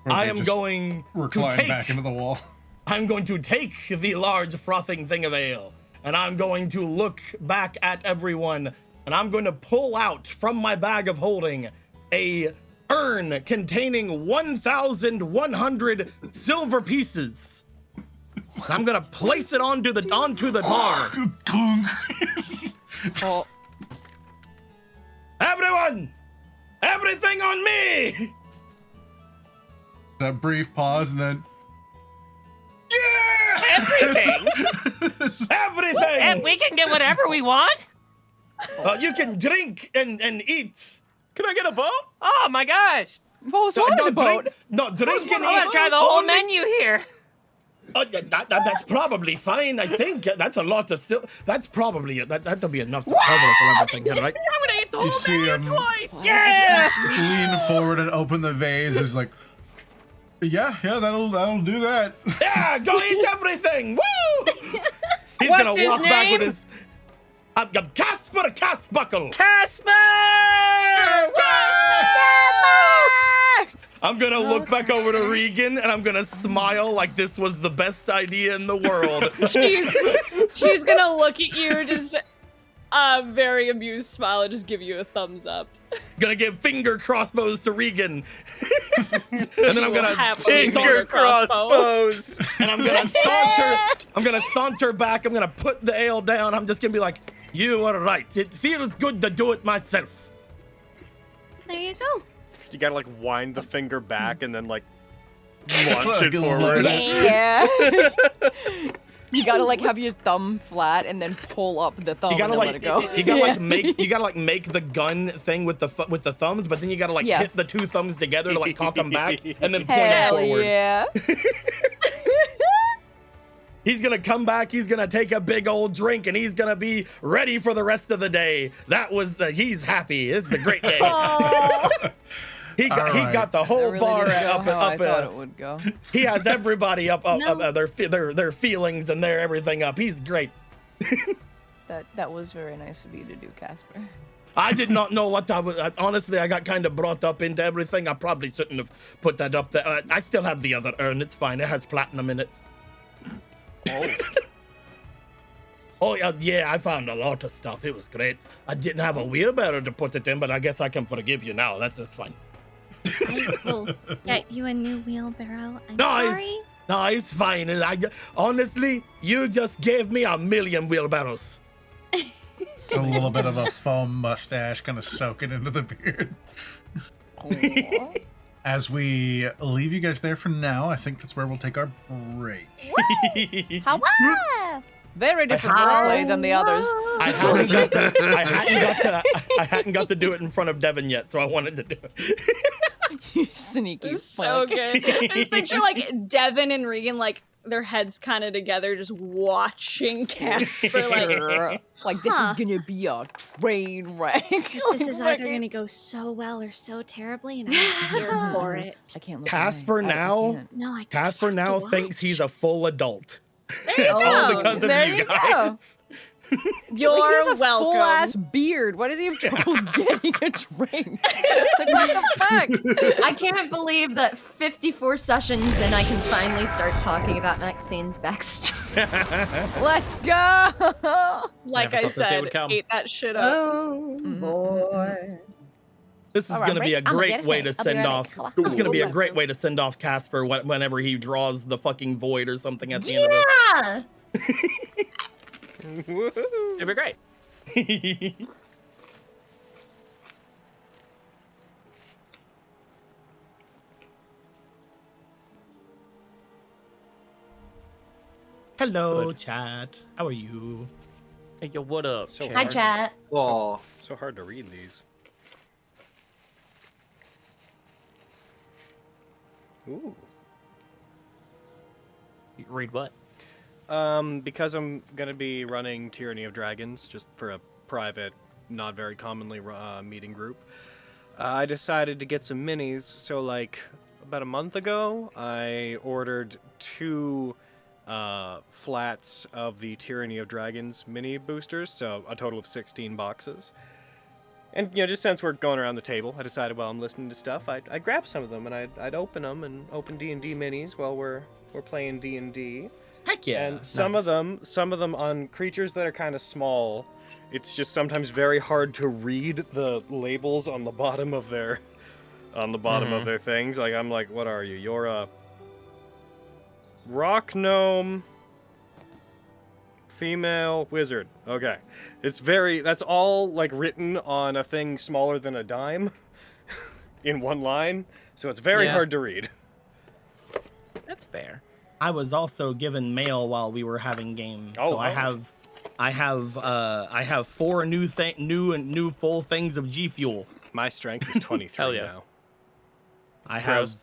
Or
I
they
am
just
going to
recline
take.
back into the wall.
I'm going to take the large frothing thing of ale, and I'm going to look back at everyone, and I'm going to pull out from my bag of holding a urn containing 1,100 silver pieces. I'm gonna place it onto the bar.
Oh,
Everyone, everything on me!
That brief pause and then
Yeah!
Everything.
Everything!
And we can get whatever we want.
You can drink and eat.
Can I get a boat?
Oh my gosh.
what was wrong with the boat?
Drink and eat.
I'm gonna try the whole
Only-
menu here.
That's probably fine. I think that's a lot of that's probably that'll be enough to cover for everything here, right?
I'm gonna eat the
you
whole
see
menu
him
twice. Yeah.
lean forward and open the vase. Is like, yeah, that'll do that.
Yeah, go eat everything. Woo! He's
What's
gonna
his
walk back
name?
with his Casper Casbuckle.
Casper!
I'm gonna look back over to Regan and I'm gonna smile like this was the best idea in the world.
She's gonna look at you, just a very amused smile, and just give you a thumbs up.
Gonna give finger crossbows to Regan. And then I'm gonna
Happily
Finger crossbows.
and I'm gonna saunter back. I'm gonna put the ale down. I'm just gonna be like, you are right. It feels good to do it myself.
There you go.
You gotta like wind the finger back and then like launch it
Good
forward.
lord.
Yeah. You gotta like have your thumb flat and then pull up the thumb
You gotta
and then
like,
let it go.
you gotta like make the gun thing with the thumbs, but then you gotta like
Yeah.
hit the two thumbs together to like cock them back and then point
Hell
it forward.
yeah.
He's gonna come back. He's gonna take a big old drink and he's gonna be ready for the rest of the day. He's happy. It's a great day. He got the
That
whole
really
bar
didn't go
up.
how I thought it would go.
He has everybody up
No.
their feelings and their everything up. He's great.
That was very nice of you to do, Casper.
I did not know what I was. Honestly, I got kind of brought up into everything. I probably shouldn't have put that up there. I still have the other urn. It's fine. It has platinum in it. Oh yeah, I found a lot of stuff. It was great. I didn't have a wheelbarrow to put it in, but I guess I can forgive you now. That's fine.
I will get you a new wheelbarrow. I'm
Nice.
sorry.
No, it's fine. Honestly, you just gave me 1,000,000 wheelbarrows.
It's a little bit of a foam mustache kind of soaking into the beard. As we leave you guys there for now, I think that's where we'll take our break.
Hawa! Very different play than the others.
I hadn't got to do it in front of Devin yet, so I wanted to do it.
You sneaky
So
fuck.
good. I just picture like Devin and Regan, like their heads kind of together, just watching Casper.
Like this is gonna be a train wreck.
This is either going to go so well or so terribly, and I'm here for it.
I can't look
Casper
away. I
now,
can't.
No, I
Casper
have to
now
watch.
thinks he's a full adult.
There you
All
go.
because of
There
you
you
guys.
You're
Like, he has a
welcome.
full ass beard. Why does he have trouble getting a drink? Like, what the fuck?
I can't believe that 54 sessions and I can finally start talking about Maxine's backstory.
Let's go.
Like
Never
I
thought this day
said,
would come.
ate that shit up.
Oh boy.
This is
All right,
going to be a
I'ma
great
get his
way
name.
to
I'll be
send
ready.
off.
Come on.
This is going to be a great way to send off Casper whenever he draws the fucking void or something at the end of this.
Yeah!
It'd be great.
Hello, chat. How are you?
Hey, yo, what up?
So
Hi, chat.
Aw.
So hard to read these. Ooh.
You read what?
Because I'm gonna be running Tyranny of Dragons just for a private, not very commonly meeting group. I decided to get some minis, so like about a month ago, I ordered 2 flats of the Tyranny of Dragons mini boosters, so a total of 16 boxes. And, you know, just since we're going around the table, I decided while I'm listening to stuff, I'd grab some of them and I'd open them and open D&D minis while we're playing D&D.
Heck yeah.
And some of them on creatures that are kind of small, it's just sometimes very hard to read the labels on the bottom of their on the bottom of their things. Like, I'm like, what are you? You're a rock gnome female wizard. Okay. That's all, like, written on a thing smaller than a dime in one line, so it's very hard to read.
That's fair.
I was also given mail while we were having game, so I have 4 new full things of G Fuel.
My strength is 23 now.
I have.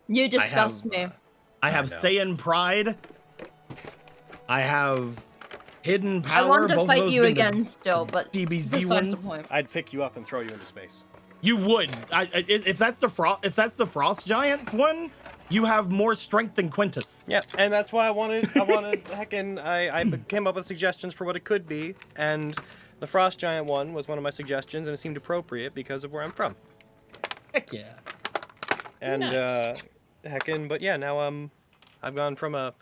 You disgust me.
I have Saiyan Pride. I have Hidden Power.
I wanted to
both
fight you again still, but
DBZ ones.
I'd pick you up and throw you into space.
You would. If that's the Frost Giants one, you have more strength than Quintus.
Yeah, and that's why I came up with suggestions for what it could be, and the Frost Giant one was one of my suggestions, and it seemed appropriate because of where I'm from.
Heck yeah.
And
Nice.
but yeah, now I've gone from a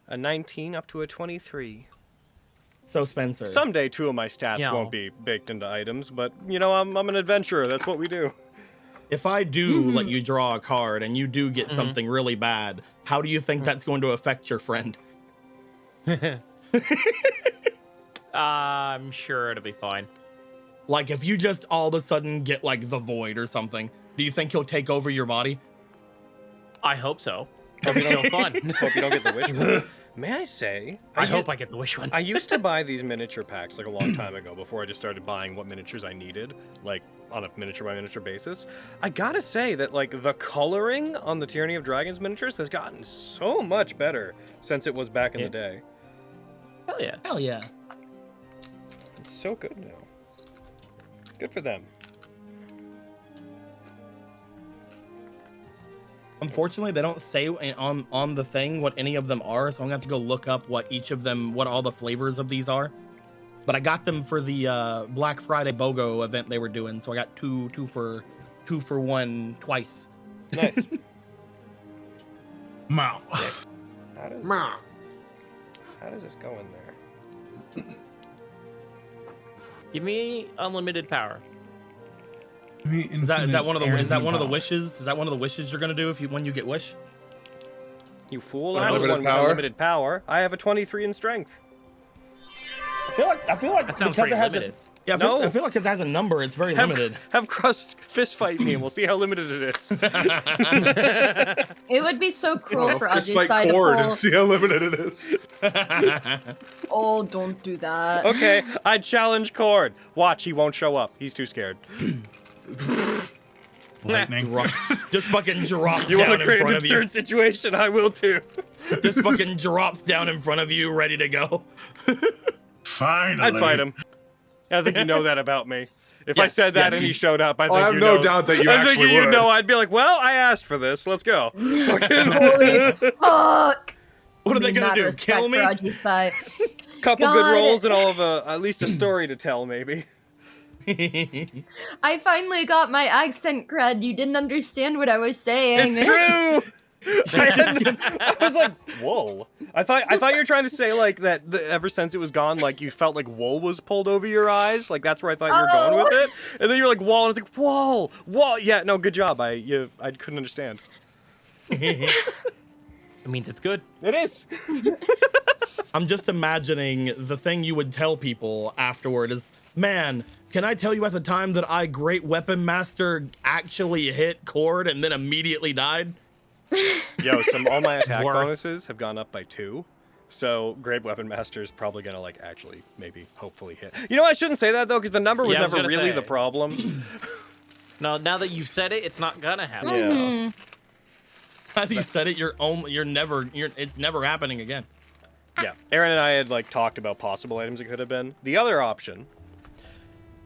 19 up to a 23.
So Spencer.
Someday 2 of my stats won't be baked into items, but you know, I'm an adventurer. That's what we do.
If I do let you draw a card and you do get something really bad, how do you think that's going to affect your friend?
I'm sure it'll be fine.
Like if you just all of a sudden get like the Void or something, do you think he'll take over your body?
I hope so. It'll be so fun.
Hope you don't get the wish one. May I say?
I hope I get the wish one.
I used to buy these miniature packs like a long time ago before I just started buying what miniatures I needed, like on a miniature by miniature basis. I gotta say that like the coloring on the Tyranny of Dragons miniatures has gotten so much better since it was back in the day.
Hell yeah.
Hell yeah.
It's so good now. Good for them.
Unfortunately, they don't say on the thing what any of them are, so I'm gonna have to go look up what all the flavors of these are. But I got them for the Black Friday BOGO event they were doing, so I got two for one twice.
Nice.
Mouth.
How does this go in there?
Give me unlimited power.
Is that one of the wishes? Is that one of the wishes you're gonna do when you get wish?
You fool! I'm the one with unlimited power. I have a 23 in strength.
I feel like
That sounds
because
pretty
it has
limited.
I feel like it has a number. It's very limited.
Have Crust fist fight me, and we'll see how limited it is.
It would be so cruel for
Just
Ajay
fight
to
Cord and
pull.
see how limited it is.
Oh, don't do that.
Okay, I challenge Cord. Watch, he won't show up. He's too scared.
Lightning.
Just fucking drops
You
down
want to
in
create an
front of you.
absurd situation? I will too.
Just fucking drops down in front of you, ready to go.
Finally.
I'd fight him. I think you know that about me. If I
Yes,
said that
yes.
and he showed up, I think
I have
you
no
know.
doubt that you
I think
actually
you
would.
know. I'd be like, well, I asked for this. Let's go.
Holy fuck!
What are they gonna
Mad
do?
respect
Kill me?
for Ajay.
Couple
God.
good rolls and all of at least a story to tell, maybe.
I finally got my accent cred. You didn't understand what I was saying.
It's true. I was like, whoa. I thought you were trying to say like that. Ever since it was gone, like you felt like wool was pulled over your eyes. Like that's where I thought you were going with it. And then you're like wall, and I was like whoa. Yeah, no, good job. I couldn't understand.
It means it's good.
It is.
I'm just imagining the thing you would tell people afterward is, man, can I tell you at the time that I Great Weapon Master actually hit Cord and then immediately died?
Yo, all my attack bonuses have gone up by 2. So Great Weapon Master is probably gonna like actually maybe hopefully hit. You know what? I shouldn't say that though, because the number was
Yeah, I was
never
gonna
really
say.
the problem.
No, now that you said it, it's not gonna happen.
Yeah.
As you said it, it's never happening again.
Yeah. Aaron and I had like talked about possible items it could have been. The other option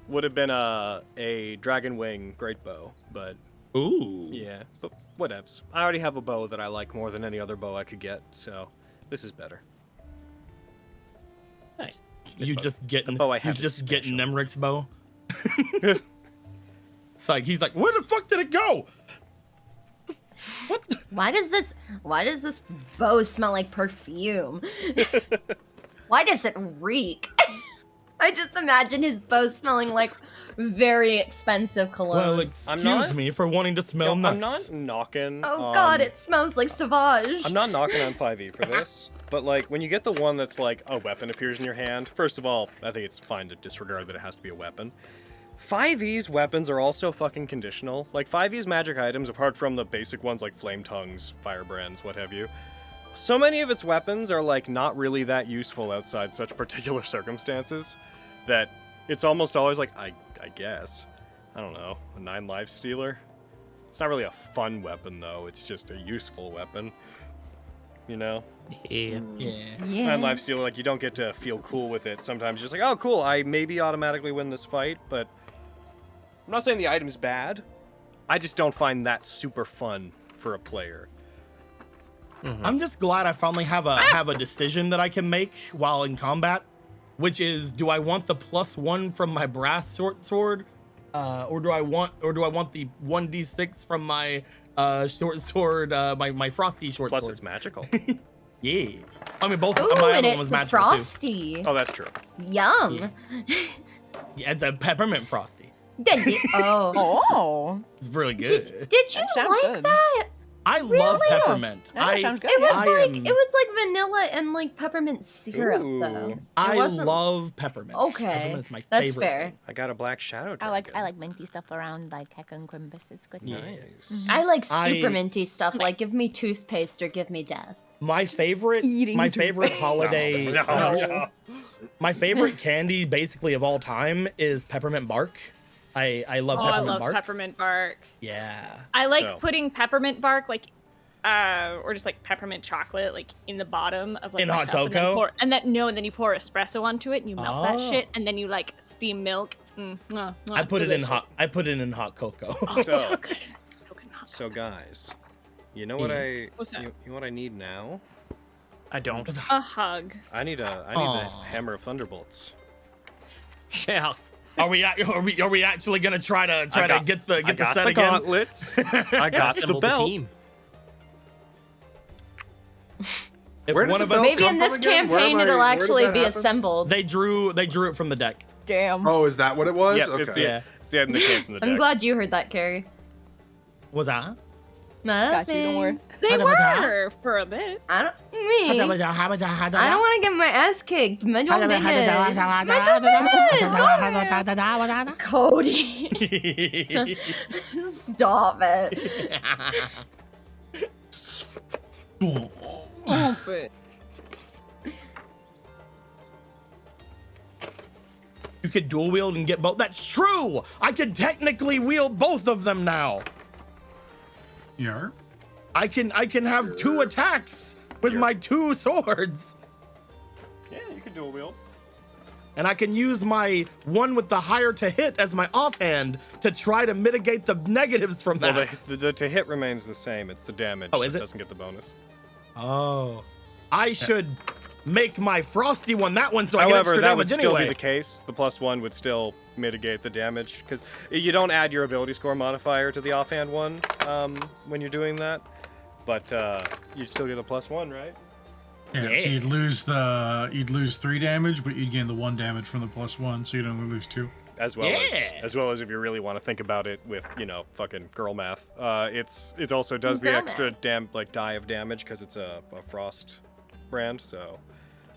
would have been a Dragon Wing Great Bow, but
Ooh.
yeah, but whatevs. I already have a bow that I like more than any other bow I could get, so this is better.
Nice.
You just getting
bow I
you
have is
just getting
special.
Nemric's bow. It's like he's like, where the fuck did it go? What?
Why does this bow smell like perfume? Why does it reek? I just imagine his bow smelling like very expensive cologne.
Well, excuse me for wanting to smell nice.
I'm not knocking.
Oh god, it smells like Sauvage.
I'm not knocking on 5e for this, but like when you get the one that's like a weapon appears in your hand, first of all, I think it's fine to disregard that it has to be a weapon. 5e's weapons are also fucking conditional. Like 5e's magic items, apart from the basic ones like flame tongues, firebrands, what have you, so many of its weapons are like not really that useful outside such particular circumstances that it's almost always like, I guess, I don't know, a 9 life stealer. It's not really a fun weapon though, it's just a useful weapon. You know?
Yeah.
9 life stealer, like you don't get to feel cool with it. Sometimes you're just like, oh cool, I maybe automatically win this fight, but I'm not saying the item's bad. I just don't find that super fun for a player.
I'm just glad I finally have a decision that I can make while in combat, which is, do I want the +1 from my brass short sword, or do I want the 1d6 from my short sword, my frosty short sword?
Plus it's magical.
Yeah, I mean both.
Ooh,
my
and
other one was
it's a
magical
frosty.
too.
Oh, that's true.
Yum.
Yeah, it's a peppermint frosty.
Oh.
It's really good.
Did you
sounds
like
good.
that?
I love peppermint.
That sounds good.
It was
I
like
am-
it was like vanilla and like peppermint syrup
Ooh.
though.
I
wasn't-
love peppermint.
Okay,
Peppermint is my
that's
favorite
fair.
thing.
I got a black shadow dragon.
I like minty stuff around like Heck and Crimbus. It's good.
Nice.
I like super
I-
minty stuff. Like give me toothpaste or give me death.
My favorite holiday,
No.
my favorite candy basically of all time is peppermint bark. I love
Oh, I
peppermint
love
bark.
peppermint bark.
Yeah.
I like
So-
putting peppermint bark like or just like peppermint chocolate like in the bottom of like
In
my
hot
cup,
cocoa?
and then you pour espresso onto it and you melt that
Oh.
shit and then you like steam milk.
I put
delicious.
it in hot cocoa.
Oh, it's
So-
so good. It's so good. in hot
So
cocoa.
guys, you know what I
What's that?
you know what I need now?
I don't.
A hug.
I need the
Aw.
hammer of thunderbolts.
Yeah.
Are we actually gonna try to get the
I got
set
the
again?
gauntlets. I got the
Assemble
belt.
team.
If
Where did
one
the
of us,
belt
Maybe
come
in
from
this
again? Where
campaign
am I-
it'll
where did
actually
that
be
happen?
assembled.
they drew it from the deck.
Damn.
Oh, is that what it was?
Yeah,
Okay.
it's the
Yeah.
it's the item that came from the deck.
I'm glad you heard that, Carrie.
Was that?
Got you, don't worry.
They
What about
were for a bit.
I don't want to get my ass kicked. Mind your own business. Cody. Stop it.
You could dual wield and get both. That's true. I could technically wield both of them now.
Yeah.
I can have 2 attacks with my 2 swords,
Yeah, you can dual wield.
and I can use my one with the higher to hit as my offhand to try to mitigate the negatives from that.
Well, the to hit remains the same. It's the damage
Oh, is
that
it?
doesn't get the bonus.
Oh, I should make my frosty one that one so I get
However,
extra
that would
damage
still
anyway.
be the case. The +1 would still mitigate the damage because you don't add your ability score modifier to the offhand one when you're doing that, but you still get a +1, right?
Yeah,
Yeah.
so you'd lose 3 damage, but you'd gain the 1 damage from the +1, so you'd only lose 2.
As well
Yeah.
as well as if you really want to think about it with fucking girl math. It also does the
Girl
extra die of damage because it's a frost brand, so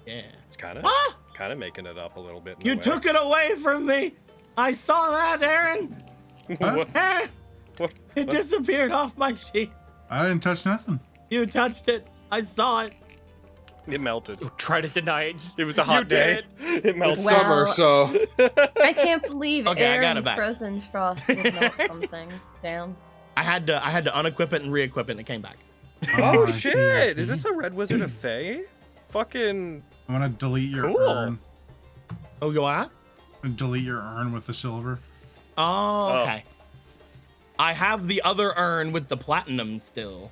Yeah.
it's kind of
Ah!
making it up a little bit. in
You
a way.
took it away from me. I saw that, Aaron.
What?
Eh,
What?
it disappeared off my sheet.
I didn't touch nothing.
You touched it. I saw it.
It melted.
Try to deny it.
It was a hot day. It melted.
It's summer, so
I can't believe
Okay, I got
Aaron
it back.
Frozen Frost would melt something. Damn.
I had to unequip it and re-equip it, and it came back.
Oh
I see,
shit!
I
Is
see.
this a Red Wizard of Thay? Fucking
I'm gonna delete your
Cool.
urn.
Oh, you what?
Delete your urn with the silver.
Oh, okay. I have the other urn with the platinum still.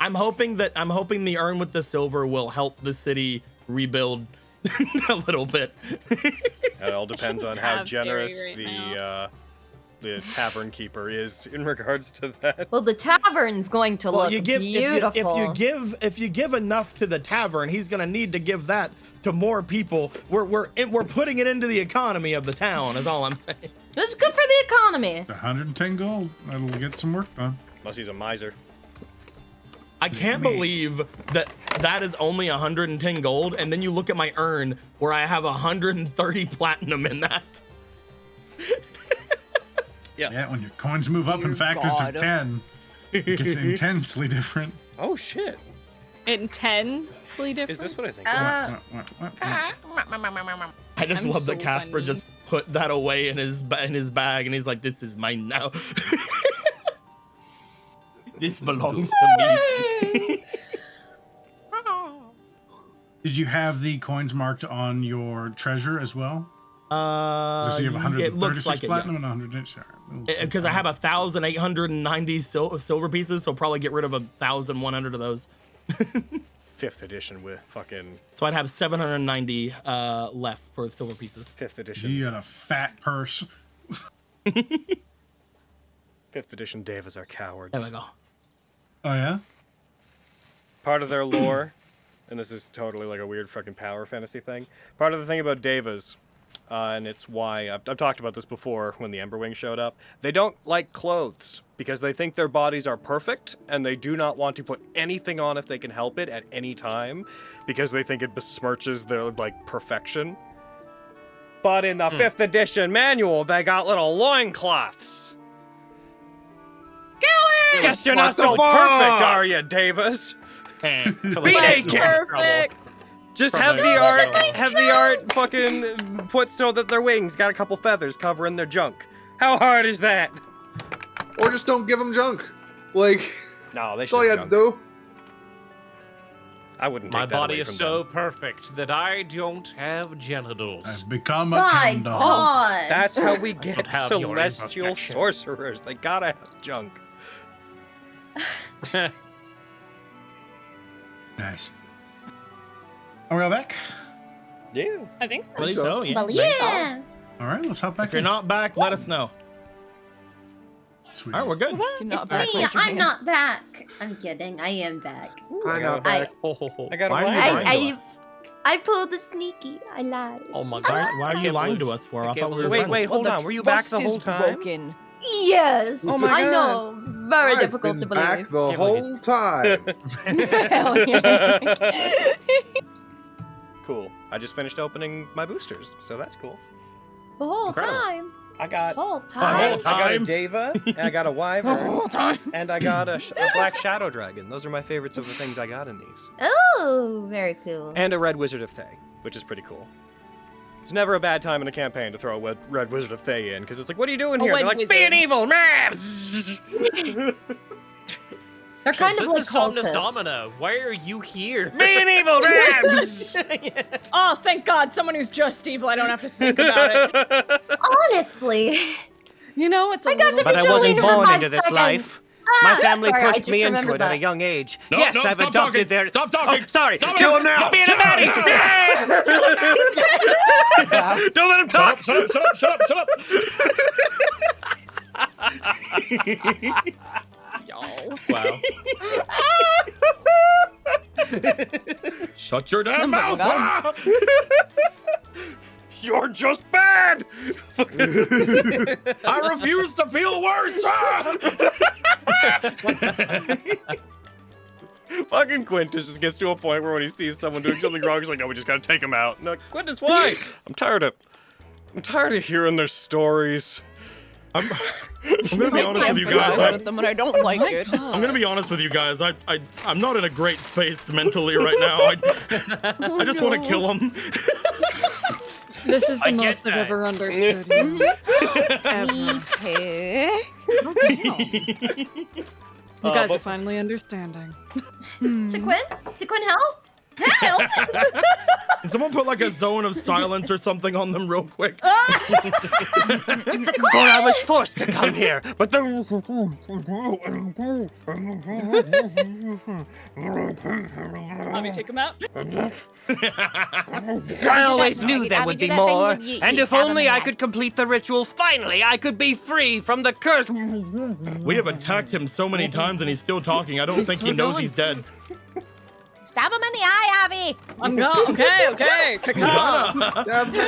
I'm hoping the urn with the silver will help the city rebuild a little bit.
It all depends on how
have
generous
Jerry right
the tavern keeper is in regards to that.
Well, the tavern's going to look beautiful.
If you give enough to the tavern, he's gonna need to give that to more people. We're putting it into the economy of the town. Is all I'm saying.
It's good for the economy.
110 gold. That'll get some work done.
Unless he's a miser.
I can't believe that is only 110 gold, and then you look at my urn where I have 130 platinum in that.
Yeah, when your coins move up in factors of 10, it gets intensely different.
Oh shit.
Intensely different.
Is this what I think?
I just
I'm
love that
so
Casper
funny.
just put that away in his bag, and he's like, "This is mine now. This belongs to me."
Did you have the coins marked on your treasure as well? So you have
it
136
looks like
platinum
it,
and 100.
because I have 1,890 silver pieces, so probably get rid of 1,100 of those.
5th edition with fucking
So I'd have 790 left for silver pieces.
5th edition.
You got a fat purse.
5th edition Devas are cowards.
There we go.
Oh yeah.
Part of their lore, and this is totally like a weird fucking power fantasy thing. Part of the thing about Devas, and it's why I've talked about this before when the Emberwing showed up. They don't like clothes because they think their bodies are perfect, and they do not want to put anything on if they can help it at any time, because they think it besmirches their like perfection. But in the 5th edition manual, they got little loincloths. Guess you're not so perfect, are you, Davis? Be naked.
Perfect.
Just have the art fucking put so that their wings got a couple feathers covering their junk. How hard is that?
Or just don't give them junk. Like,
No, they
that's all
should
you
have
have to
junk.
do.
I wouldn't
My
take that
body
away
is
from
so
them.
perfect that I don't have genitals.
I've become a
My
Ken doll.
God.
That's how we get
have your
celestial
imperfection.
sorcerers. They gotta have junk.
Nice. Are we all back?
Yeah.
I think so.
I believe so, yeah.
Yeah.
All right, let's hop back
If you're
in.
not back, let us know.
Sweet.
All right, we're good.
You're not
It's
back,
me.
raise your
I'm
hand.
not back. I'm kidding. I am back.
I know.
I
I got a
Why are you
wine.
lying to us?
I pulled the sneaky. I lied.
Oh my
Why,
god.
why are you
can't
lying
believe-
to us for?
I
I
can't
thought we were
Wait,
friends.
wait, hold
Well,
on.
the
Were you back the
trust
whole
is
time?
broken.
Yes.
Oh my
I
God.
know. Very
I've
difficult
been
to
back
believe.
the whole time.
Hell yeah.
Cool. I just finished opening my boosters, so that's cool.
The whole
Incredible.
time.
I got
The whole
whole
time.
time.
I got a Deva, and I got a Wyvern, and I got a Black Shadow Dragon. Those are my favorites of the things I got in these.
Oh, very cool.
And a Red Wizard of Thay, which is pretty cool. It's never a bad time in a campaign to throw a Red Wizard of Thay in, because it's like, what are you doing here?
Red
They're like,
Wizard.
being evil!
They're kind of
This
like
is Somnus
cultists.
Domina. Why are you here?
Being evil!
Oh, thank God, someone who's just evil. I don't have to think about it.
Honestly.
You know, it's a
I got to
little-
But I wasn't
Jolene for
born
5
into this
seconds.
life.
Ah,
My family
sorry, I
pushed
just
me into
remembered
it at a
that.
young age.
No,
Yes,
no,
I've
stop
adopted
talking.
their.
Stop talking.
Oh, sorry.
Stop
Kill
it.
him now.
No,
Being a
shut up.
baddie. Don't let him talk.
Shut up, shut up, shut up, shut up.
Y'all. Wow.
Shut your damn
Oh my
mouth.
God.
You're just bad.
I refuse to feel worse.
Fucking Quintus just gets to a point where when he sees someone doing something wrong, he's like, "No, we just gotta take him out." And I'm like, Quintus, why? I'm tired of hearing their stories.
I'm gonna be honest with you guys.
empathize with them, and I don't like it.
I'm gonna be honest with you guys. I'm not in a great space mentally right now. I just want to kill him.
This is the
I get
most I've
that.
ever understood you. Ever.
Hey.
You guys are finally understanding.
To Quinn? To Quinn, help? Help!
Can someone put like a zone of silence or something on them real quick?
For I was forced to come here, but the...
Let me take him out.
I always knew there would be more, and if
stab him
only
in
I
the
could complete the ritual, finally I could be free from the curse.
We have attacked him so many times and he's still talking. I don't think he knows he's dead.
Stab him in the eye, Abby.
I'm gone. Okay. Caca.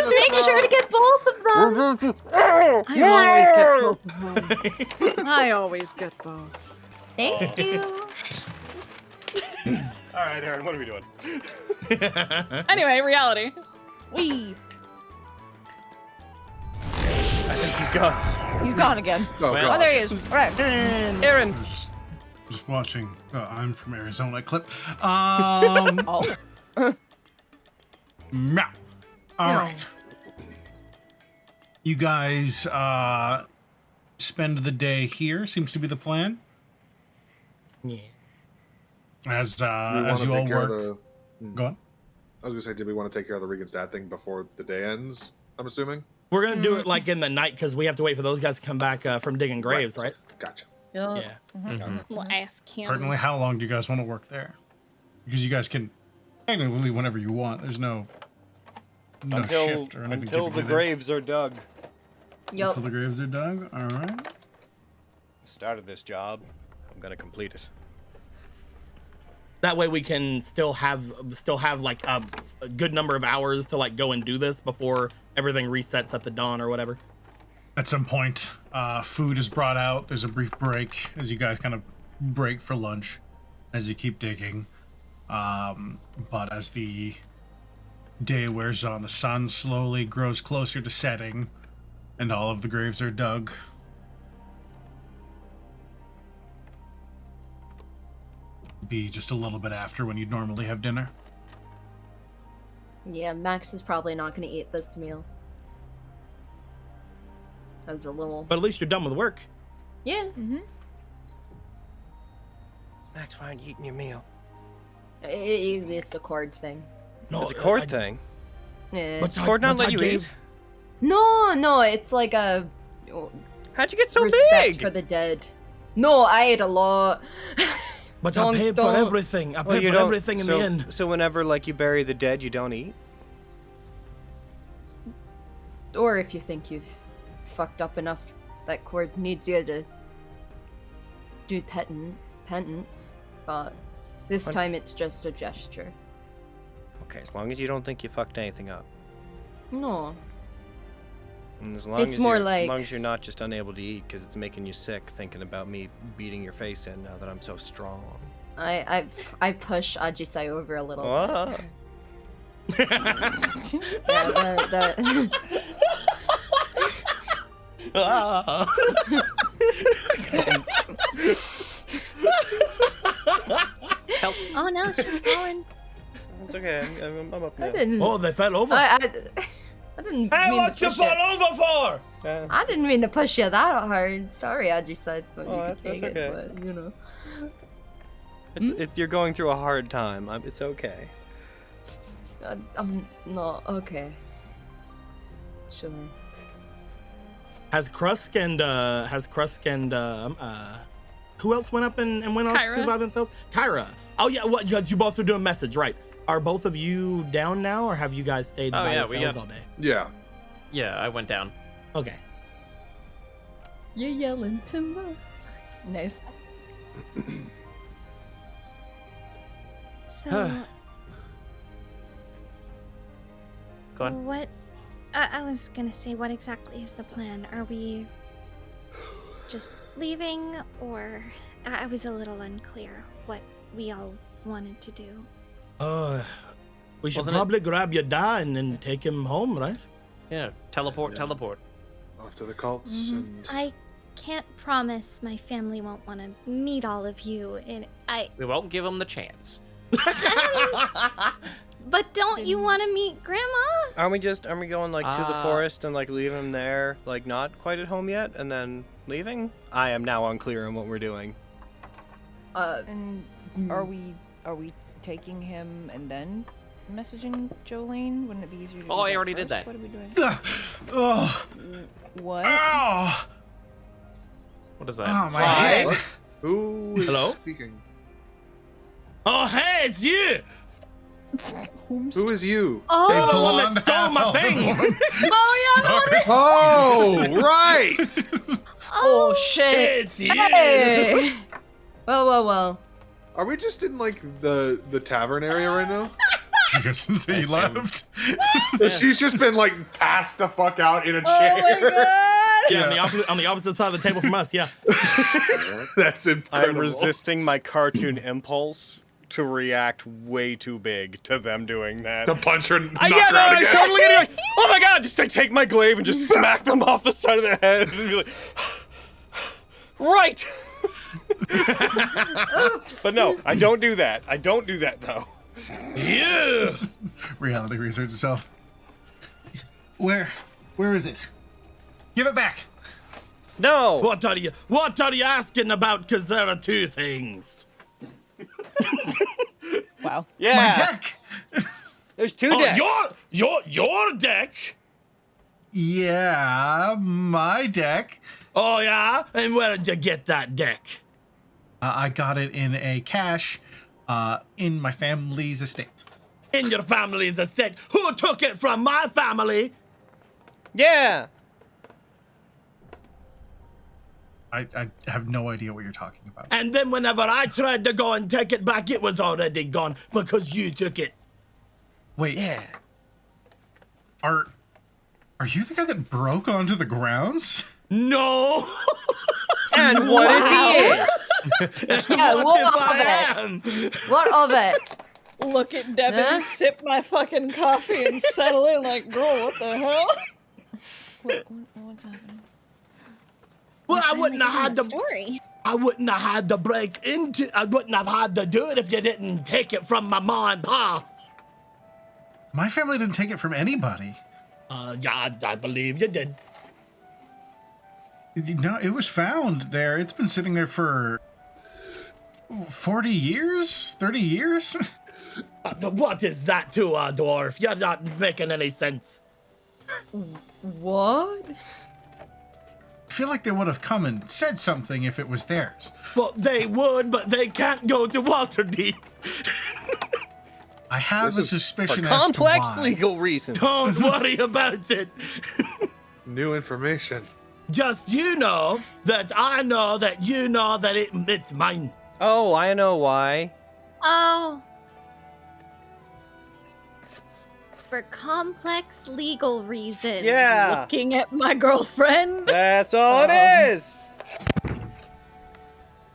Make sure to get both of them.
I always get both.
Thank you.
All right, Aaron, what are we doing?
Anyway, reality.
Wee.
I think he's gone.
He's gone again.
Oh,
Well-
Oh,
God.
there he is. All right.
Aaron.
Just watching the I'm from Arizona clip.
Oh.
Meow. All right. You guys spend the day here. Seems to be the plan.
Yeah.
As
Do we wanna
you all
take care of
work. Go on.
I was gonna say, did we want to take care of the Regan's dad thing before the day ends? I'm assuming.
We're gonna do it like in the night because we have to wait for those guys to come back from digging graves, right?
Gotcha.
Yeah.
We'll ask him.
Personally, how long do you guys want to work there? Because you guys can technically leave whenever you want. There's no shift or anything.
Until the
typically there.
graves are dug.
Yup.
Until the graves are dug. All right.
Started this job. I'm gonna complete it.
That way we can still have like a good number of hours to like go and do this before everything resets at the dawn or whatever.
At some point, food is brought out. There's a brief break as you guys kind of break for lunch as you keep digging. But as the day wears on, the sun slowly grows closer to setting, and all of the graves are dug. Be just a little bit after when you'd normally have dinner.
Yeah, Max is probably not gonna eat this meal. That was a little.
But at least you're done with work.
Yeah.
Max, why aren't you eating your meal?
It's a cord thing.
No,
It's a cord thing.
Yeah.
But
Does cord not let you
gave-
eat?
No, it's like a
How'd you get so
respect
big?
for the dead. No, I ate a lot.
But
Don't-
I paid for
don't-
everything. I paid for everything in the end.
So whenever like you bury the dead, you don't eat?
Or if you think you've fucked up enough, that cord needs you to do penance. But this
What?
time it's just a gesture.
Okay, as long as you don't think you fucked anything up.
No.
And as long
It's
as
more
you're,
like-
as long as you're not just unable to eat because it's making you sick thinking about me beating your face in now that I'm so strong.
I push Ajisai over a little
Ah.
bit. Yeah, that
Oh no, she's fallen.
It's okay. I'm up now.
I didn't.
Oh, they fell over.
I didn't
Hey,
mean
what
to
you
push you.
fall over for?
I didn't mean to push you that hard. Sorry, Ajisai. But
Oh,
you
that's
could take
okay.
it, but you know.
You're going through a hard time. It's okay.
I'm not okay. Sure.
Has Krusk and who else went up and went off
Kyra.
to by themselves? Kyra. Oh yeah, what? Because you both are doing message, right? Are both of you down now, or have you guys stayed
Oh,
by
yeah, we
yourselves
got-
all day?
Yeah.
Yeah, I went down.
Okay.
You're yelling timber.
Nice.
So,
Go on.
what? I was gonna say, what exactly is the plan? Are we just leaving, or I was a little unclear what we all wanted to do.
We should
Wasn't it-
probably grab your dad and then take him home, right?
Yeah, teleport.
Off to the cults and
I can't promise my family won't want to meet all of you, and
We won't give them the chance.
But don't you want to meet Grandma?
Aren't we going like to the
Ah.
forest and like leave him there, like not quite at home yet, and then leaving? I am now unclear on what we're doing.
And are we taking him and then messaging Jolene? Wouldn't it be easier to
Oh,
do
I
that
already did
first?
that.
What are we doing?
Oh,
What?
oh,
What is that?
oh, my
Hi.
head.
What? Who is
Hello?
speaking?
Oh, hey, it's you!
Who is you?
Oh,
They
the one that
blonde
stole my
half-elf
thing.
woman.
Oh,
Oh, right!
Oh shit!
It's you!
Hey! Well.
Are we just in like the tavern area right now?
Because since he left.
She's just been like passed the fuck out in a
Oh my
chair.
god!
Yeah, on the opposite side of the table from us, yeah.
That's incredible.
I'm resisting my cartoon impulse to react way too big to them doing that.
To punch her, knock
Yeah,
her
no,
out
I was
again.
totally gonna be like, oh my god, just like take my glaive and just smack them off the side of the head and be like, right!
Oops.
But no, I don't do that. I don't do that though.
Yeah!
Reality research itself. Where is it? Give it back.
No!
What are you asking about? Cause there are two things.
Wow.
Yeah,
My deck.
there's two
Oh,
decks.
your deck?
Yeah, my deck.
Oh yeah? And where did you get that deck?
I got it in a cache in my family's estate.
In your family's estate. Who took it from my family?
Yeah.
I have no idea what you're talking about.
And then whenever I tried to go and take it back, it was already gone because you took it.
Wait,
Yeah.
are you the guy that broke onto the grounds?
No.
And what if he is?
Yeah, what
if
of
I
it?
am?
What of it?
Look at Devin
Huh?
sip my fucking coffee and settle in like, girl, what the hell?
What's happening?
Well, I wouldn't have had to.
story.
I wouldn't have had to break into. I wouldn't have had to do it if you didn't take it from my ma and pa.
My family didn't take it from anybody.
Yeah, I believe you did.
No, it was found there. It's been sitting there for 40 years, 30 years.
But what is that to a dwarf? You're not making any sense.
What?
I feel like they would have come and said something if it was theirs.
Well, they would, but they can't go to Waterdeep.
I have
This
a
is for
suspicion
For
as to
complex
why.
legal reasons.
Don't worry about it.
New information.
Just you know that I know that you know that it's mine.
Oh, I know why.
Oh. For complex legal reasons.
Yeah.
Looking at my girlfriend.
That's all it is.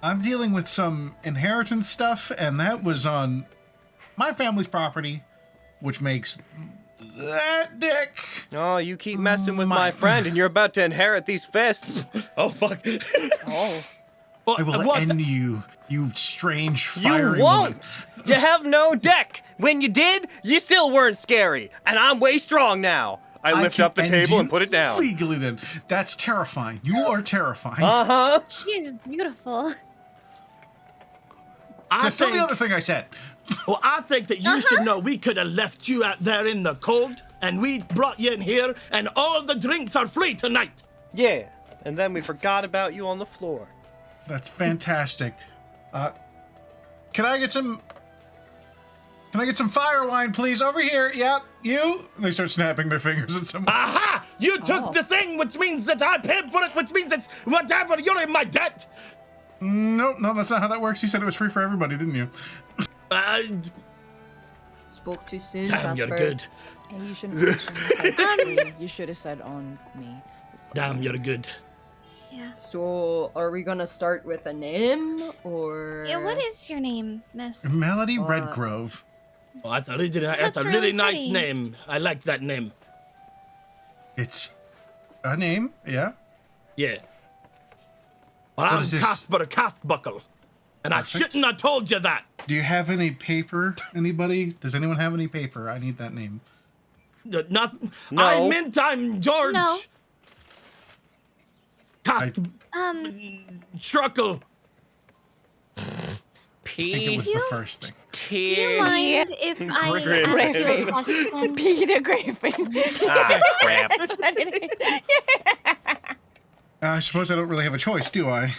I'm dealing with some inheritance stuff, and that was on my family's property, which makes that deck.
Oh, you keep messing with my friend, and you're about to inherit these fists.
Oh fuck.
Oh.
I will
What?
end you, you strange
You
fiery
won't!
woman.
You have no deck! When you did, you still weren't scary, and I'm way strong now. I lift
can
up the
end
table
you
and put it down.
Legally, then. That's terrifying. You are terrifying.
Uh-huh.
She is beautiful.
That's still the other thing I said.
Well, I think that you should know we could have left you out there in the cold, and we brought you in here, and all the drinks are free tonight.
Yeah, and then we forgot about you on the floor.
That's fantastic. Can I get some fire wine, please? Over here. Yep, you. And they start snapping their fingers at someone.
Aha! You took the thing, which means that I paid for it, which means it's whatever. You're in my debt.
No, that's not how that works. You said it was free for everybody, didn't you?
Spoke too soon.
Damn, you're
Casper.
good.
Hey, you shouldn't have said you should have said on me.
Damn, you're good.
Yeah.
So, are we gonna start with a name, or?
Yeah, what is your name, miss?
Melody Redgrove.
Oh, that's a really
That's
really
really
nice
pretty.
name. I like that name.
It's a name, yeah.
Yeah. Well, I'm
is this?
Casper Caskbuckle, and I
Perfect.
shouldn't have told you that.
Do you have any paper? Anybody? Does anyone have any paper? I need that name.
Nothing.
No.
I meant I'm George.
No.
Cask
Um,
Truckle.
think it was the first thing.
Do you mind if I ask you a question?
Peter Griffin.
Ah, crap.
That's what it is.
I suppose I don't really have a choice, do I?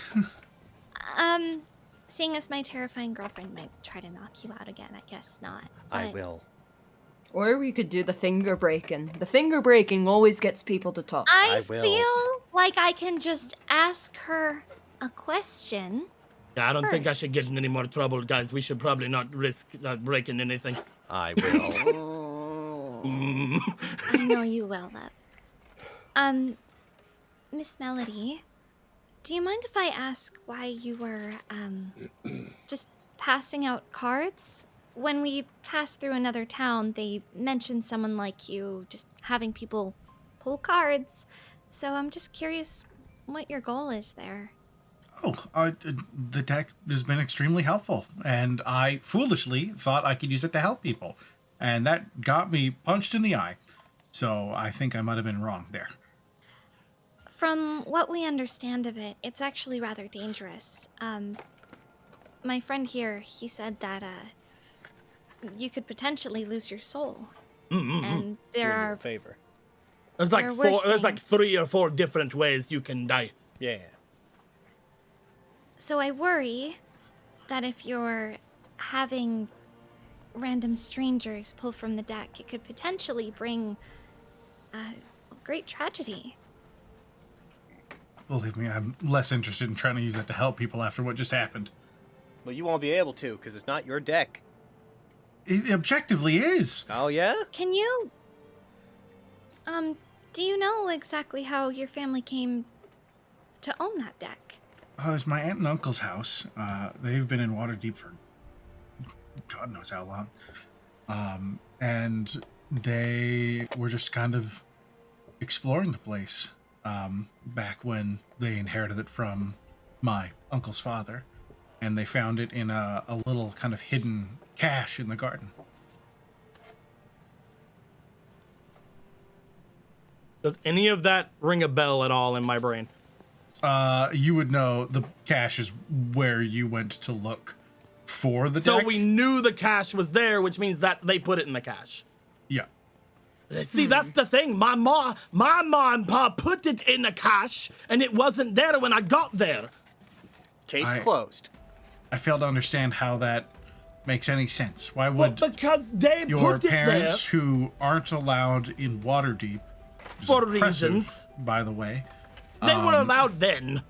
Seeing as my terrifying girlfriend might try to knock you out again, I guess not.
I
But
will.
Or we could do the finger breaking. The finger breaking always gets people to talk.
I
will.
feel like I can just ask her a question.
Yeah, I don't think I should
First.
get in any more trouble, guys. We should probably not risk breaking anything.
I will.
I know you will, love. Miss Melody, do you mind if I ask why you were, just passing out cards? When we passed through another town, they mentioned someone like you just having people pull cards. So I'm just curious what your goal is there.
Oh, the deck has been extremely helpful, and I foolishly thought I could use it to help people, and that got me punched in the eye. So I think I might have been wrong there.
From what we understand of it, it's actually rather dangerous. My friend here, he said that, you could potentially lose your soul. And there
Do me
are
a favor.
There's
There
like
are worse
there's like
things.
3 or 4 different ways you can die.
Yeah.
So I worry that if you're having random strangers pull from the deck, it could potentially bring great tragedy.
Believe me, I'm less interested in trying to use that to help people after what just happened.
Well, you won't be able to, because it's not your deck.
It objectively is.
Oh, yeah?
Can you, do you know exactly how your family came to own that deck?
It was my aunt and uncle's house. They've been in Waterdeep for God knows how long. And they were just kind of exploring the place back when they inherited it from my uncle's father. And they found it in a little kind of hidden cache in the garden.
Does any of that ring a bell at all in my brain?
You would know the cache is where you went to look for the
So
deck.
we knew the cache was there, which means that they put it in the cache.
Yeah.
See, that's the thing. My mom and pa put it in the cache, and it wasn't there when I got there.
Case closed.
I fail to understand how that makes any sense. Why
Well,
would
because they
your
put it there
parents, who aren't allowed in Waterdeep, which is
for
impressive,
reasons.
by the way,
They were allowed then.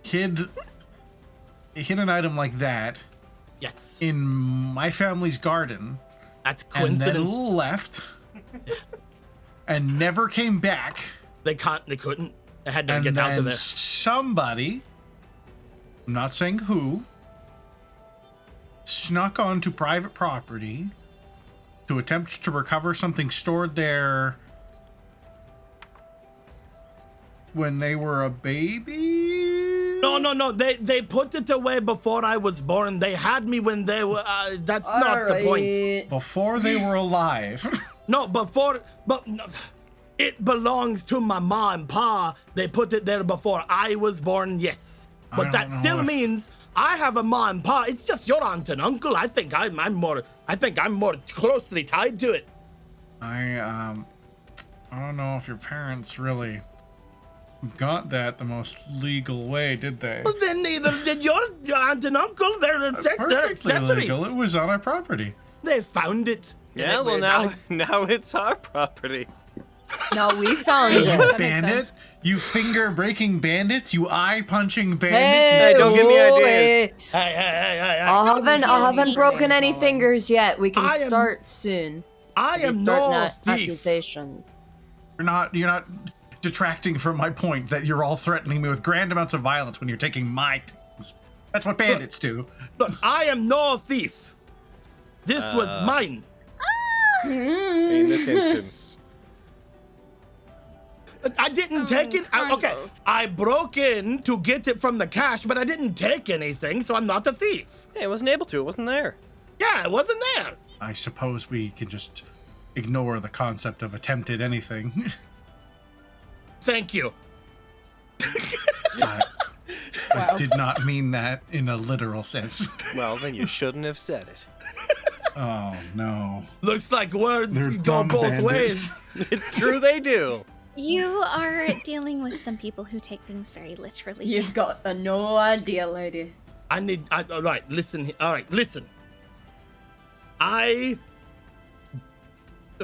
hid an item like that
Yes,
in my family's garden,
that's
and then
coincidence.
left, and never came back.
They couldn't. They had to
And
get down to
then
this.
somebody, I'm not saying who, snuck onto private property to attempt to recover something stored there when they were a baby?
No. They put it away before I was born. They had me when they were. That's not the point.
Before they were alive.
No, no, it belongs to my mom and pa. They put it there before I was born. Yes,
I
but that
don't know
still
if-
means I have a mom and pa. It's just your aunt and uncle. I think I'm more closely tied to it.
I don't know if your parents really got that the most legal way, did they?
Well, then neither did your aunt and uncle. They're
Perfectly
accessories.
legal. It was on our property.
They found it.
Yeah, well, now it's our property.
No, we found it.
You
That makes
bandit!
sense.
You finger-breaking bandits! You eye-punching bandits!
Hey,
Hey, don't give me
holy.
ideas.
Hey.
I haven't broken any
Following.
fingers yet. We can
I am-
start soon.
I
We
am
start
no thief.
accusations.
You're not detracting from my point that you're all threatening me with grand amounts of violence when you're taking my things. That's what bandits do.
Look, I am no thief. This was mine.
In this instance.
I didn't take it. Okay, I broke in to get it from the cache, but I didn't take anything, so I'm not a thief.
Hey, I wasn't able to. It wasn't there.
Yeah, it wasn't there.
I suppose we can just ignore the concept of attempted anything.
Thank you.
I did not mean that in a literal sense.
Well, then you shouldn't have said it.
Oh, no.
Looks like words
They're
go
dumb
both
bandits.
ways.
It's true, they do.
You are dealing with some people who take things very literally.
You've got no idea, lady.
All right, listen. All right, listen. I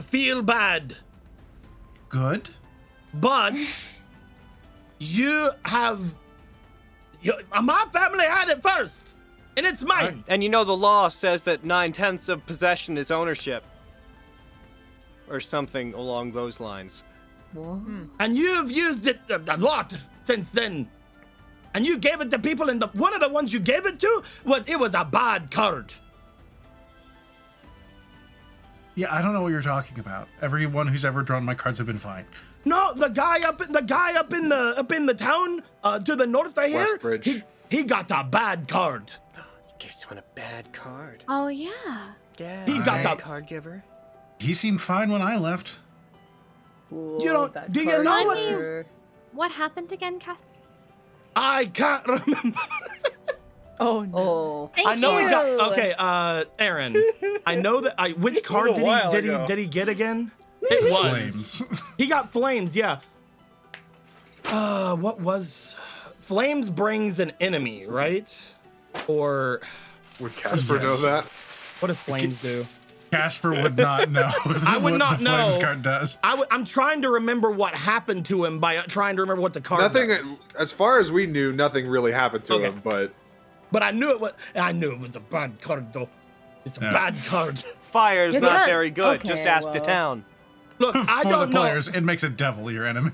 feel bad,
Good?
but my family had it first, and it's mine.
And you know the law says that 9/10 of possession is ownership. Or something along those lines.
And you've used it a lot since then. And you gave it to people, and one of the ones you gave it to was a bad card.
Yeah, I don't know what you're talking about. Everyone who's ever drawn my cards have been fine.
No, the guy up in the town to the north of here.
Westbridge.
He got a bad card.
You gave someone a bad card.
Oh yeah.
Yeah,
He got
bad
the-
card giver.
He seemed fine when I left.
Do you know what?
What happened again, Cass?
I can't remember.
Oh no.
Oh.
Thank
I know
you.
he got. Okay, Aaron. I know that. Which card did he get again? It was.
Flames.
He got flames. Yeah. What was? Flames brings an enemy, right? Or
Would Casper know
Yes.
that?
what does flames do?
Casper would not know
I would
what
not
the Flames
know.
card does.
I'm trying to remember what happened to him by trying to remember what the card.
Nothing,
does.
as far as we knew, nothing really happened to
Okay.
him, but
But I knew it was. I knew it was a bad card, though. It's a
Yeah.
bad card.
Fire's
You're
not
not-
very good. Just
okay,
ask the
well.
town.
Look, I
For the
don't know.
players, it makes a devil your enemy.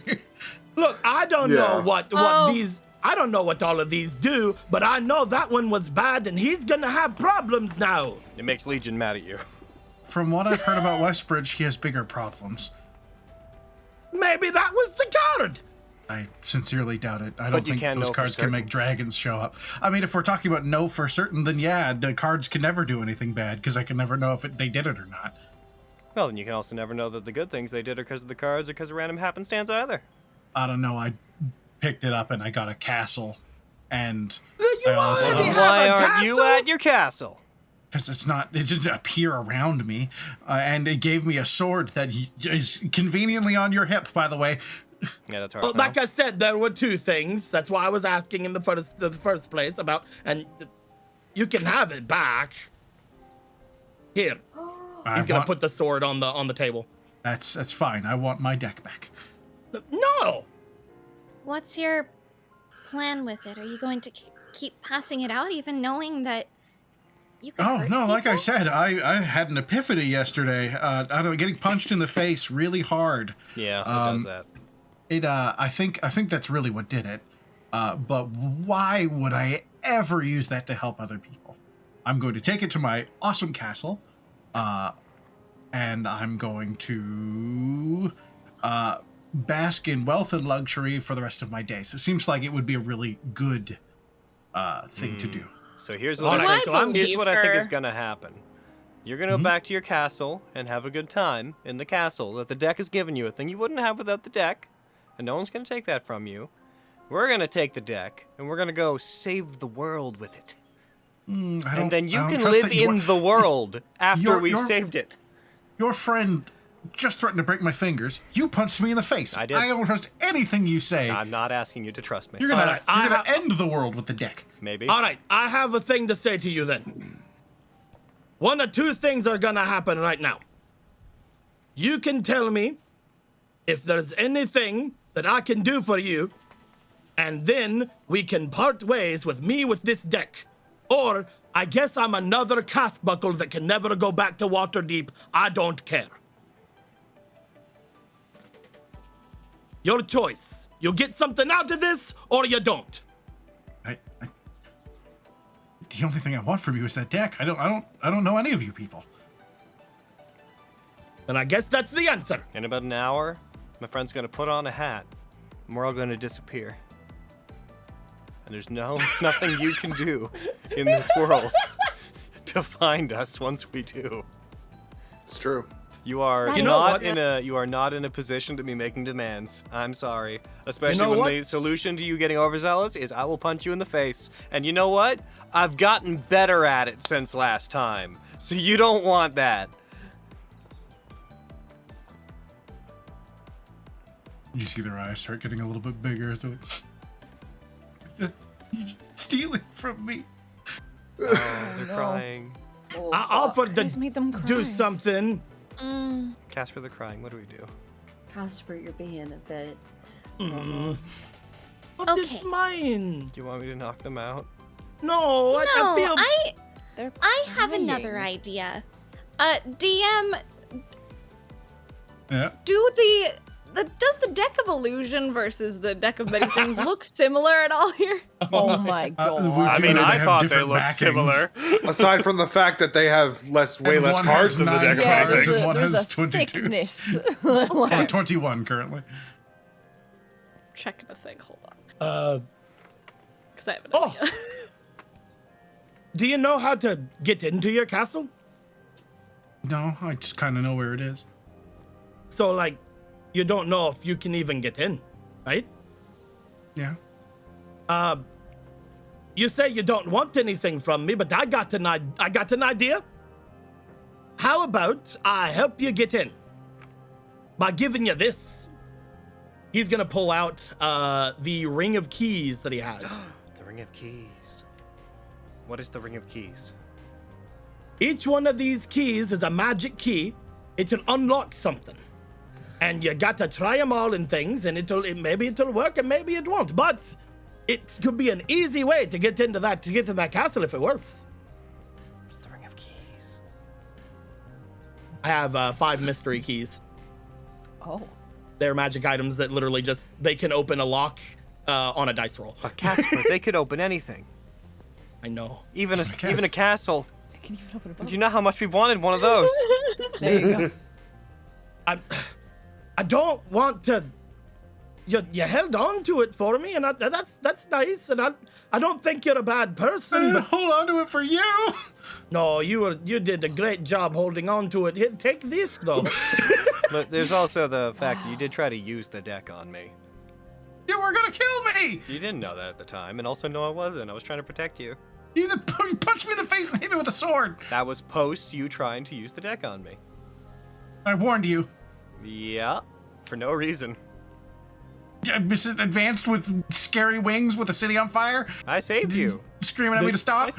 Look, I don't
Yeah.
know what
Oh.
these. I don't know what all of these do, but I know that one was bad, and he's gonna have problems now.
It makes Legion mad at you.
From what I've heard about Westbridge, he has bigger problems.
Maybe that was the card.
I sincerely doubt it. I
But
don't
you
think
can't
those
know for
cards can
certain.
make dragons show up. I mean, if we're talking about know for certain, then yeah, the cards can never do anything bad because I can never know if they did it or not.
Well, then you can also never know that the good things they did are because of the cards or because of random happenstance either.
I don't know. I picked it up and I got a castle, and
You
I also
already have
Why
a
aren't you
castle?
at your castle?
because it didn't appear around me, and it gave me a sword that is conveniently on your hip, by the way.
Yeah, that's hard.
Well, like I said, there were two things. That's why I was asking in the first place about, and you can have it back. Here, he's gonna put the sword on the table.
That's fine. I want my deck back.
No.
What's your plan with it? Are you going to keep passing it out, even knowing that you can
Oh
hurt
no! Like I
people?
said, I had an epiphany yesterday. I don't know, getting punched in the face really hard.
Yeah, it does that.
I think that's really what did it. But why would I ever use that to help other people? I'm going to take it to my awesome castle, and I'm going to bask in wealth and luxury for the rest of my days. It seems like it would be a really good thing to do.
So here's
All
what,
right, so I'm-
here's what I think
her.
is gonna happen. You're gonna go back to your castle and have a good time in the castle that the deck has given you, a thing you wouldn't have without the deck, and no one's gonna take that from you. We're gonna take the deck and we're gonna go save the world with it. And then you can live in the world after
You're-
we've
you're-
saved it.
Your friend just threatened to break my fingers. You punched me in the face.
I did.
I don't trust anything you say.
I'm not asking you to trust me.
You're gonna,
Alright, I
you're gonna
have-
end the world with the deck.
Maybe.
All right, I have a thing to say to you then. One of two things are gonna happen right now. You can tell me if there's anything that I can do for you, and then we can part ways with me with this deck. Or I guess I'm another cask buckle that can never go back to Waterdeep. I don't care. Your choice. You get something out of this, or you don't.
The only thing I want from you is that deck. I don't know any of you people.
And I guess that's the answer.
In about an hour, my friend's gonna put on a hat, and we're all gonna disappear. And there's nothing you can do in this world to find us once we do.
it's true.
You are
That is
not
what-
you are not in a position to be making demands. I'm sorry. Especially
know
when
what?
the solution to you getting overzealous is I will punch you in the face. And you know what? I've gotten better at it since last time. So you don't want that.
You see their eyes start getting a little bit bigger. So like, you're stealing from me.
Oh, they're crying.
Oh,
I offered to
Just made them
do
cry.
something.
Casper, they're crying. What do we do?
Casper, you're being a bit.
But
Okay.
it's mine.
Do you want me to knock them out?
No, I
No,
feel.
They're
I have
crying.
another idea. DM,
Yeah.
Does the deck of illusion versus the deck of many things look similar at all here?
Oh my god.
I mean, I
have
thought they
different
looked
backings.
similar.
Aside from the fact that they have way
And
less
one
cards
has
than the
9
deck of
Yeah,
many
cards
things.
and one
there's
has
a
22.
thickness.
Or
Like,
21 currently.
Checking a thing. Hold on, because I have an
Oh.
idea.
Do you know how to get into your castle?
No, I just kind of know where it is.
So, like, you don't know if you can even get in, right?
Yeah.
You say you don't want anything from me, but I got an idea. How about I help you get in by giving you this? He's gonna pull out the ring of keys that he has.
The Ring of Keys. What is the Ring of Keys?
Each one of these keys is a magic key. It'll unlock something. And you got to try them all and things, and maybe it'll work and maybe it won't. But it could be an easy way to get into that castle if it works.
What's the Ring of Keys?
I have 5 mystery keys.
oh.
They're magic items that literally they can open a lock on a dice roll.
But Casper, they could open anything.
I know.
Even a
guess.
castle.
They can even open a
Do
boat.
you know how much we've wanted one of those?
There you go.
I don't want to. You held on to it for me, and that's nice. And I don't think you're a bad person. But
Hold on to it for you.
no, you did a great job holding on to it. Here, take this though.
But there's also the fact that you did try to use the deck on me.
You were gonna kill me.
You didn't know that at the time, and also no, I wasn't. I was trying to protect you.
You punched me in the face and hit me with a sword.
That was post you trying to use the deck on me.
I warned you.
Yeah, for no reason.
Advanced with scary wings with a city on fire,
I saved you.
screaming at me to stop.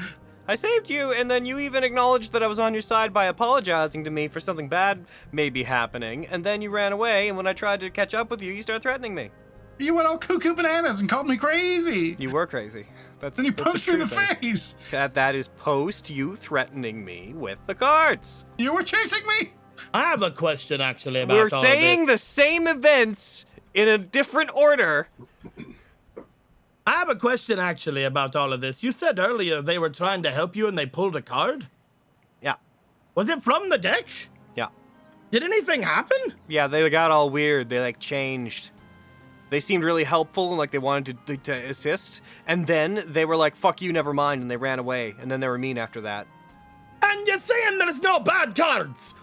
I saved you, and then you even acknowledged that I was on your side by apologizing to me for something bad maybe happening, and then you ran away, and when I tried to catch up with you, you started threatening me.
You went all cuckoo bananas and called me crazy.
You were crazy.
Then you punched me in the face.
That is post you threatening me with the cards.
You were chasing me.
I have a question actually about
We're
all
saying the
this.
same events in a different order.
I have a question actually about all of this. You said earlier they were trying to help you and they pulled a card.
Yeah,
Was it from the deck?
yeah.
Did anything happen?
Yeah, they got all weird. They like changed. They seemed really helpful and like they wanted to assist. And then they were like, fuck you, never mind. And they ran away. And then they were mean after that.
And you're saying there's no bad cards?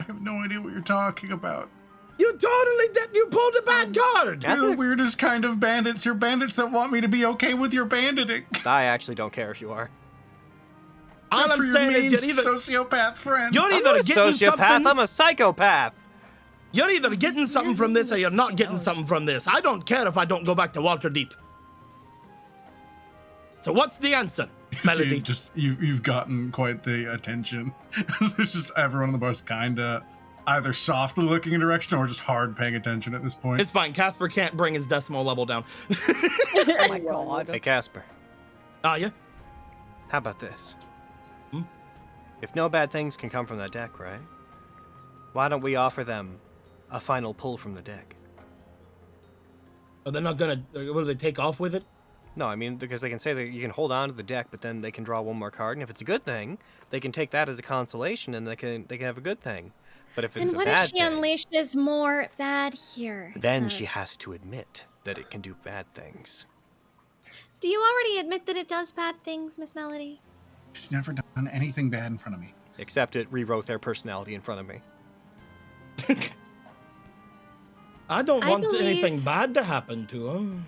I have no idea what you're talking about.
You totally did. You pulled a bad card.
You're the weirdest kind of bandits. You're bandits that want me to be okay with your banditing.
I actually don't care if you are.
All
Except
I'm
for your
saying
mean
is you're either,
sociopath friend.
you're
I'm
either
not a
getting
sociopath,
something.
I'm a psychopath.
You're either getting something from this or you're not getting something from this. I don't care if I don't go back to Walter Deep. So what's the answer,
So
Melody?
you've gotten quite the attention. There's just everyone in the bar's kinda either softly looking in direction or just hard paying attention at this point.
It's fine. Casper can't bring his decimal level down.
Oh my god.
Hey, Casper,
Are you?
how about this? If no bad things can come from that deck, right? Why don't we offer them a final pull from the deck?
Are they not gonna? Will they take off with it?
No, I mean, because they can say that you can hold on to the deck, but then they can draw one more card, and if it's a good thing, they can take that as a consolation, and they can have a good thing. But if it's
And
a
what
bad
if she
thing,
unleashes more bad here?
then she has to admit that it can do bad things.
Do you already admit that it does bad things, Miss Melody?
She's never done anything bad in front of me.
except it rewrote their personality in front of me.
I don't
I
want
believe-
anything bad to happen to them.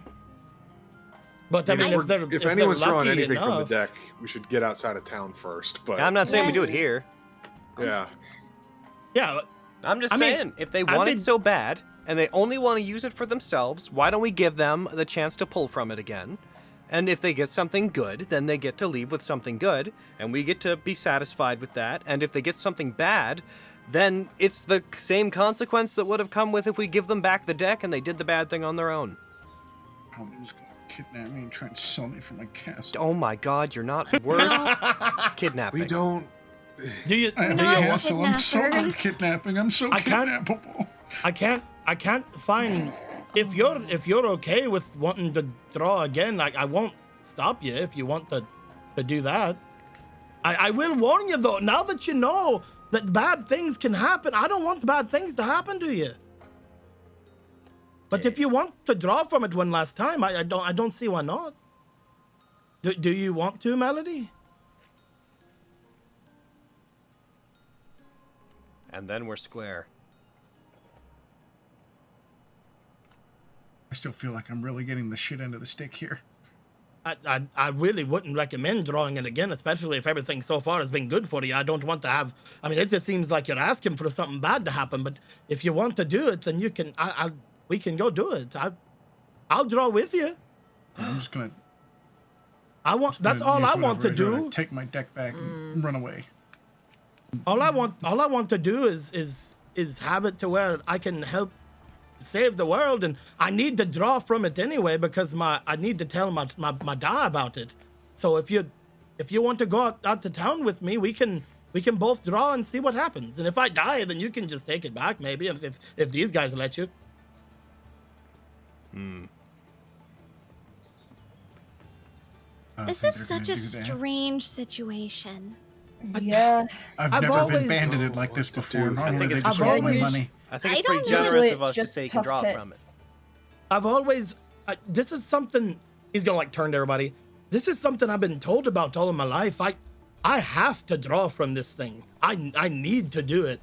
But I mean,
if anyone's drawing
lucky
anything from the
enough-
deck, we should get outside of town first. But
I'm not saying we do it
Yes.
here.
yeah,
Yeah,
I'm just
I mean,
saying, if they
I've
want it
been-
so bad and they only want to use it for themselves, why don't we give them the chance to pull from it again? And if they get something good, then they get to leave with something good, and we get to be satisfied with that. And if they get something bad, then it's the same consequence that would have come with if we give them back the deck and they did the bad thing on their own.
Probably just gonna kidnap me and try and sell me for my castle.
Oh my god, you're not worth kidnapping.
we don't.
do you?
I have
Do
a
you want?
castle. I'm so good at
kidnappers.
kidnapping. I'm so
I can't-
kidnappable.
I can't find. If you're okay with wanting to draw again, I won't stop you if you want to do that. I will warn you though. Now that you know that bad things can happen, I don't want bad things to happen to you. But if you want to draw from it one last time, I don't see why not. Do you want to, Melody?
And then we're square.
I still feel like I'm really getting the shit end of the stick here.
I really wouldn't recommend drawing it again, especially if everything so far has been good for you. I don't want to have. I mean, it just seems like you're asking for something bad to happen. But if you want to do it, then you can. We can go do it. I'll draw with you.
I'm just gonna.
That's all I want to do.
Take my deck back and run away.
All I want to do is have it to where I can help save the world, and I need to draw from it anyway because I need to tell my dad about it. So if you want to go out to town with me, we can both draw and see what happens. And if I die, then you can just take it back maybe if these guys let you.
I don't
This
think
is
they're gonna
such a
do that.
strange situation.
Yeah.
I've
I've
never
always-
been banded like this before.
Dude, I
Normally
think
they
it's
just
I've
want my
always-
money.
I think
I
it's pretty
don't know.
generous
Usually
of us
it's
to
just
say you can
tough
draw
tits.
from it.
I've always this is something he's gonna like turn to everybody. This is something I've been told about all of my life. I have to draw from this thing. I need to do it.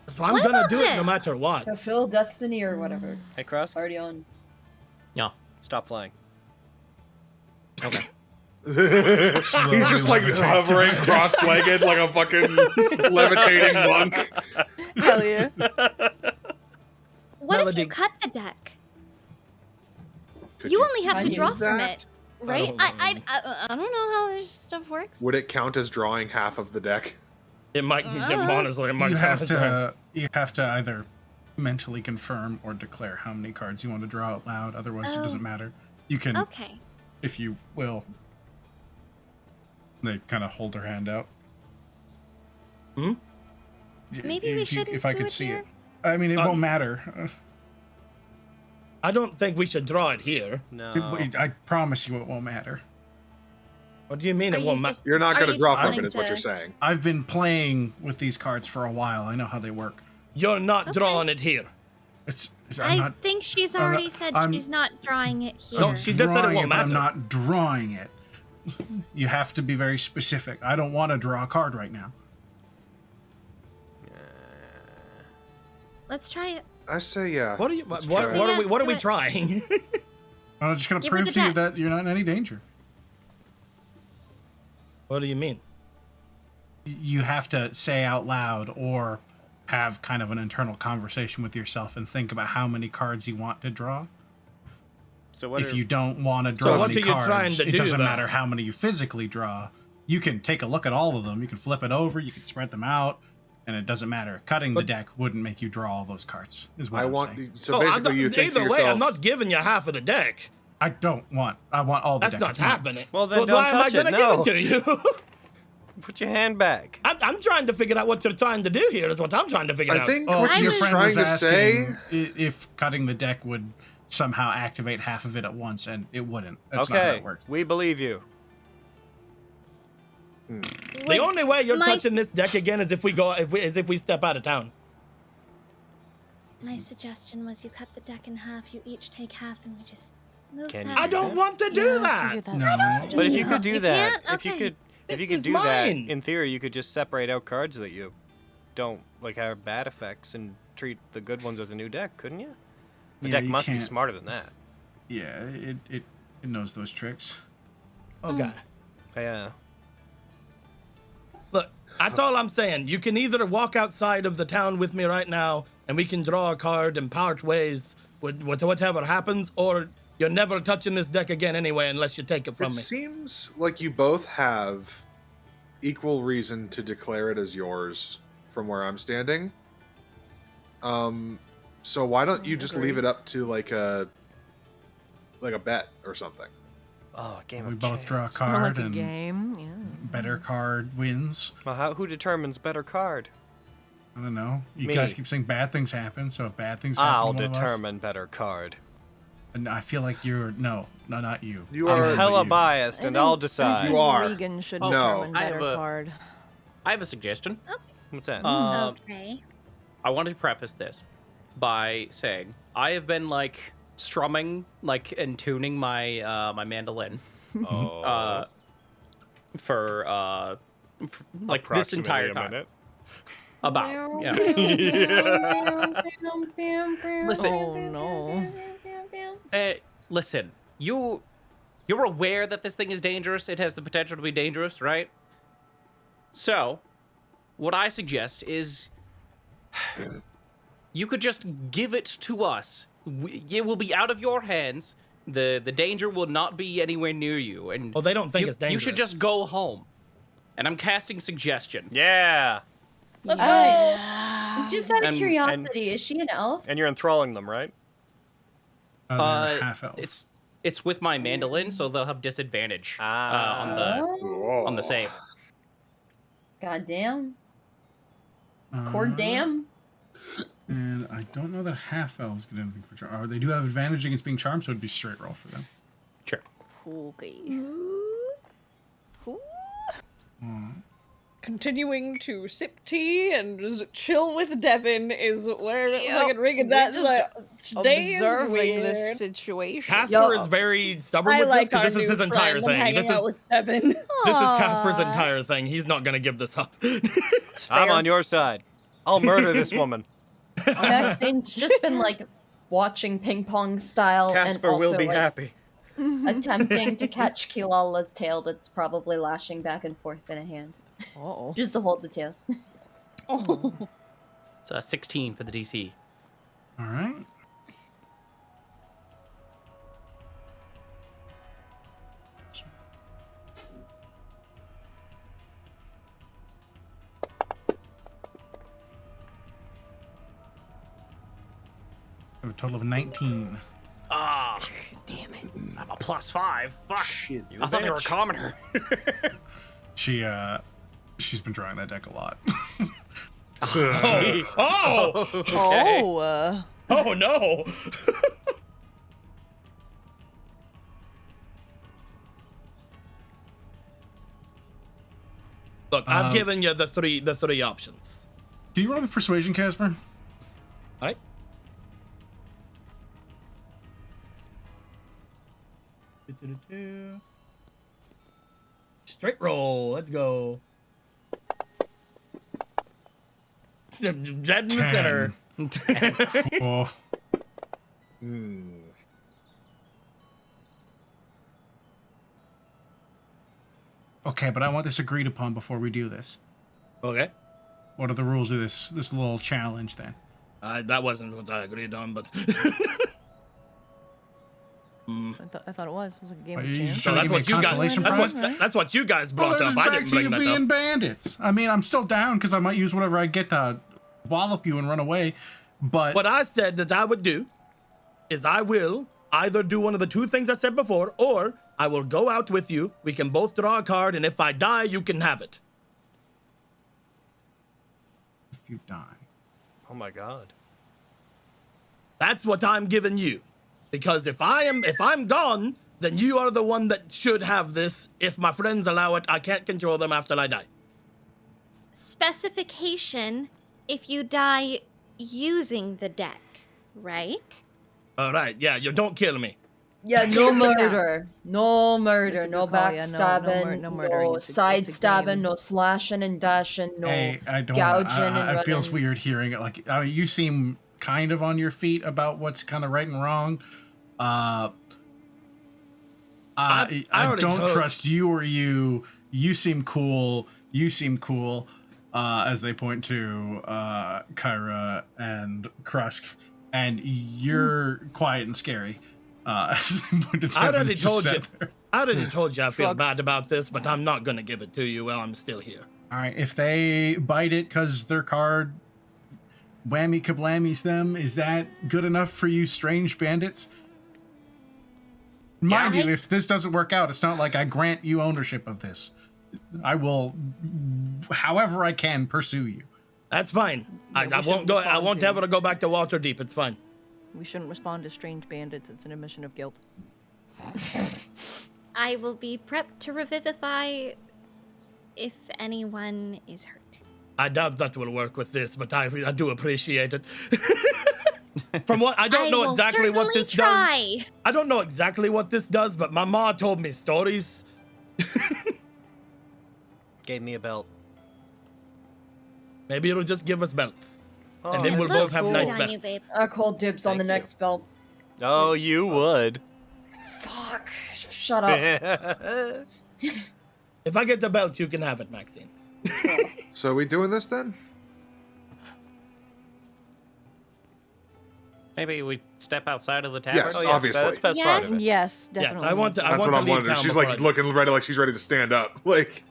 So I'm
What
gonna
about
do it no
this?
matter what.
Fulfill destiny or whatever.
Hey, Cross,
Already on.
Yeah.
stop flying.
Okay.
He's just like hovering cross-legged like a fucking levitating monk.
Hell yeah.
What if
Melody.
you cut the deck?
Could
You only have
Can
to
you
draw
do
from
that?
it, right?
don't know.
I don't know how this stuff works.
Would it count as drawing half of the deck?
It might honestly it might
You have
count.
to either mentally confirm or declare how many cards you want to draw out loud. Otherwise, it
Oh.
doesn't matter. You can,
Okay.
if you will. They kind of hold their hand out.
Hmm?
Maybe we shouldn't
If I
do
could
it
see
here?
it. I mean, it won't matter.
I don't think we should draw it here.
No.
I promise you, it won't matter.
What do you mean
Are
it
you
won't matter?
just-
You're not
are
going to
you
draw
just
from it,
wanting
is what you're
to-
saying.
I've been playing with these cards for a while. I know how they work.
You're not
Okay.
drawing it here.
I
I'm not.
think she's
I'm not-
already said
I'm-
she's not drawing it here.
No, she just said it
drawing
won't
but I'm
matter.
not drawing it. You have to be very specific. I don't want to draw a card right now.
Let's try it.
I say yeah.
What are you?
Let's
What,
try
what
it.
are we? What are
Do
we
it.
trying?
I'm just going to
Give her
prove
the
to you
deck.
that you're not in any danger.
What do you mean?
You have to say out loud or have kind of an internal conversation with yourself and think about how many cards you want to draw.
So what
If
are-
you don't want to draw
what
any
are you trying
cards,
to
it
do
doesn't
then?
matter how many you physically draw. You can take a look at all of them. You can flip it over. You can spread them out. And it doesn't matter. Cutting the deck wouldn't make you draw all those cards, is what
I
I'm
want.
saying.
So
Oh, I
basically,
don't-
you think to
either way,
yourself,
I'm not giving you half of the deck.
I want all the
That's
deck.
not
It's mine.
happening.
Well, then don't
why am I
touch it,
gonna
no.
give it to you?
Put your hand back.
I'm trying to figure out what you're trying to do here. Is what I'm trying to figure
I
out.
think
Oh,
what
your
she's
friend
trying
was
to say.
asking if cutting the deck would somehow activate half of it at once, and it wouldn't. That's not how
Okay,
it works.
we believe you.
The only way you're
my-
touching this deck again is if we step out of town.
My suggestion was you cut the deck in half, you each take half, and we just move
Can you
past
I don't
this.
want to do that.
No,
But if you could do
You
that,
can't?
if you
Okay.
could, If you
This
could
is
do that,
mine.
in theory, you could just separate out cards that you don't like have bad effects and treat the good ones as a new deck, couldn't you? The
Yeah,
deck
you
must be
can't.
smarter than that.
Yeah, it knows those tricks.
Okay.
Yeah.
Look, that's all I'm saying. You can either walk outside of the town with me right now, and we can draw a card and part ways with whatever happens, or you're never touching this deck again anyway unless you take it from
It
me.
seems like you both have equal reason to declare it as yours from where I'm standing. So why don't you just leave it up to like a bet or something?
Oh, a game
We
of
both draw a
chance.
Or
card,
like a
and
game. Yeah.
better card wins.
Well, who determines better card?
I don't know. You
Me.
guys keep saying bad things happen, so if bad things happen,
I'll
to one of us-
determine better card.
And I feel like you're not you.
You
I'm
are
hella
you.
biased, and I'll decide.
You are.
Regan should
No.
determine
I have
better
a-
card.
I have a suggestion.
What's that?
Okay.
I want to preface this by saying I have been like strumming and tuning my my mandolin
oh,
for like this entire
approximately a
time.
minute.
About yeah. Listen.
Oh no.
Listen, you're aware that this thing is dangerous. It has the potential to be dangerous, right? So, what I suggest is you could just give it to us. It will be out of your hands. The danger will not be anywhere near you, and
Well, they don't think
you,
it's dangerous.
you should just go home. And I'm casting suggestion.
Yeah,
Let's go.
Just out of
And-
curiosity, is she an elf?
and you're enthralling them, right?
They're half elf.
It's with my mandolin, so they'll have disadvantage
Oh,
on the save.
goddamn. Cord damn.
And I don't know that half elves get anything for charm. Or they do have advantage against being charmed, so it'd be straight roll for them.
Sure.
Okay.
Continuing to sip tea and just chill with Devin is where
Yep.
fucking Regan's
We're
at.
just
Like, today is
Observing
weird.
this situation.
Casper is very stubborn
I
with
like
this
our
because this is
new
his entire
friend. I'm
thing.
hanging
This is
out with Devin.
this is Casper's
Aw.
entire thing. He's not gonna give this up.
I'm
Fair.
on your side. I'll murder this woman.
Maxine just been like watching ping pong style
Casper
and also
will be
like,
happy.
attempting to catch Kilala's tail that's probably lashing back and forth in a hand.
Uh-oh.
Just to hold the tail.
Oh.
It's 16 for the DC.
All right. A total of 19.
Ah,
Damn it.
I'm a +5. Fuck.
Shit.
I thought they were
bitch.
commoner.
She's been drawing that deck a lot.
Oh!
Okay.
Oh no! Look, I've given you the three options.
Can you roll me persuasion, Casper?
Alright. Straight roll. Let's go. Dead in the center.
Oh, okay, but I want this agreed upon before we do this.
Okay.
What are the rules of this little challenge then?
That wasn't what I agreed on, but
I thought it was. It was like a game
Are
of
you
chance.
just
so
trying to
that's
give me
what
a
you guys.
consolation prize?
That's what you guys
Well,
brought
they're
up.
just
I
back
didn't
to
bring
you
that
being
up.
bandits. I mean, I'm still down because I might use whatever I get to wallop you and run away. But
What I said that I would do is I will either do one of the two things I said before, or I will go out with you. We can both draw a card, and if I die, you can have it.
if you die,
Oh my god.
That's what I'm giving you. Because if I'm gone, then you are the one that should have this. If my friends allow it, I can't control them after I die.
Specification if you die using the deck, right?
All right, yeah, you don't kill me.
Yeah, no murder. No
It's
murder.
a
No
good call, yeah,
backstabbing.
no murdering.
No
It's a
sidestabbing.
game.
No slashing and dashing. No
Hey, I don't.
gouging and
It feels
running.
weird hearing it. Like, I mean, you seem kind of on your feet about what's kind of right and wrong. I
already
don't
told-
trust you or you. You seem cool. You seem cool. As they point to Kyra and Krusk, and you're quiet and scary. As they point to
I
Devin,
already
just
told
sat
you.
there.
I already told you I feel
Shrug.
bad about this, but I'm not gonna give it to you while I'm still here.
All right, if they bite it because their card whammy kablammy's them, is that good enough for you, strange bandits? Mind you, if this doesn't work out, it's not like I grant you ownership of this. I will, however I can, pursue you.
That's fine.
Yeah,
I
we
won't
shouldn't
go. I
respond
won't
to-
ever go back to Waterdeep. It's fine.
We shouldn't respond to strange bandits. It's an admission of guilt.
I will be prepped to revivify if anyone is hurt.
I doubt that will work with this, but I do appreciate it. From what I don't know
will
exactly what
certainly
this
try.
does. I don't know exactly what this does, but my ma told me stories.
Gave me a belt.
Maybe it'll just give us belts,
Oh,
and then
It
we'll
looks
both have
good
nice
on you,
belts.
babe.
I call dibs on the
Thank you.
next belt.
oh, you would.
Fuck. Shut up.
If I get the belt, you can have it, Maxine.
So we doing this then?
Maybe we step outside of the tavern.
Yes,
Oh, yes,
obviously.
that's part
Yes.
of it.
Yes,
Yes,
definitely.
I want to. I
That's
want
what
to
I'm
leave
wondering.
town
She's
before I
like
do.
looking ready, like she's ready to stand up. Like,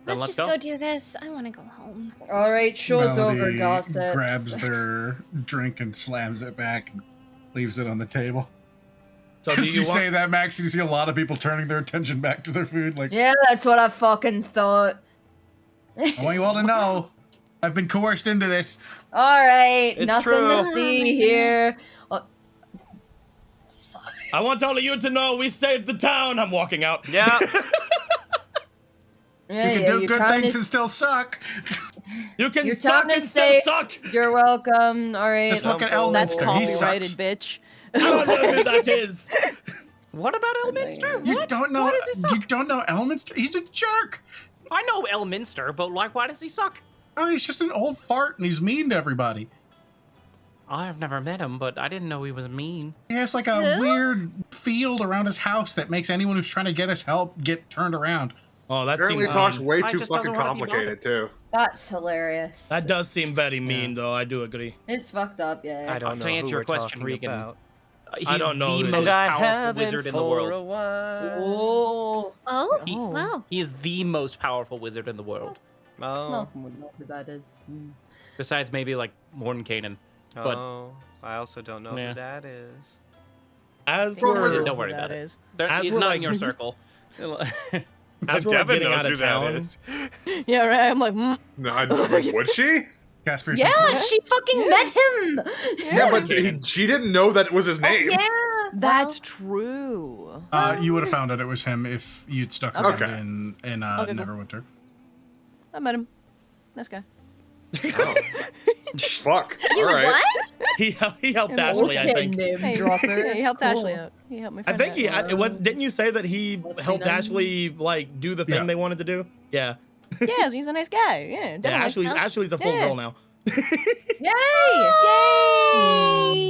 Let's
let's
just
go.
go do this. I want to go home.
All right, show's over,
Melody
gossips.
grabs their drink and slams it back and leaves it on the table.
So do
As
you
you
want?
say that, Max, you see a lot of people turning their attention back to their food. Like,
Yeah, that's what I fucking thought.
I want you all to know, I've been coerced into this.
All right,
It's
nothing
true.
to
Oh
see
my
here.
I want all of you to know we saved the town. I'm walking out.
Yeah.
Yeah,
You can
yeah,
do
your
good
town
things
is-
and still suck.
You can
Your
suck
town
and
is
still
safe.
suck.
You're welcome. All right.
Just look at
That's
Elminster. He
copyrighted,
sucks.
bitch.
I don't know who that is.
What about Elminster?
You
What?
don't know.
Why does he suck?
You don't know Elminster. He's a jerk.
I know Elminster, but like, why does he suck?
Oh, he's just an old fart and he's mean to everybody.
I've never met him, but I didn't know he was mean.
He has like a weird field around his house that makes anyone who's trying to get his help get turned around.
Oh, that
apparently
seems
talks way
I
too
just
fucking
doesn't wanna be
complicated too.
That's hilarious.
That does seem very mean, though. I do agree.
It's fucked up, yeah.
I don't know
To answer
who
your
we're
question,
talking
Regan,
about.
He's
I don't know
the
who it
most
is.
powerful wizard in the
for
world.
a while.
Oh.
Oh,
He-
wow.
He is the most powerful wizard in the world.
Oh.
Malcolm would know who that is. Hmm.
Besides maybe like Mordenkainen. But
Oh. I also don't know
Yeah.
who that is.
As
From
we're
Wizard,
don't worry
That
about it.
is.
As
It's
we're,
not
like-
in your circle.
as we're
Devin
getting
knows
out
who
of
that
town,
is.
Yeah, right. I'm like,
No, would she?
Casper, you
Yeah,
said something?
she fucking met him.
Yeah, but she didn't know that was his name.
Yeah.
that's true.
You would have found out it was him if you'd stuck around
Okay.
in
Okay, cool.
Neverwinter.
I met him. Nice guy.
Oh. Fuck.
You
All right.
what?
he helped
Okay,
Ashley. I think.
name
Hey,
dropper.
yeah, he helped
Cool.
Ashley out. He helped my
I
friend
think he.
out.
It was. Didn't you say that he
Must be
helped
nice.
Ashley like do the thing
Yeah.
they wanted to do? Yeah.
Yeah, he's a nice guy. Yeah,
Yeah.
definitely.
Ashley's a full
Yeah.
girl now.
Yay!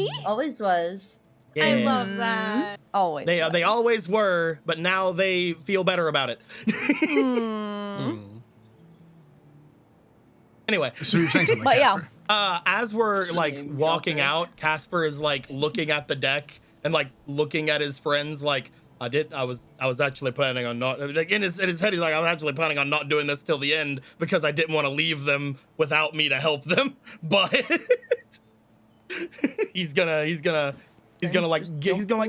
Yay!
Always was.
I
Yeah.
love that.
Always.
They always were, but now they feel better about it.
Hmm.
Anyway,
So you're saying something,
But yeah.
Casper?
as we're like
Name
walking
dropper.
out, Casper is like looking at the deck and like looking at his friends like I was actually planning on not like in his head he's like I was actually planning on not doing this till the end because I didn't want to leave them without me to help them. But he's gonna like
Just
he's gonna like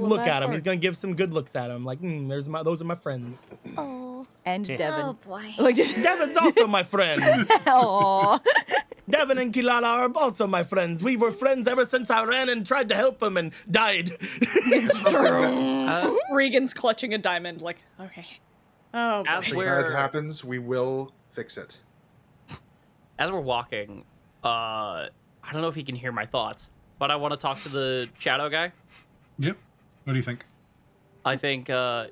don't
look
pull
at him.
that
He's gonna give some good looks at him like those are my friends.
Oh,
And Devin.
oh boy.
Like just
Devin's also my friend.
Aw.
Devin and Kilala are also my friends. We were friends ever since I ran and tried to help him and died.
Regan's clutching a diamond, like, okay. Oh, boy.
As
If
we're
that happens, we will fix it.
as we're walking, I don't know if he can hear my thoughts, but I want to talk to the shadow guy.
Yep. What do you think?
I think, can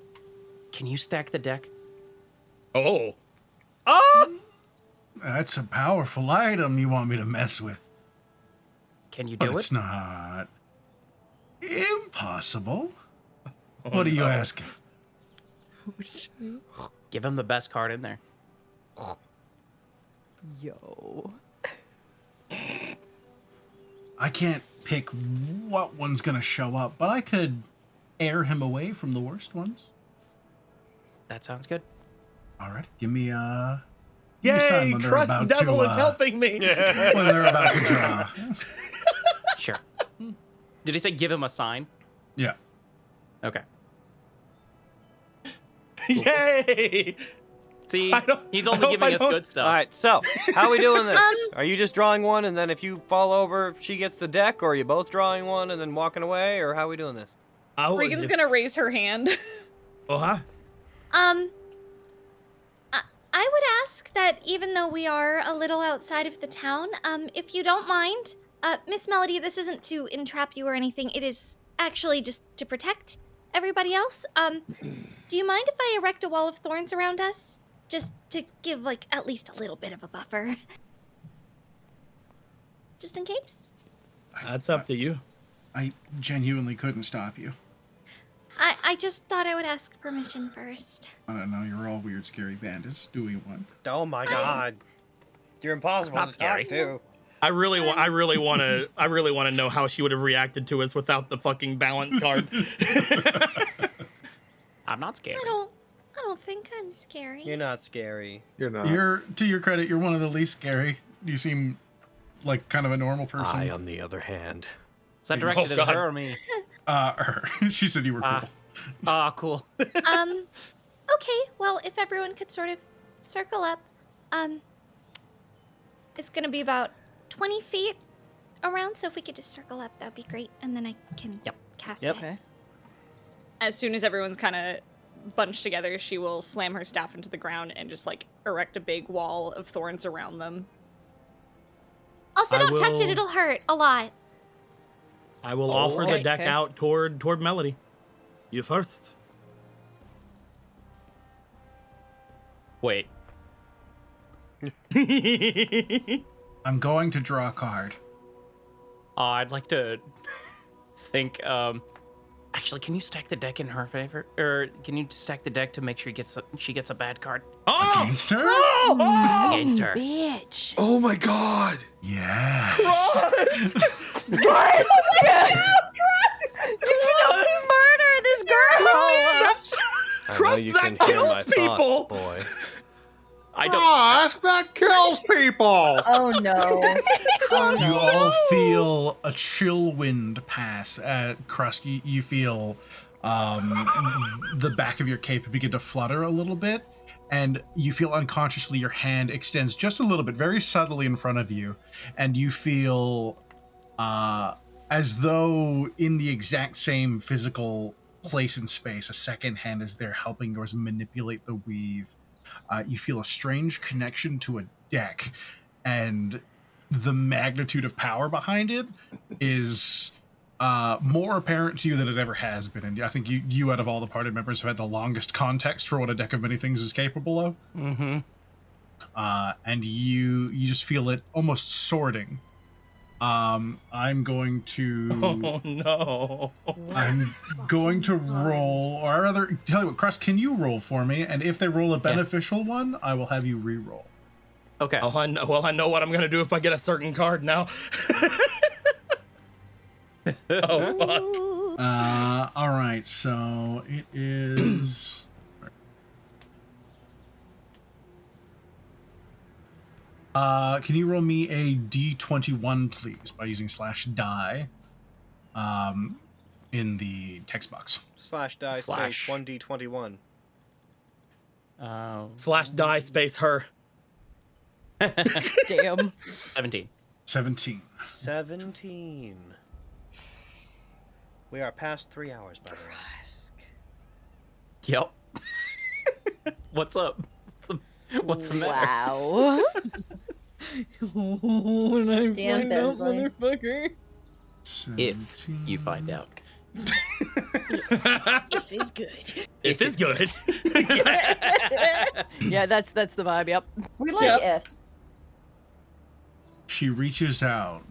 you stack the deck?
Oh.
That's a powerful item you want me to mess with.
Can you
But
do
it's
it?
not impossible. What are you asking?
Give him the best card in there.
Yo.
I can't pick what one's gonna show up, but I could air him away from the worst ones.
That sounds good.
All right, give me a sign
Yay!
when they're
Crust
about
Devil
to
is helping me.
when they're about to draw.
Sure. Did he say give him a sign?
Yeah.
Okay.
Yay!
See,
I don't-
he's
I
only
hope
giving
I
us
don't-
good stuff.
All right, so how are we doing this? Are you just drawing one, and then if you fall over, she gets the deck, or are you both drawing one and then walking away, or how are we doing this?
Regan's gonna raise her hand.
Oh, huh?
I would ask that even though we are a little outside of the town, if you don't mind, Miss Melody, this isn't to entrap you or anything. It is actually just to protect everybody else. Do you mind if I erect a wall of thorns around us? Just to give, like, at least a little bit of a buffer. Just in case?
That's up to you.
I genuinely couldn't stop you.
I just thought I would ask permission first.
I don't know, you're all weird, scary bandits. Do we want?
Oh my God, you're impossible
Not
to
scary.
talk to.
I really want to know how she would have reacted to us without the fucking balance card.
I'm not scared.
I don't think I'm scary.
You're not scary.
You're not.
To your credit, you're one of the least scary. You seem like kind of a normal person.
I, on the other hand,
Is that directed
Oh,
at
God.
her or me?
Her. She said you were cool.
Cool.
Okay, well, if everyone could sort of circle up, it's gonna be about 20 feet around, so if we could just circle up, that'd be great, and then I can cast it.
Okay.
As soon as everyone's kind of bunched together, she will slam her staff into the ground and just like erect a big wall of thorns around them.
Also,
I
don't touch it,
will-
it'll hurt a lot.
I will offer the
okay,
deck
okay.
out toward Melody. You first.
Wait.
I'm going to draw a card.
I'd like to think, actually, can you stack the deck in her favor? Or can you stack the deck to make sure she gets a bad card
Against her?
against her?
Bitch.
Oh my God!
Yes.
You cannot murder this girl.
I know
Crust
you
that
can hear
kills
my
people!
thoughts, boy.
I don't.
Gosh, that kills people!
Oh no. Oh
You
no.
all feel a chill wind pass at Crust. You feel the back of your cape begin to flutter a little bit, and you feel unconsciously your hand extends just a little bit, very subtly in front of you, and you feel as though in the exact same physical place and space, a second hand is there helping yours manipulate the weave. You feel a strange connection to a deck, and the magnitude of power behind it is more apparent to you than it ever has been. And I think you out of all the party members have had the longest context for what a deck of many things is capable of.
Mm-hmm.
And you just feel it almost sorting. I'm going to
Oh no.
I'm going to roll, or rather, tell you what, Crust, can you roll for me? And if they roll a beneficial one, I will have you re-roll.
Okay.
Oh, I know. Well, I know what I'm gonna do if I get a certain card now. Oh fuck.
All right, so it is. Can you roll me a d21, please, by using /die, in the text box.
/die
Slash.
space 1d21.
/die space her.
Damn.
17.
17.
17. We are past 3 hours, by the way.
Yep. What's up? What's the matter?
Wow.
When I
Damn,
find out,
Bensley.
motherfucker.
17.
If you find out.
If is good.
If it's good.
Yeah, that's the vibe. Yep.
We like if.
She reaches out,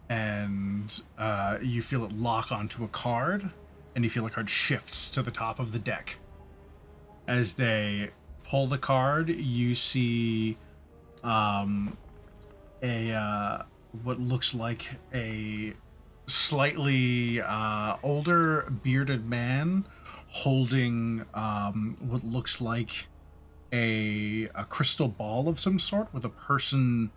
and you feel it lock onto a card, and you feel the card shifts to the top of the deck. As they pull the card, you see what looks like a slightly older bearded man holding what looks like a crystal ball of some sort with a person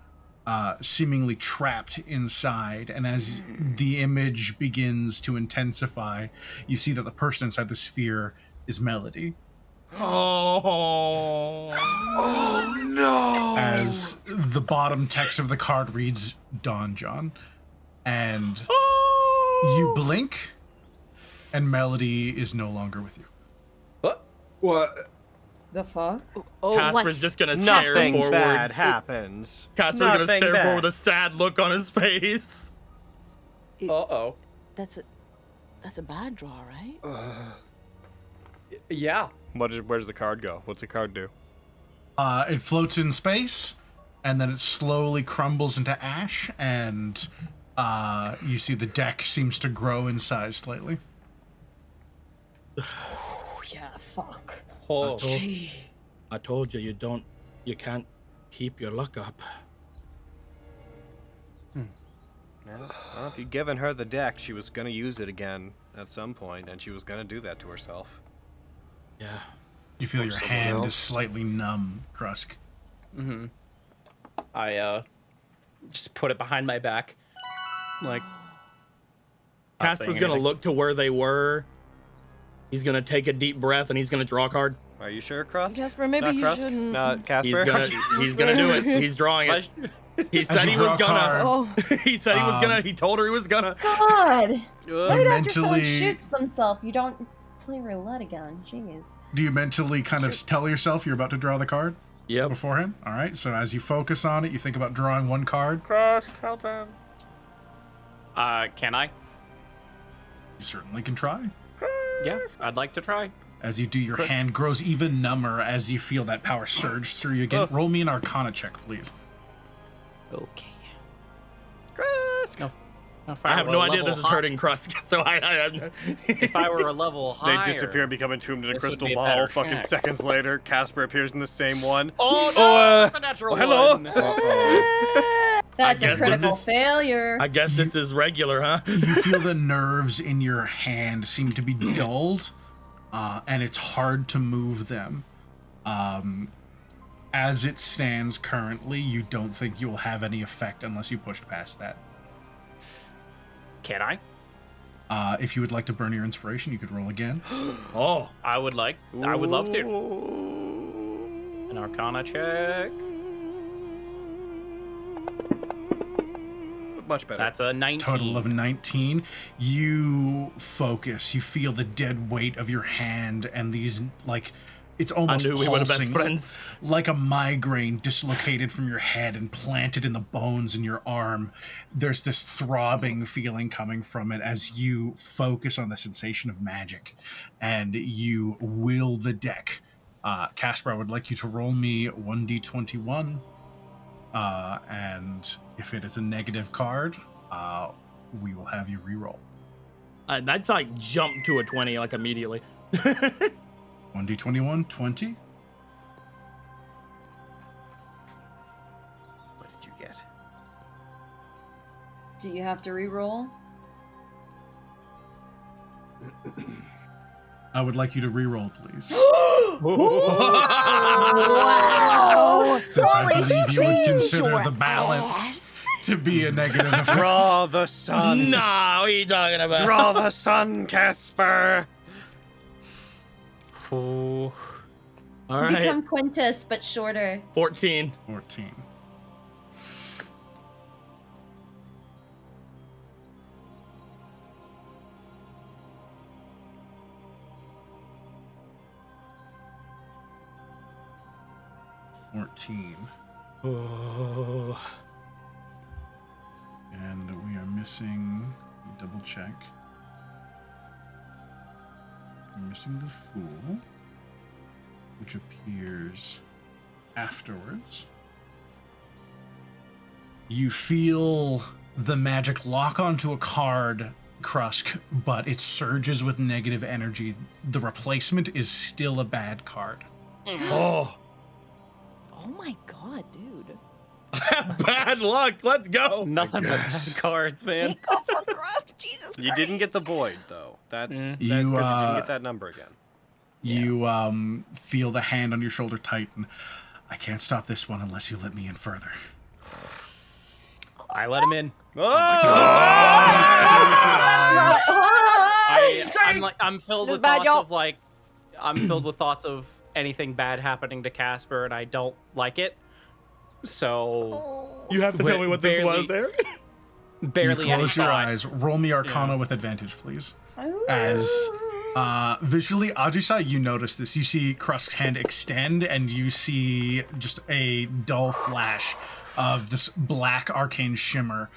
seemingly trapped inside. And as the image begins to intensify, you see that the person inside the sphere is Melody.
Oh no!
As the bottom text of the card reads Don John. And you blink, and Melody is no longer with you.
What?
The fuck?
Oh,
Casper's just gonna stare
Nothing
forward.
bad happens.
Casper's gonna
Nothing
stare
bad.
forward with a sad look on his face.
Uh-oh.
That's a bad draw, right?
Yeah.
Where does the card go? What's the card do?
It floats in space, and then it slowly crumbles into ash, and you see the deck seems to grow in size slightly.
Oh, yeah, fuck.
Oh.
I told you you can't keep your luck up.
Well, if you'd given her the deck, she was gonna use it again at some point, and she was gonna do that to herself.
Yeah.
You feel
Or
your
someone
hand is
else.
slightly numb, Krusk.
Mm-hmm. I just put it behind my back. Like
Casper's
saying
gonna
anything.
look to where they were. He's gonna take a deep breath and he's gonna draw a card.
Are you sure, Krust?
Jasper, maybe
Not
you
Krusk?
shouldn't.
Not Casper?
He's gonna do it. He's drawing it. He said
you
he
draw
was
a
gonna.
card,
Oh,
He said he was gonna. He told her he was gonna.
God! Right after someone
mentally-
shoots themselves, you don't play roulette again. Jeez.
Do you mentally kind of tell yourself you're about to draw the card
Yep.
beforehand? All right, so as you focus on it, you think about drawing one card.
Krust, help him.
Can I?
You certainly can try.
Yeah, I'd like to try.
As you do, your hand grows even number as you feel that power surge through you again. Roll me an Arcana check, please.
Okay.
Krust.
No, if
I have
were
no
a
idea
level
this is
hi-
hurting Krusk, so I
If I were a level
They
higher,
disappear and become entombed in a
this would
crystal
be a
ball.
better
Fucking
check.
seconds later, Casper appears in the same one.
Oh no!
Oh,
That's a natural
hello?
one.
That's a
guess
critical
this is-
failure.
I guess this is regular, huh?
You feel the nerves in your hand seem to be dulled, and it's hard to move them. As it stands currently, you don't think you will have any effect unless you pushed past that.
Can I?
If you would like to burn your inspiration, you could roll again.
Oh,
I would love to. An Arcana check.
Much better.
That's a 19.
Total of 19. You focus. You feel the dead weight of your hand and these, like, it's
I
almost
knew we were the best
pulsing,
friends.
like a migraine dislocated from your head and planted in the bones in your arm. There's this throbbing feeling coming from it as you focus on the sensation of magic, and you will the deck. Casper, I would like you to roll me 1d21, and if it is a negative card, we will have you reroll.
That's like jump to a 20 like immediately.
1d21, 20.
What did you get?
Do you have to re-roll?
I would like you to reroll, please.
wow!
Since I
Holy
believe you would
shit,
consider
your
the balance
ass.
to be a negative effect.
Draw the sun.
No, what are you talking about?
Draw the sun, Casper.
Oh.
All right,
Become Quintus, but shorter.
14.
14.
Oh.
And we are missing, double check. I'm missing the Fool, which appears afterwards. You feel the magic lock onto a card, Krusk, but it surges with negative energy. The replacement is still a bad card.
Oh,
Oh my god, dude.
bad luck. Let's go.
Nothing but
guess.
bad cards, man.
Go for Crust, Jesus
You didn't get the void though. That's
You,
because you didn't get that number again.
You feel the hand on your shoulder tighten. I can't stop this one unless you let me in further.
I let him in. I'm filled
This
with
bad,
thoughts
y'all.
of like, I'm filled with thoughts of anything bad happening to Casper, and I don't like it. So
You have to tell me what this
Barely-
was, there.
barely
You
any
close your
thought.
eyes. Roll me Arcana with advantage, please. As visually, Ajisai, you notice this. You see Krusk's hand extend, and you see just a dull flash of this black arcane shimmer.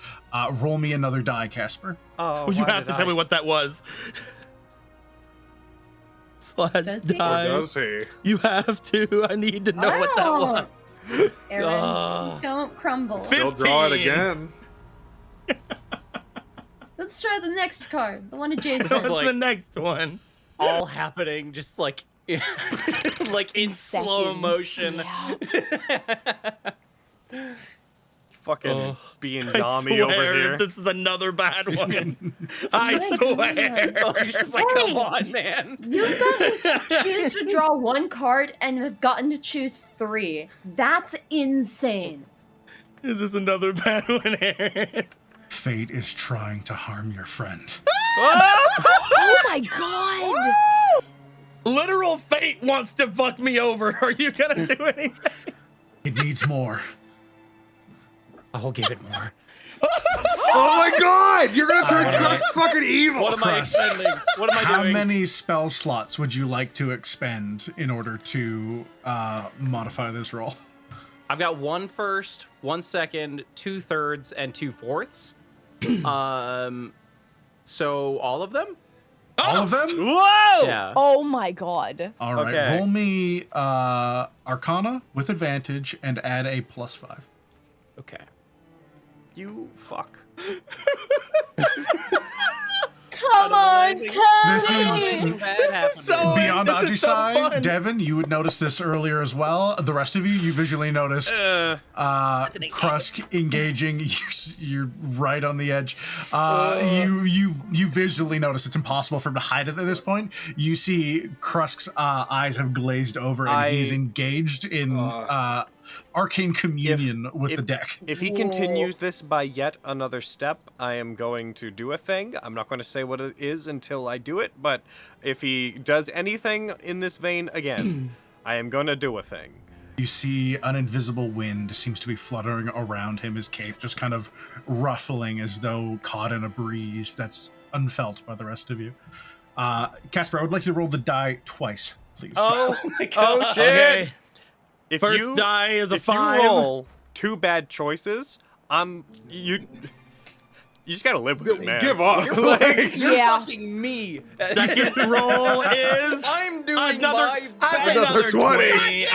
Roll me another die, Casper.
Oh,
You
why
have
did
to tell me what that was. Slash
Does he?
Or
die.
does he?
You have to. I need to know what that was.
Aaron, don't crumble.
Still draw it
15.
again.
Let's try the next card, the one
What's
adjacent.
like-
the next one?
All happening just like, like in slow
Seconds.
motion.
Yeah.
Fucking being
I
Dami over
swear,
here.
this is another bad one. I
My
swear.
It's like, come on, man.
You've gotten to choose to draw one card and have gotten to choose 3. That's insane.
This is another bad one, Aaron.
Fate is trying to harm your friend.
Oh my god!
Literal fate wants to fuck me over. Are you gonna do anything?
It needs more.
I'll give it more.
Oh my god! You're gonna turn Krusk fucking evil!
What am I
Krusk.
expending? What am I
How
doing?
many spell slots would you like to expend in order to modify this roll?
I've got 1 first, 1 second, 2 thirds, and 2 fourths. So all of them?
All of them?
Whoa!
Yeah.
Oh my god.
All right.
Okay.
Roll me Arcana with advantage and add a +5.
Okay.
You fuck.
Come on,
This
come
is
Bad happening.
so-
beyond
this is so
Ajisai.
fun.
Devin, you would notice this earlier as well. The rest of you, you visually noticed Krusk engaging. You're right on the edge. You visually notice it's impossible for him to hide it at this point. You see Krusk's eyes have glazed over, and he's engaged in arcane communion with the deck.
If he continues this by yet another step, I am going to do a thing. I'm not going to say what it is until I do it, but if he does anything in this vein again, I am going to do a thing.
You see an invisible wind seems to be fluttering around him, his cape just kind of ruffling as though caught in a breeze that's unfelt by the rest of you. Casper, I would like you to roll the die twice, please.
Oh,
my God.
oh shit!
Okay.
If
First
you
die is a
if
5.
you roll 2 bad choices, you just gotta live with it, man.
Give up. Like,
You're
Yeah.
fucking me.
Second roll is
I'm doing
another,
my
that's
best.
another
20.
20.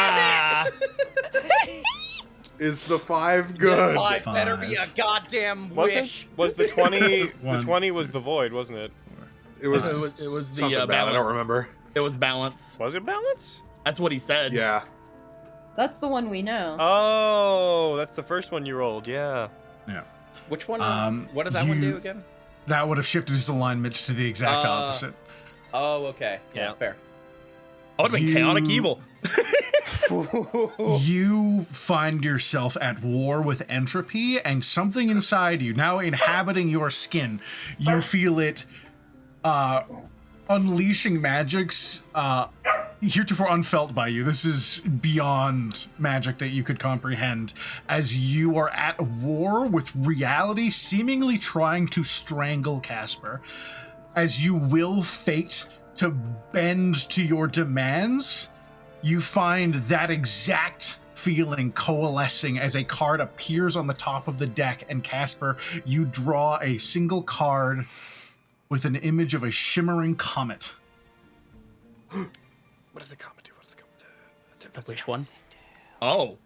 is the 5 good?
5 better be a goddamn wish.
Was the 20 the
One.
20 was the void, wasn't it?
It was,
It was the
something bad.
balance.
I don't remember.
It was balance.
Was it balance?
That's what he said.
Yeah.
That's the one we know.
Oh, that's the first one you rolled, yeah.
Yeah.
Which one?
Um,
What does that one
you-
do again?
That would have shifted his alignment to the exact opposite.
Oh, okay. Yeah,
Yeah.
fair.
I would have been chaotic evil.
You find yourself at war with entropy, and something inside you, now inhabiting your skin, you feel it unleashing magics heretofore unfelt by you. This is beyond magic that you could comprehend, as you are at war with reality, seemingly trying to strangle Casper. As you will fate to bend to your demands, you find that exact feeling coalescing as a card appears on the top of the deck, and Casper, you draw a single card with an image of a shimmering comet.
What does the comment do? What does the comment do?
Which one?
Oh.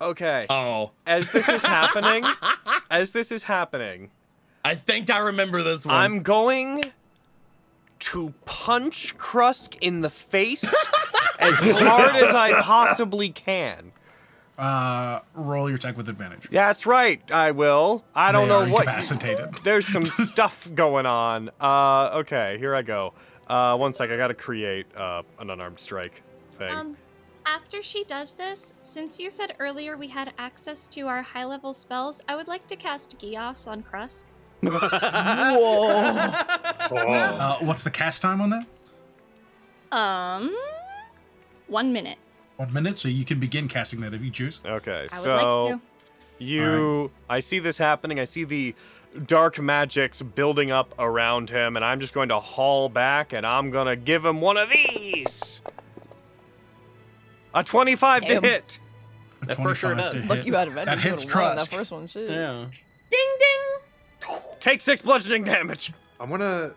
Okay.
Oh.
As this is happening,
I think I remember this one.
I'm going to punch Krusk in the face as hard as I possibly can.
Roll your attack with advantage.
Yeah, that's right. I will. I don't
They
know
are
what.
incapacitated.
There's some stuff going on. Okay, here I go. 1 sec. I gotta create an unarmed strike thing.
After she does this, since you said earlier we had access to our high-level spells, I would like to cast Gios on Krusk.
What's the cast time on that?
1 minute.
1 minute, so you can begin casting that if you choose.
Okay,
I would like
so
to.
I see this happening. I see the dark magics building up around him, and I'm just going to haul back, and I'm gonna give him one of these. A 25 to hit.
A
for sure
25 to
does.
hit.
Look, you had advantage.
That hits
You would've won
Krusk.
that first one too.
Yeah.
Ding ding!
Take 6 bludgeoning damage.
I'm gonna.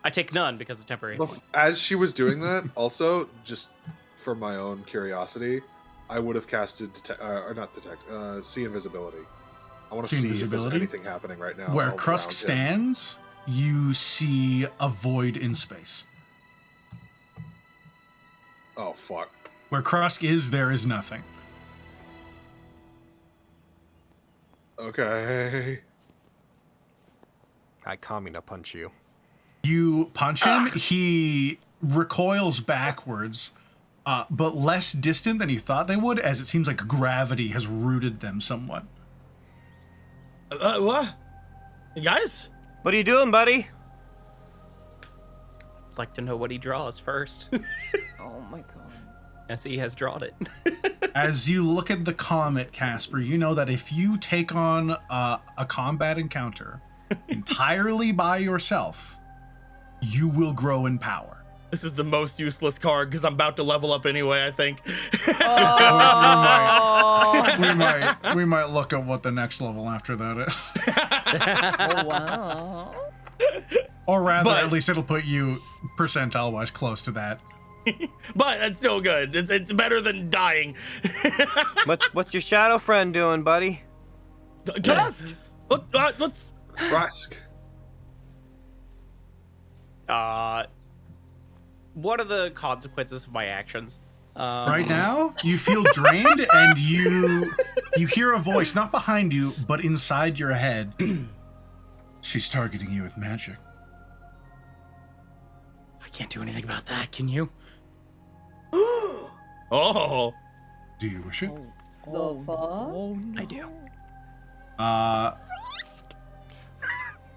I take none because of temporary.
As she was doing that, also just for my own curiosity, I would have casted see invisibility. I want to
See
see if there's
invisibility?
anything happening right now.
Where
around
Krusk
him.
stands, you see a void in space.
Oh fuck.
Where Krusk is, there is nothing.
Okay.
I Kamina punch you.
You punch him, he recoils backwards, but less distant than you thought they would, as it seems like gravity has rooted them somewhat.
What? You guys?
What are you doing, buddy?
I'd like to know what he draws first,
Oh my god.
as he has drawn it.
As you look at the comet, Casper, you know that if you take on a combat encounter entirely by yourself, you will grow in power.
This is the most useless card because I'm about to level up anyway, I think.
We might look at what the next level after that is.
Oh wow.
Or rather,
But-
at least it'll put you percentile-wise close to that.
But that's still good. It's better than dying.
What's your shadow friend doing, buddy?
Krusk! What's...
Krusk.
What are the consequences of my actions?
Right now, you feel drained, and you hear a voice, not behind you, but inside your head. She's targeting you with magic.
I can't do anything about that, can you?
Oh.
Do you wish it?
The fuck?
I do.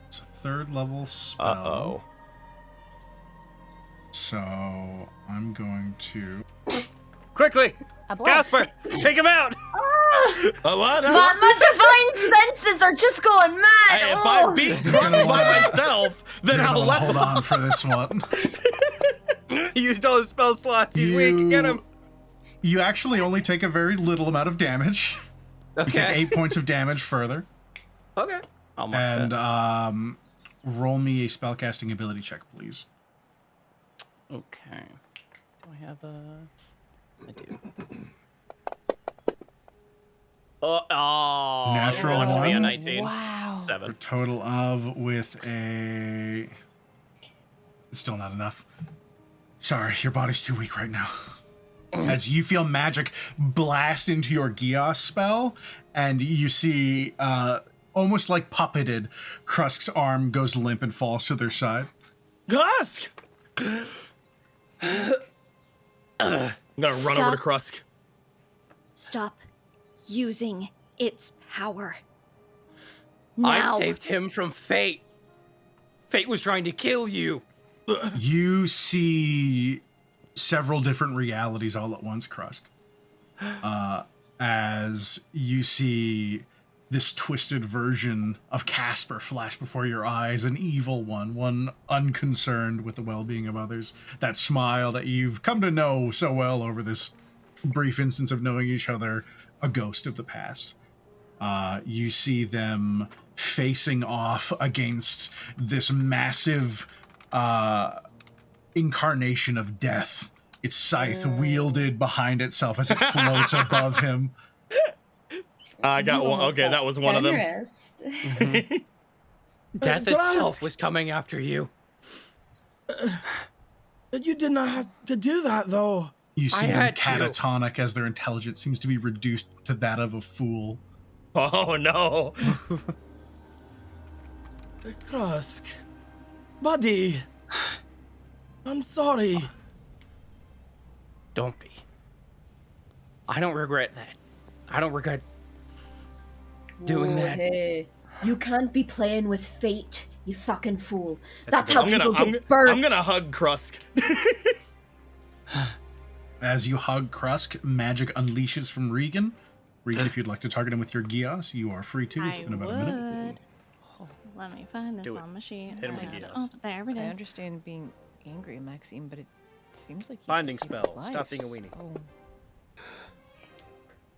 It's a 3rd level spell.
Uh-oh.
So I'm going to.
Quickly!
I bluff.
Casper! Take him out!
What?
My divine senses are just going mad!
Hey, if
Oh.
I beat Krusk by myself, then
You're
I'll
gonna hold
level
on for this one.
He used all his spell slots. He's weak. Get him.
You actually only take a very little amount of damage. You take
Okay.
8 points of damage further.
Okay. I'll mark
And
that.
roll me a spellcasting ability check, please.
Okay. Do I have a... I do. Oh,
Natural
I want it to be a
one?
19.
Wow.
A
7.
total of with a... Still not enough. Sorry, your body's too weak right now. As you feel magic blast into your Gios spell, and you see, almost like puppeted, Krusk's arm goes limp and falls to their side.
Krusk! I'm gonna run over to Krusk.
Stop using its power.
I
Now.
saved him from fate. Fate was trying to kill you.
You see several different realities all at once, Krusk. As you see this twisted version of Casper flash before your eyes, an evil one unconcerned with the well-being of others. That smile that you've come to know so well over this brief instance of knowing each other, a ghost of the past. You see them facing off against this massive incarnation of death, its scythe wielded behind itself as it floats above him.
I got one. Okay, that was one of them.
Generous.
Death itself was coming after you.
You did not have to do that, though.
You see
I
them
had to.
catatonic as their intelligence seems to be reduced to that of a fool.
Oh no. Krusk. Buddy. I'm sorry.
Don't be. I don't regret that. I don't regret doing
Whoa,
that.
Hey, you can't be playing with fate, you fucking fool. That's how
I'm
people
gonna
get burnt.
I'm gonna hug Krusk.
As you hug Krusk, magic unleashes from Regan. Regan, if you'd like to target him with your Gios, you are free to. It's been about a minute.
Let me find this
Do it.
on my sheet.
Hit him with
I got it.
Gios.
Oh, there it
I
is.
understand being angry, Maxine, but it seems like you
Binding
just saved
spell.
his
Stop
life,
being a weenie.
so-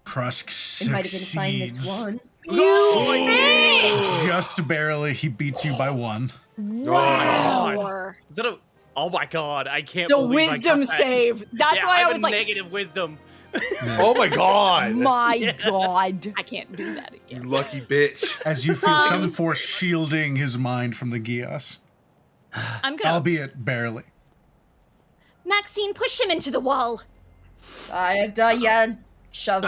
Krusk
It might have been fine this
succeeds.
once.
You
Just barely, he beats you by 1.
Wow.
Is that a? Oh my god! I can't.
It's a
believe I
wisdom
got that.
save. That's
Yeah,
why I
have
was
a
like,
negative wisdom.
Oh my god!
My god.
I can't do that
You
again.
lucky bitch.
As you feel some force shielding his mind from the Gios,
I'm gonna.
albeit barely.
Maxine, push him into the wall.
Yeah, shove.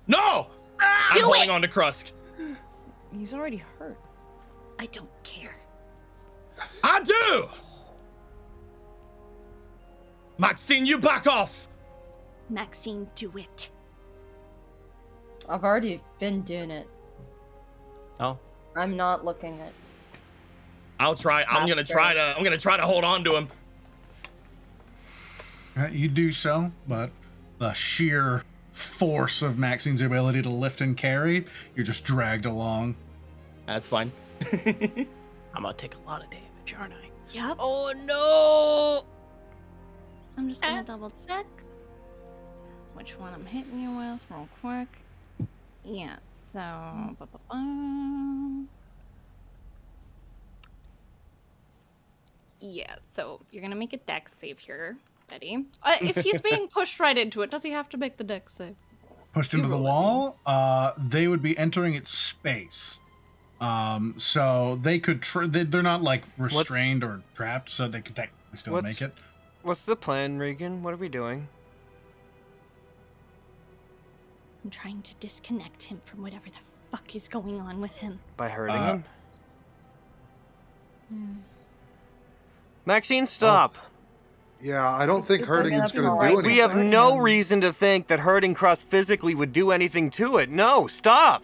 No! I'm
Do
holding
it!
on to Krusk.
He's already hurt.
I don't care.
I do! Maxine, you back off!
Maxine, do it.
I've already been doing it.
Oh.
I'm not looking at.
I'll try. I'm gonna try to hold on to him.
You do so, but the sheer force of Maxine's ability to lift and carry, you're just dragged along.
That's fine.
I'm gonna take a lot of damage, aren't I?
Yep.
Oh no!
I'm just gonna double check which one I'm hitting you with real quick. Yeah, so. Yeah, so you're gonna make a dex save here, Betty. If he's being pushed right into it, does he have to make the dex save?
Pushed into the wall, they would be entering its space. So they could, they're not like restrained or trapped, so they could technically still make it.
What's the plan, Regan? What are we doing?
I'm trying to disconnect him from whatever the fuck is going on with him.
By hurting him? Maxine, stop.
Yeah, I don't think hurting is
gonna
gonna
be
do
alright.
anything.
We have no reason to think that hurting Krusk physically would do anything to it. No, stop.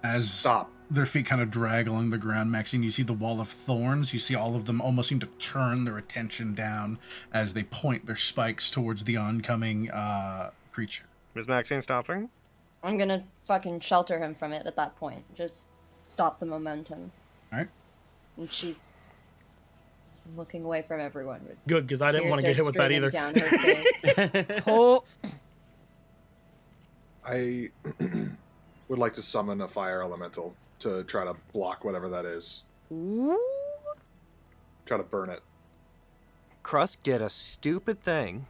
As
Stop.
their feet kind of drag along the ground, Maxine, you see the wall of thorns. You see all of them almost seem to turn their attention down as they point their spikes towards the oncoming creature.
Is Maxine stopping?
I'm gonna fucking shelter him from it at that point. Just stop the momentum.
Alright.
And she's looking away from everyone. with
Good, because I didn't want to get
tears
hit with that
streaming
either.
down her face.
Oh,
I would like to summon a fire elemental to try to block whatever that is. Try to burn it.
Krusk did a stupid thing.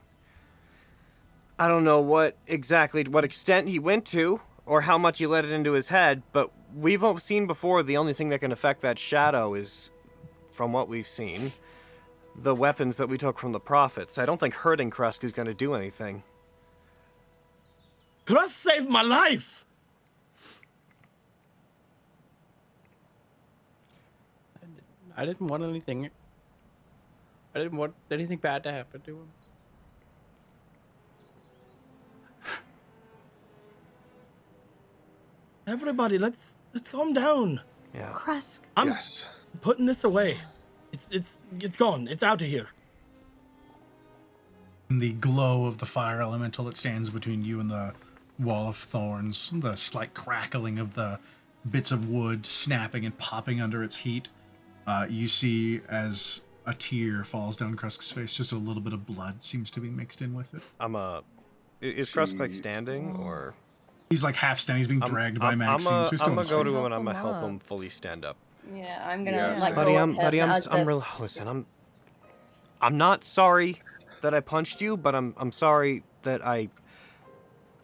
I don't know what extent he went to, or how much he let it into his head, but we've seen before the only thing that can affect that shadow is, from what we've seen, the weapons that we took from the prophets. I don't think hurting Krusk is going to do anything.
Krusk saved my life!
I didn't want anything. I didn't want anything bad to happen to him.
Everybody, let's calm down.
Yeah.
Krusk,
I'm
Yes.
putting this away. It's gone. It's out of here.
In the glow of the fire elemental that stands between you and the wall of thorns, the slight crackling of the bits of wood snapping and popping under its heat, you see as a tear falls down Krusk's face, just a little bit of blood seems to be mixed in with it.
Is Krusk like standing, or?
He's like half standing, he's being dragged by Maxine, so he's still
I'm
on
gonna
his
go
feet.
to him and I'm gonna
Help him
help him
up.
fully stand up.
Yeah, I'm gonna
Yes.
let
Buddy,
go of him
I'm
as if-
real. Listen, I'm not sorry. that I punched you, but I'm sorry that I...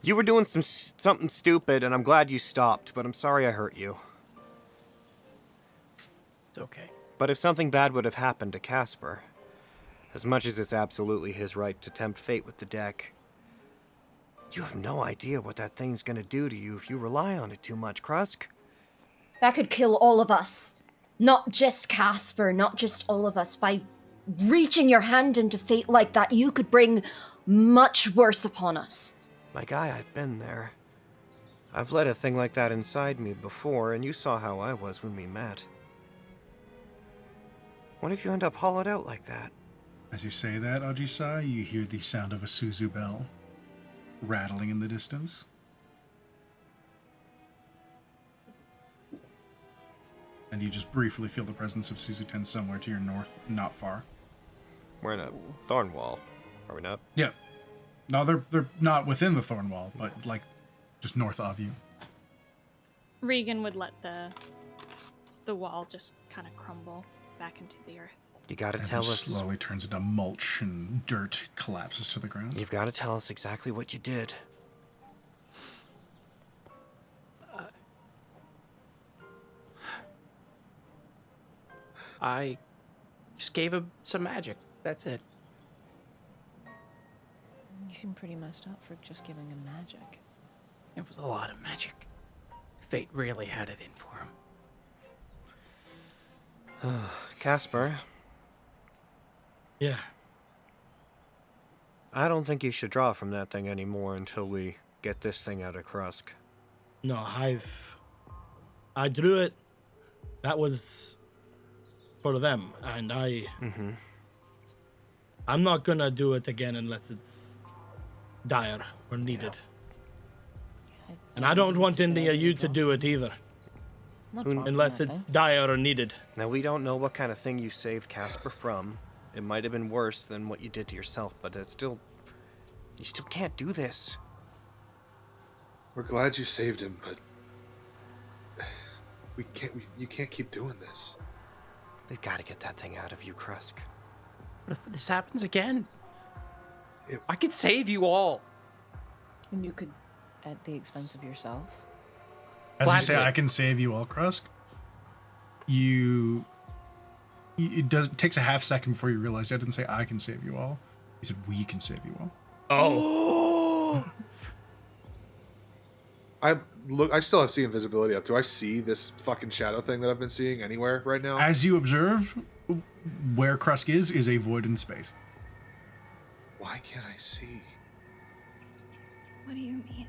You were doing something stupid, and I'm glad you stopped, but I'm sorry I hurt you.
It's okay.
But if something bad would have happened to Casper, as much as it's absolutely his right to tempt fate with the deck, you have no idea what that thing's gonna do to you if you rely on it too much, Krusk.
That could kill all of us. Not just Casper, not just all of us. By reaching your hand into fate like that, you could bring much worse upon us.
My guy, I've been there. I've let a thing like that inside me before, and you saw how I was when we met. What if you end up hollowed out like that?
As you say that, Ajisai, you hear the sound of a Suzu bell rattling in the distance. And you just briefly feel the presence of Suzu-10 somewhere to your north, not far.
We're in a thorn wall, are we not?
Yeah. No, they're not within the thorn wall, but like just north of you.
Regan would let the wall just kind of crumble back into the earth.
You gotta
As
tell
it
us...
slowly turns into mulch and dirt collapses to the ground.
You've gotta tell us exactly what you did.
I just gave him some magic. That's it.
You seem pretty messed up for just giving him magic.
It was a lot of magic. Fate really had it in for him.
Casper,
Yeah.
I don't think you should draw from that thing anymore until we get this thing out of Krusk.
No, I drew it. That was for them, and I'm not gonna do it again unless it's dire or needed. And I don't want any of you to do it either, unless it's dire or needed.
Now, we don't know what kind of thing you saved Casper from. It might have been worse than what you did to yourself, but it's still... You still can't do this.
We're glad you saved him, but you can't keep doing this.
They've got to get that thing out of you, Krusk.
What if this happens again? I could save you all.
And you could, at the expense of yourself.
As you say, I can save you all, Krusk. It takes a half second before you realize I didn't say I can save you all. He said we can save you all.
Oh.
I still have see invisibility up. Do I see this fucking shadow thing that I've been seeing anywhere right now?
As you observe, where Krusk is a void in space.
Why can't I see?
What do you mean?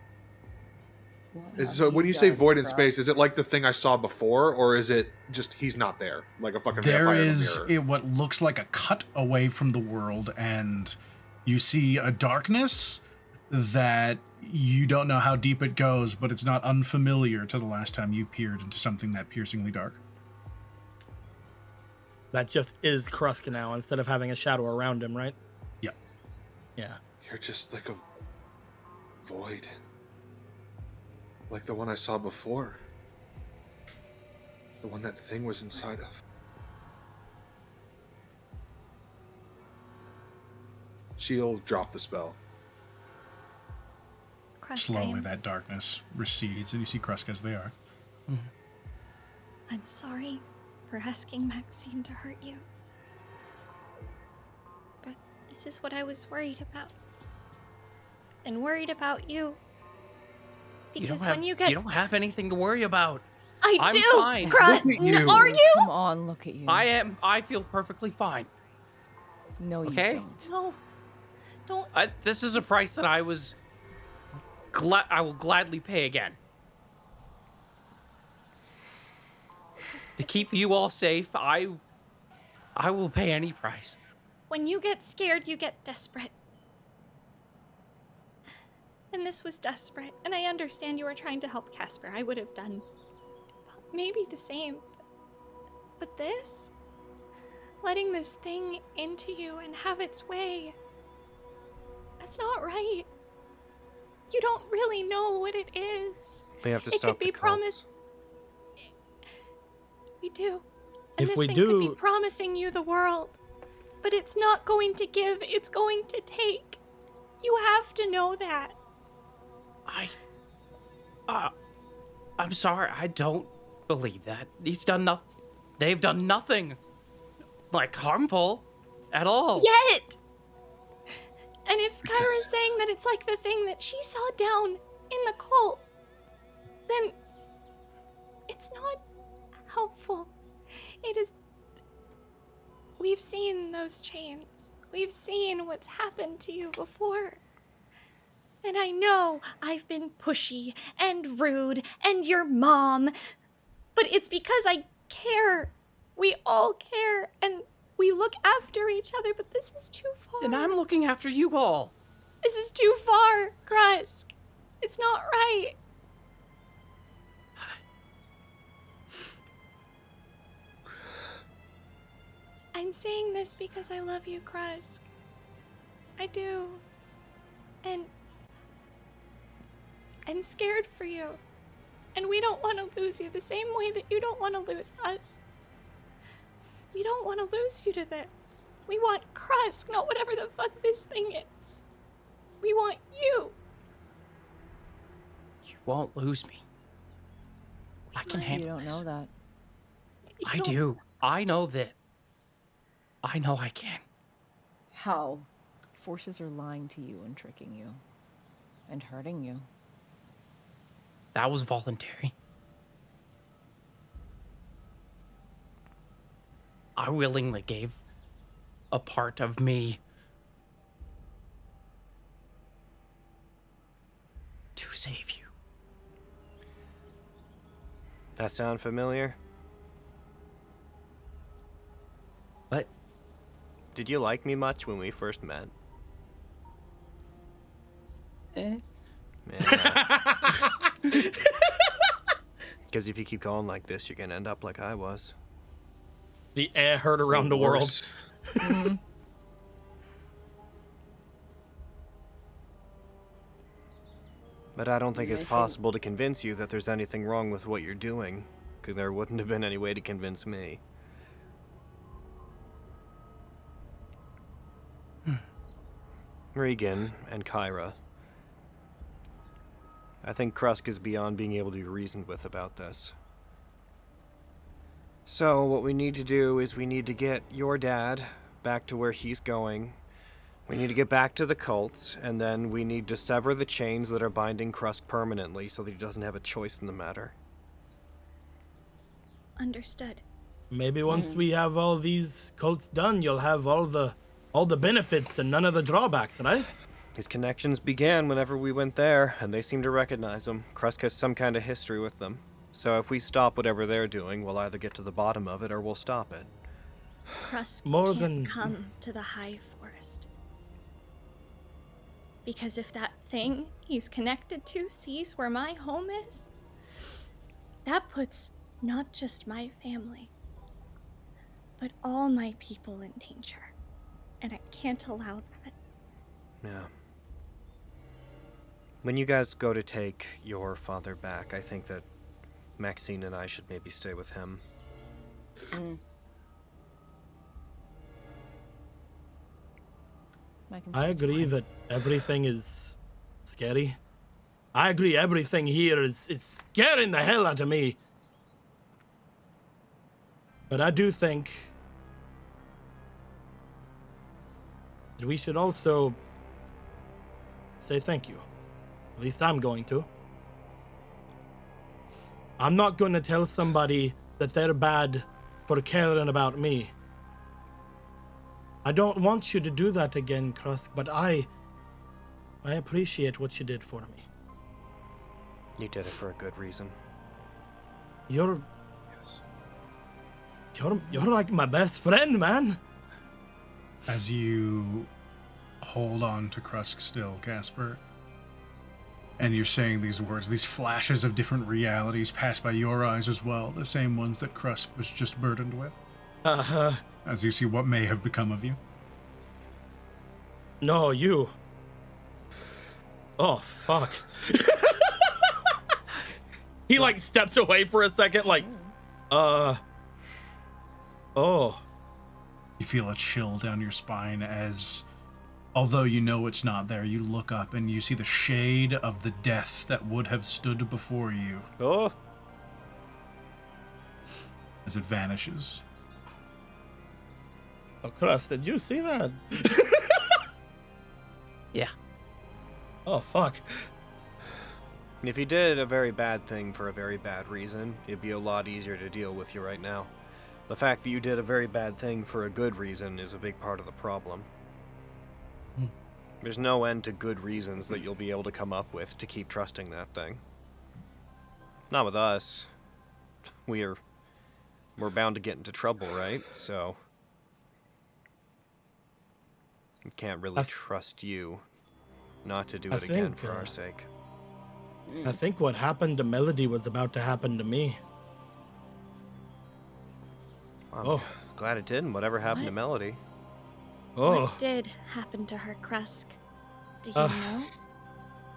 So when you say void in space, is it like the thing I saw before, or is it just he's not there, like a fucking
There
vampire
is
in a mirror?
what looks like a cut away from the world, and you see a darkness that you don't know how deep it goes, but it's not unfamiliar to the last time you peered into something that piercingly dark.
That just is Krusk now instead of having a shadow around him, right?
Yeah.
Yeah.
You're just like a void. Like the one I saw before. The one that thing was inside of. She'll drop the spell.
Slowly, that darkness recedes, and you see Krusk as they are.
I'm sorry for asking Maxine to hurt you. But this is what I was worried about. And worried about you. Because when you get...
You don't have anything to worry about.
I'm do!
Fine.
Krusk, are you?
Come on, look at you.
I feel perfectly fine.
No, you
Okay?
don't.
No. Don't...
This is a price that I will gladly pay again. To keep you all safe, I will pay any price.
When you get scared, you get desperate. And this was desperate, and I understand you were trying to help Casper. I would have done maybe the same. But this? Letting this thing into you and have its way. That's not right. You don't really know what it is.
We have to
it
stop
could be
the cults.
promised. We do. And
If
this
we
thing could be
do-
promising you the world. But it's not going to give, it's going to take. You have to know that.
I'm sorry, I don't believe that. He's done nothing. They've done nothing, like, harmful at all.
Yet! And if Kyra's saying that it's like the thing that she saw down in the cult, then it's not helpful. It is... We've seen those chains. We've seen what's happened to you before. And I know I've been pushy and rude and your mom, but it's because I care. We all care and we look after each other, but this is too far.
And I'm looking after you all.
This is too far, Krusk. It's not right. I'm saying this because I love you, Krusk. I do. And I'm scared for you. And we don't want to lose you the same way that you don't want to lose us. We don't want to lose you to this. We want Krusk, not whatever the fuck this thing is. We want you.
You won't lose me. I can handle
You don't
this.
know that.
I do. I know that. I know I can.
How? Forces are lying to you and tricking you. And hurting you.
That was voluntary. I willingly gave a part of me to save you.
That sound familiar?
What?
Did you like me much when we first met?
Eh?
Yeah. Because if you keep going like this, you're gonna end up like I was.
The air heard around the world.
Worse.
But I don't think it's possible to convince you that there's anything wrong with what you're doing, because there wouldn't have been any way to convince me. Regan and Kyra. I think Krusk is beyond being able to be reasoned with about this. So, what we need to do is we need to get your dad back to where he's going. We need to get back to the cults, and then we need to sever the chains that are binding Krusk permanently so that he doesn't have a choice in the matter.
Understood.
Maybe once we have all these cults done, you'll have all the benefits and none of the drawbacks, right?
His connections began whenever we went there, and they seem to recognize him. Krusk has some kind of history with them. So if we stop whatever they're doing, we'll either get to the bottom of it or we'll stop it.
Krusk
More
can't
than-
come to the High Forest. Because if that thing he's connected to sees where my home is, that puts not just my family, but all my people in danger. And I can't allow that.
Yeah. When you guys go to take your father back, I think that Maxine and I should maybe stay with him.
I agree that everything is scary. I agree everything here is scaring the hell out of me. But I do think that we should also say thank you. At least I'm going to. I'm not going to tell somebody that they're bad for caring about me. I don't want you to do that again, Krusk, but I appreciate what you did for me.
You did it for a good reason.
You're like my best friend, man.
As you hold on to Krusk still, Casper, and you're saying these words, these flashes of different realities pass by your eyes as well, the same ones that Krusk was just burdened with.
Uh-huh.
As you see what may have become of you.
No, you. Oh, fuck. He, like, steps away for a second, like, oh.
You feel a chill down your spine as, although you know it's not there, you look up and you see the shade of the death that would have stood before you
Oh,
as it vanishes.
Oh, Crust, did you see that?
Yeah.
Oh, fuck.
if you did a very bad thing for a very bad reason, it'd be a lot easier to deal with you right now. The fact that you did a very bad thing for a good reason is a big part of the problem. There's no end to good reasons that you'll be able to come up with to keep trusting that thing. Not with us. We're bound to get into trouble, right? So we can't really trust you not to do it again for our sake.
I think what happened to Melody was about to happen to me.
I'm glad it didn't. Whatever happened to Melody?
Oh,
What did happen to her, Krusk? Do you know?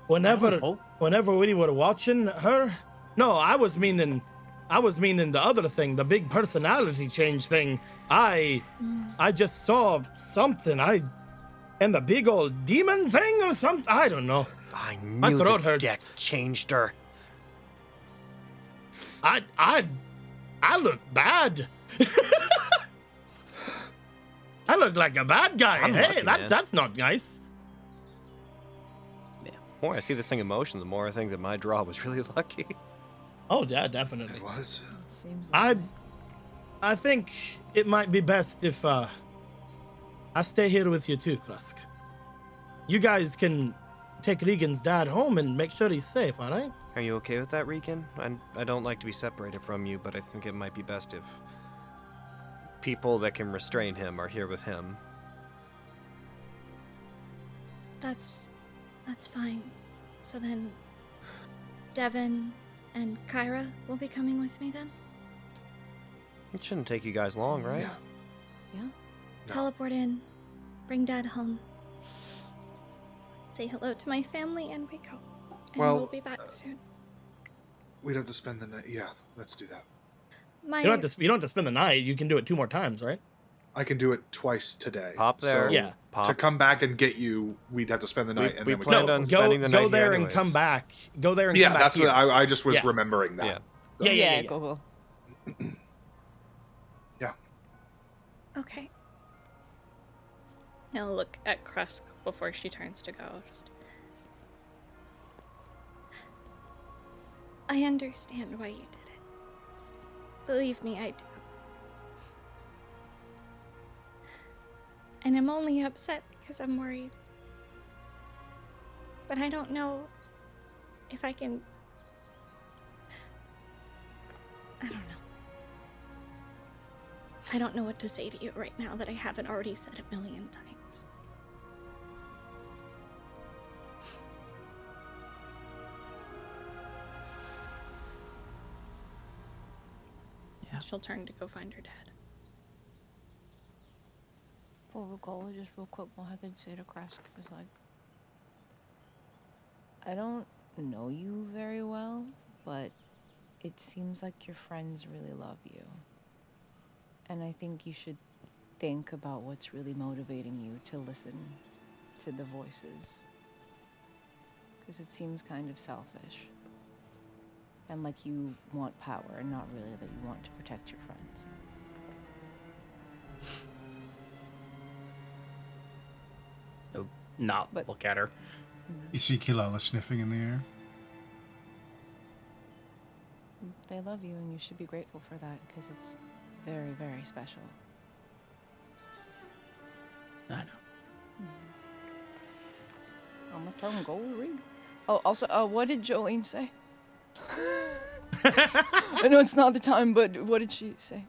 whenever we were watching her, no, I was meaning the other thing, the big personality change thing. I just saw something. And the big old demon thing or something. I don't know.
I
My
knew
throat
the
hurts.
deck changed her.
I look bad. I look like a bad guy.
I'm
Hey,
lucky, man.
that's not nice.
The more I see this thing in motion, the more I think that my draw was really lucky.
Oh yeah, definitely.
It was.
Seems like
I think it might be best if I stay here with you too, Krusk. You guys can take Regan's dad home and make sure he's safe, all right?
Are you okay with that, Regan? I don't like to be separated from you, but I think it might be best if people that can restrain him are here with him.
That's fine. So then, Devin and Kyra will be coming with me then?
It shouldn't take you guys long, right?
yeah.
No.
Teleport in, bring Dad home. Say hello to my family and Rico. And
Well,
we'll be back soon.
We'd have to spend the night. Yeah, let's do that.
My
You don't have to spend the night. You can do it 2 more times, right?
I can do it twice today.
Pop there.
So
Yeah.
Pop.
to come back and get you, we'd have to spend the night.
we
and then
planned
could-
on spending the night
go there
here
and
anyways.
come back. Go there and
Yeah,
come back
that's
here.
what I just was
Yeah.
remembering that.
Yeah.
Yeah.
Cool.
Okay.
I'll look at Krusk before she turns to go. Just
I understand why you did it. Believe me, I do. And I'm only upset because I'm worried. But I don't know if I can... I don't know. I don't know what to say to you right now that I haven't already said 1,000,000 times.
she'll turn to go find her dad.
Well, Ricola, just real quick, what I could say to Kresk is like, I don't know you very well, but it seems like your friends really love you. And I think you should think about what's really motivating you to listen to the voices. Because it seems kind of selfish. And like you want power and not really that you want to protect your friends.
Not
But-
look at her.
You see Kilala sniffing in the air.
They love you and you should be grateful for that because it's very, very special.
I know.
I'm gonna turn go rig. Oh, also, what did Jolene say? I know it's not the time, but what did she say?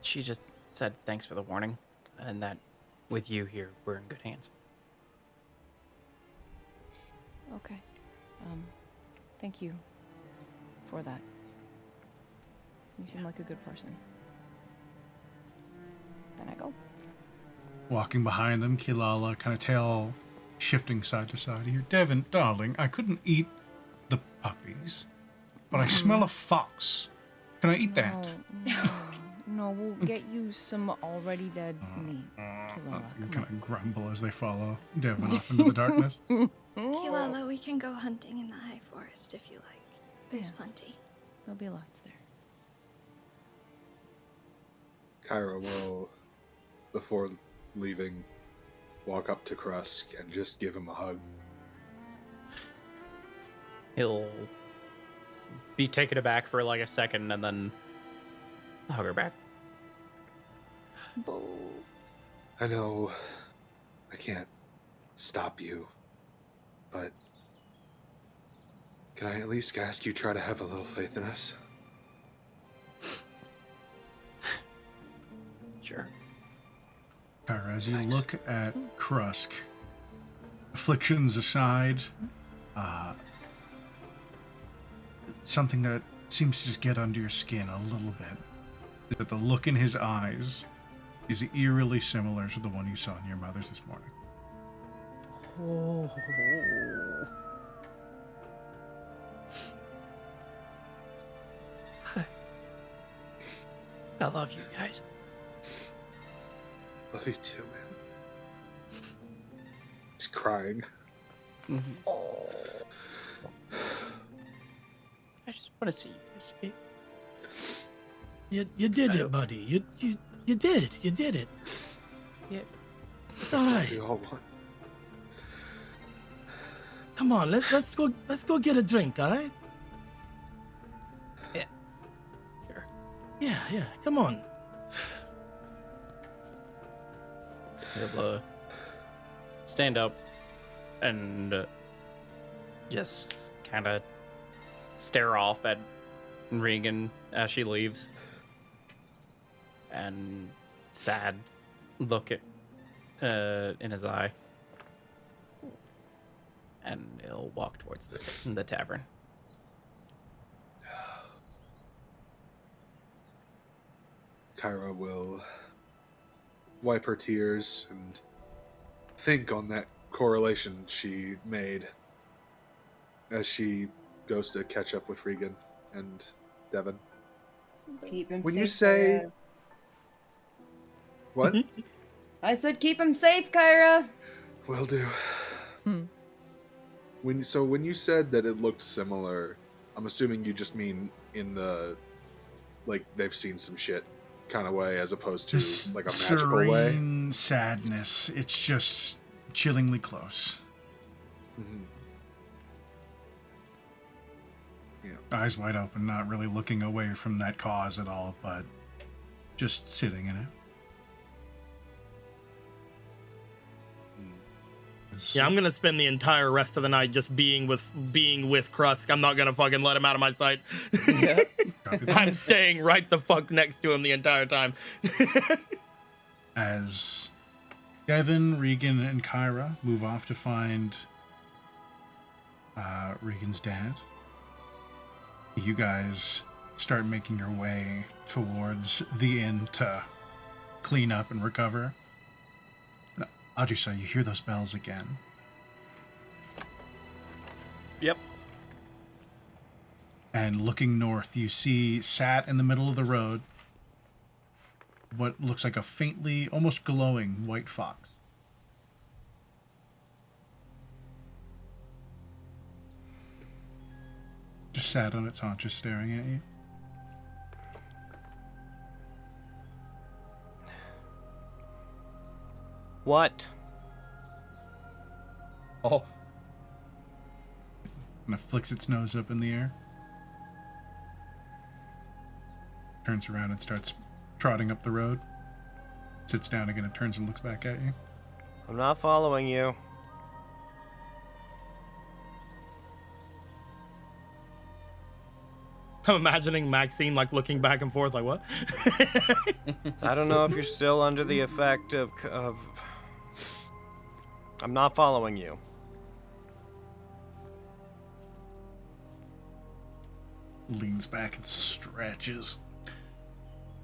She just said thanks for the warning, and that with you here, we're in good hands.
Okay. Thank you for that. You seem like a good person. Then I go.
Walking behind them, Kilala, kind of tail shifting side to side. You hear, Devin, darling, I couldn't eat the puppies, but I smell a fox. Can I eat that?
No, No, we'll get you some already dead meat. Kilala,
You
come
kind
on.
of grumble as they follow Devin off into the darkness.
Kilala, we can go hunting in the high forest if you like. There's
Yeah.
plenty.
There'll be lots there.
Kyra will, before leaving, walk up to Krusk and just give him a hug.
He'll be taken aback for like a second and then hug her back.
I know I can't stop you, but can I at least ask you try to have a little faith in us?
Sure.
Kyra, as you
Thanks.
look at Krusk, afflictions aside, something that seems to just get under your skin a little bit is that the look in his eyes is eerily similar to the one you saw in your mother's this morning.
I love you guys.
Love you too, man. He's crying.
I just want to see you guys safe.
You did it, buddy. You did it.
Yeah.
It's all right.
We all want.
Come on, let's go get a drink, all right?
Yeah. Sure.
Yeah, come on.
He'll stand up and just kind of stare off at Regan as she leaves. And sad look at in his eye. And he'll walk towards the tavern.
Kyra will wipe her tears and think on that correlation she made as she goes to catch up with Regan and Devin.
Keep him
When
safe.
you say...
Kyra.
What?
I said keep him safe, Kyra.
Will do. When you said that it looked similar, I'm assuming you just mean in the, like, they've seen some shit kind of way, as opposed to
This
like a magical way.
serene sadness. It's just chillingly close.
Mhm.
Eyes wide open, not really looking away from that cause at all, but just sitting in it.
Yeah, I'm gonna spend the entire rest of the night just being with Krusk. I'm not gonna fucking let him out of my sight.
Copy that.
I'm staying right the fuck next to him the entire time.
As Devin, Regan, and Kyra move off to find Regan's dad, you guys start making your way towards the inn to clean up and recover. Ajisa, you hear those bells again.
Yep.
And looking north, you see sat in the middle of the road what looks like a faintly, almost glowing white fox. Just sat on its haunches staring at you.
What?
Oh,
And it flicks its nose up in the air. Turns around and starts trotting up the road. Sits down again and turns and looks back at you.
I'm not following you.
I'm imagining Maxine like looking back and forth, like what?
I don't know if you're still under the effect of... I'm not following you.
Leans back and stretches.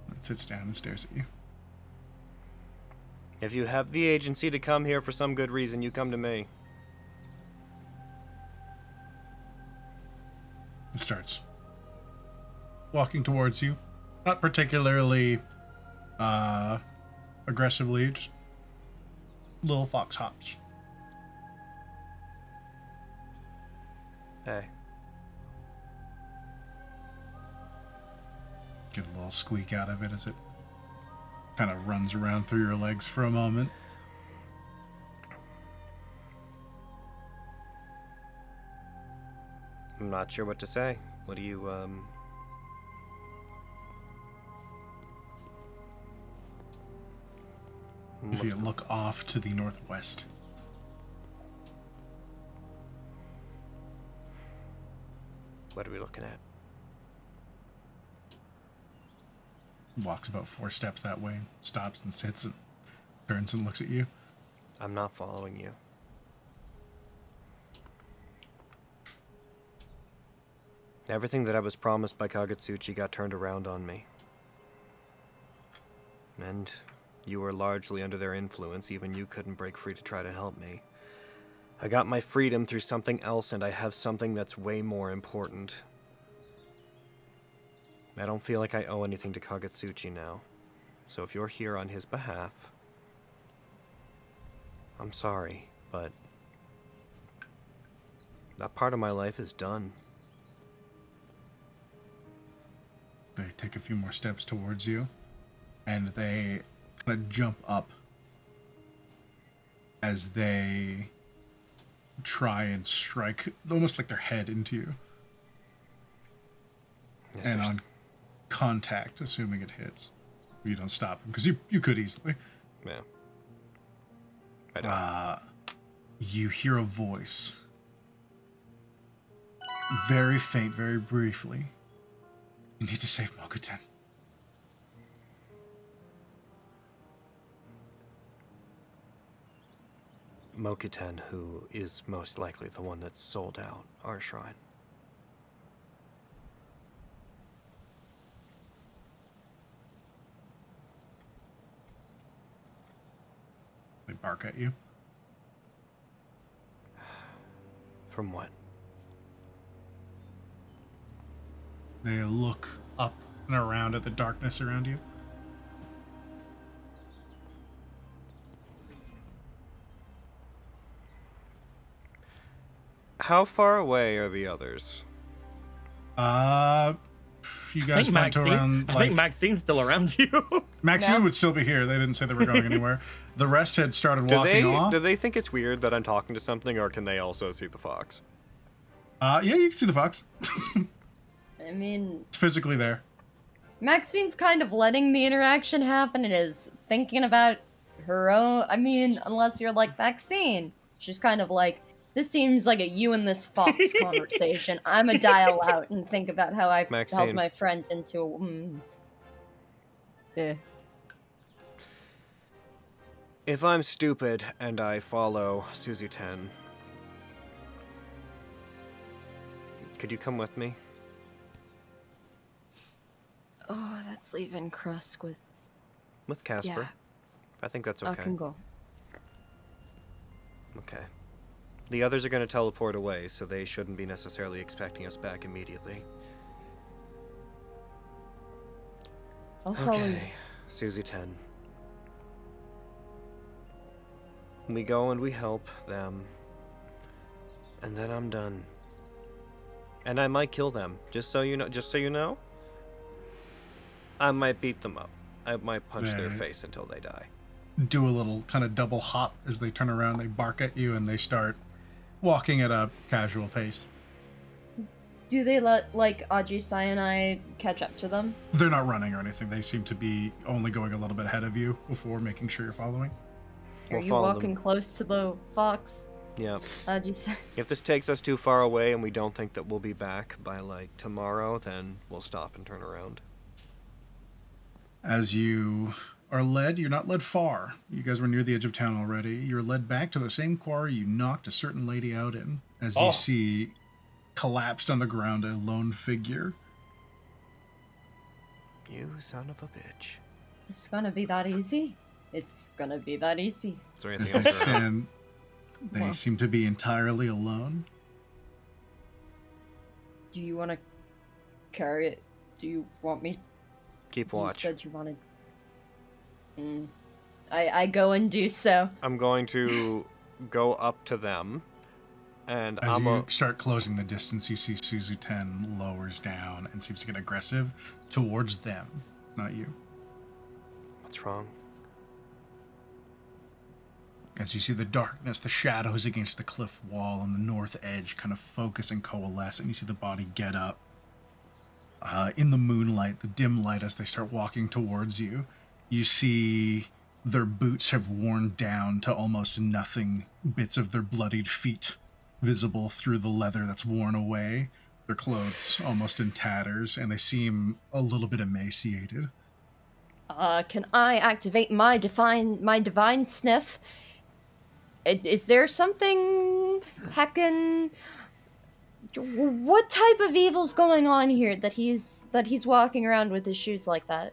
And sits down and stares at you.
If you have the agency to come here for some good reason, you come to me.
And starts walking towards you. Not particularly aggressively, just little fox hops.
Hey.
Get a little squeak out of it as it kind of runs around through your legs for a moment.
I'm not sure what to say. What do you,
If you look off to the northwest.
What are we looking at?
Walks about 4 steps that way, stops and sits and turns and looks at you.
I'm not following you. Everything that I was promised by Kagetsuchi got turned around on me. And you were largely under their influence. Even you couldn't break free to try to help me. I got my freedom through something else, and I have something that's way more important. I don't feel like I owe anything to Kagetsuchi now. So if you're here on his behalf, I'm sorry, but that part of my life is done.
They take a few more steps towards you, and they kind of jump up as they try and strike almost like their head into you.
Yes,
And
there's-
on contact, assuming it hits, you don't stop them because you could easily.
Yeah. I don't.
You hear a voice, very faint, very briefly. You need to save Mokuten.
Mokuten, who is most likely the one that sold out our shrine.
They bark at you.
From what?
They look up and around at the darkness around you.
How far away are the others?
You guys went to around.
I think Maxine's still around you.
Maxine would still be here. They didn't say they were going anywhere. The rest had started walking off.
Do they think it's weird that I'm talking to something, or can they also see the fox?
Yeah, you can see the fox.
I mean,
It's physically there.
Maxine's kind of letting the interaction happen and is thinking about her own. I mean, unless you're like Maxine, she's kind of like, this seems like a you and this fox conversation. I'm a dial out and think about how I
Maxine.
held my friend into a.
If I'm stupid and I follow Suzu-ten, could you come with me?
Oh, that's leaving Krusk with.
With Casper?
Yeah.
I think that's
I
okay.
can go.
Okay. The others are going to teleport away, so they shouldn't be necessarily expecting us back immediately.
I'll follow you.
Okay, Suzu-ten. We go and we help them. And then I'm done. And I might kill them, just so you know. I might beat them up. I might punch their face until they die.
Do a little kind of double hop as they turn around. They bark at you and they start walking at a casual pace.
Do they let, like, Ajisai and I catch up to them?
They're not running or anything. They seem to be only going a little bit ahead of you before making sure you're following.
Are you walking close to the fox?
Yeah.
Ajisai?
If this takes us too far away and we don't think that we'll be back by, like, tomorrow, then we'll stop and turn around.
As you are led, you're not led far. You guys were near the edge of town already. You're led back to the same quarry you knocked a certain lady out in, as you see collapsed on the ground a lone figure.
You son of a bitch.
It's gonna be that easy. It's gonna be that easy.
Is there
As
anything
they
else?
stand, they seem to be entirely alone.
Do you want to carry it? Do you want me?
Keep
You
watch.
said you wanted. I go and do so.
I'm going to go up to them, and
As you start closing the distance, you see Suzu 10 lowers down and seems to get aggressive towards them, not you.
What's wrong?
As you see the darkness, the shadows against the cliff wall on the north edge kind of focus and coalesce, and you see the body get up. In the moonlight, the dim light, as they start walking towards you, you see their boots have worn down to almost nothing, bits of their bloodied feet visible through the leather that's worn away, their clothes almost in tatters, and they seem a little bit emaciated.
Can I activate my divine sniff? Is there something heckin'... What type of evil's going on here that he's walking around with his shoes like that?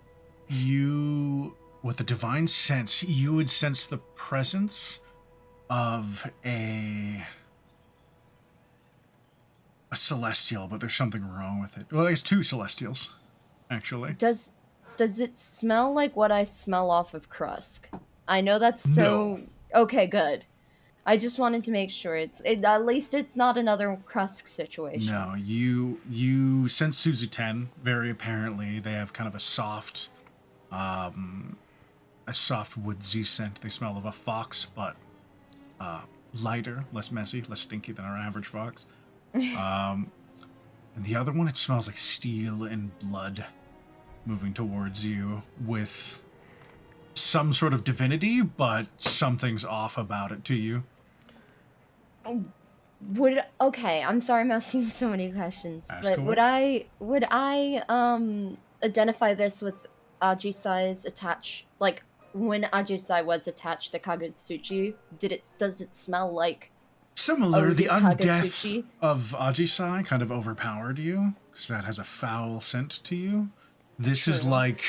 You, with a divine sense, you would sense the presence of a celestial, but there's something wrong with it. Well, there's two celestials, actually.
Does it smell like what I smell off of Krusk? I know that's so... No. Okay, good. I just wanted to make sure at least it's not another Krusk situation.
No, you sense Suzu 10, very apparently. They have kind of a soft woodsy scent. They smell of a fox, but lighter, less messy, less stinky than our average fox. And the other one, it smells like steel and blood moving towards you with some sort of divinity, but something's off about it to you.
Okay, I'm sorry I'm asking so many questions,
Ask
but
away.
would I identify this with Ajisai's attach, like when Ajisai was attached to Kagutsuchi, does it smell like
Similar? The undeath
Kagutsuchi?
of Ajisai kind of overpowered you, because that has a foul scent to you. This is like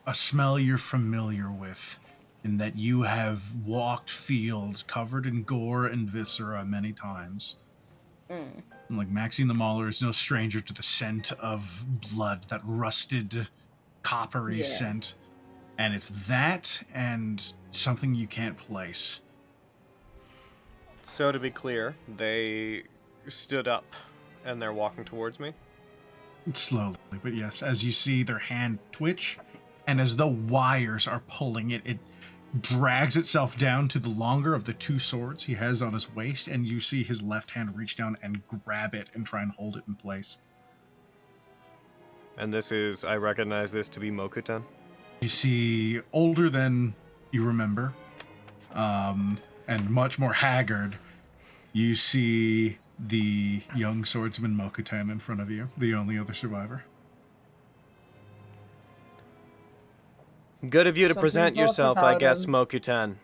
a smell you're familiar with, in that you have walked fields covered in gore and viscera many times. And like Maxine the Mauler is no stranger to the scent of blood, that rusted, coppery scent. And it's that and something you can't place.
So to be clear, they stood up and they're walking towards me?
Slowly, but yes, as you see their hand twitch, and as though wires are pulling it, it drags itself down to the longer of the two swords he has on his waist, and you see his left hand reach down and grab it and try and hold it in place.
And I recognize this to be Mokutan?
You see, older than you remember, and much more haggard, you see the young swordsman Mokutan in front of you, the only other survivor.
Good of you to present yourself, I guess, Mokutan.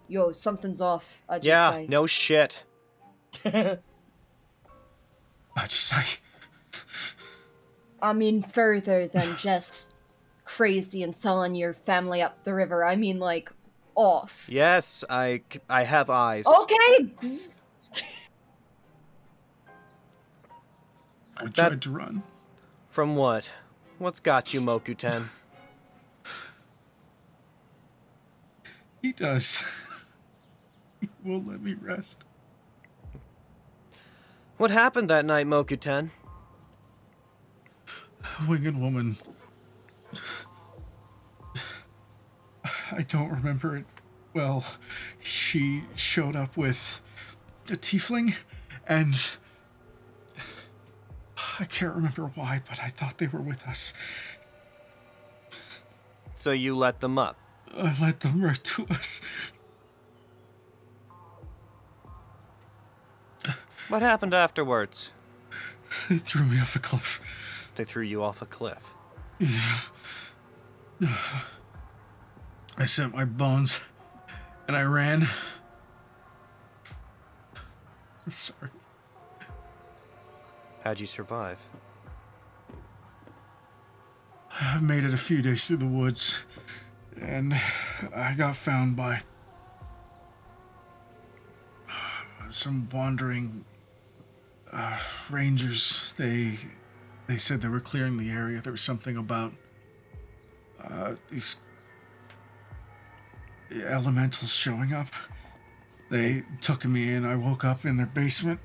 Yo, something's off.
Yeah, no shit.
I mean, further than just crazy and selling your family up the river. I mean, like, off.
Yes, I have eyes.
Okay!
I tried to run.
From what? What's got you, Mokutan?
He does. He won't let me rest.
What happened that night, Mokutan?
Winged woman. I don't remember it well. She showed up with a tiefling, and I can't remember why, but I thought they were with us.
So you let them up?
I led them right to us.
What happened afterwards?
They threw me off a cliff.
They threw you off a cliff?
Yeah. I sent my bones, and I ran. I'm sorry.
How'd you survive?
I made it a few days through the woods, and I got found by some wandering rangers. They said they were clearing the area. There was something about these elementals showing up. They took me and I woke up in their basement.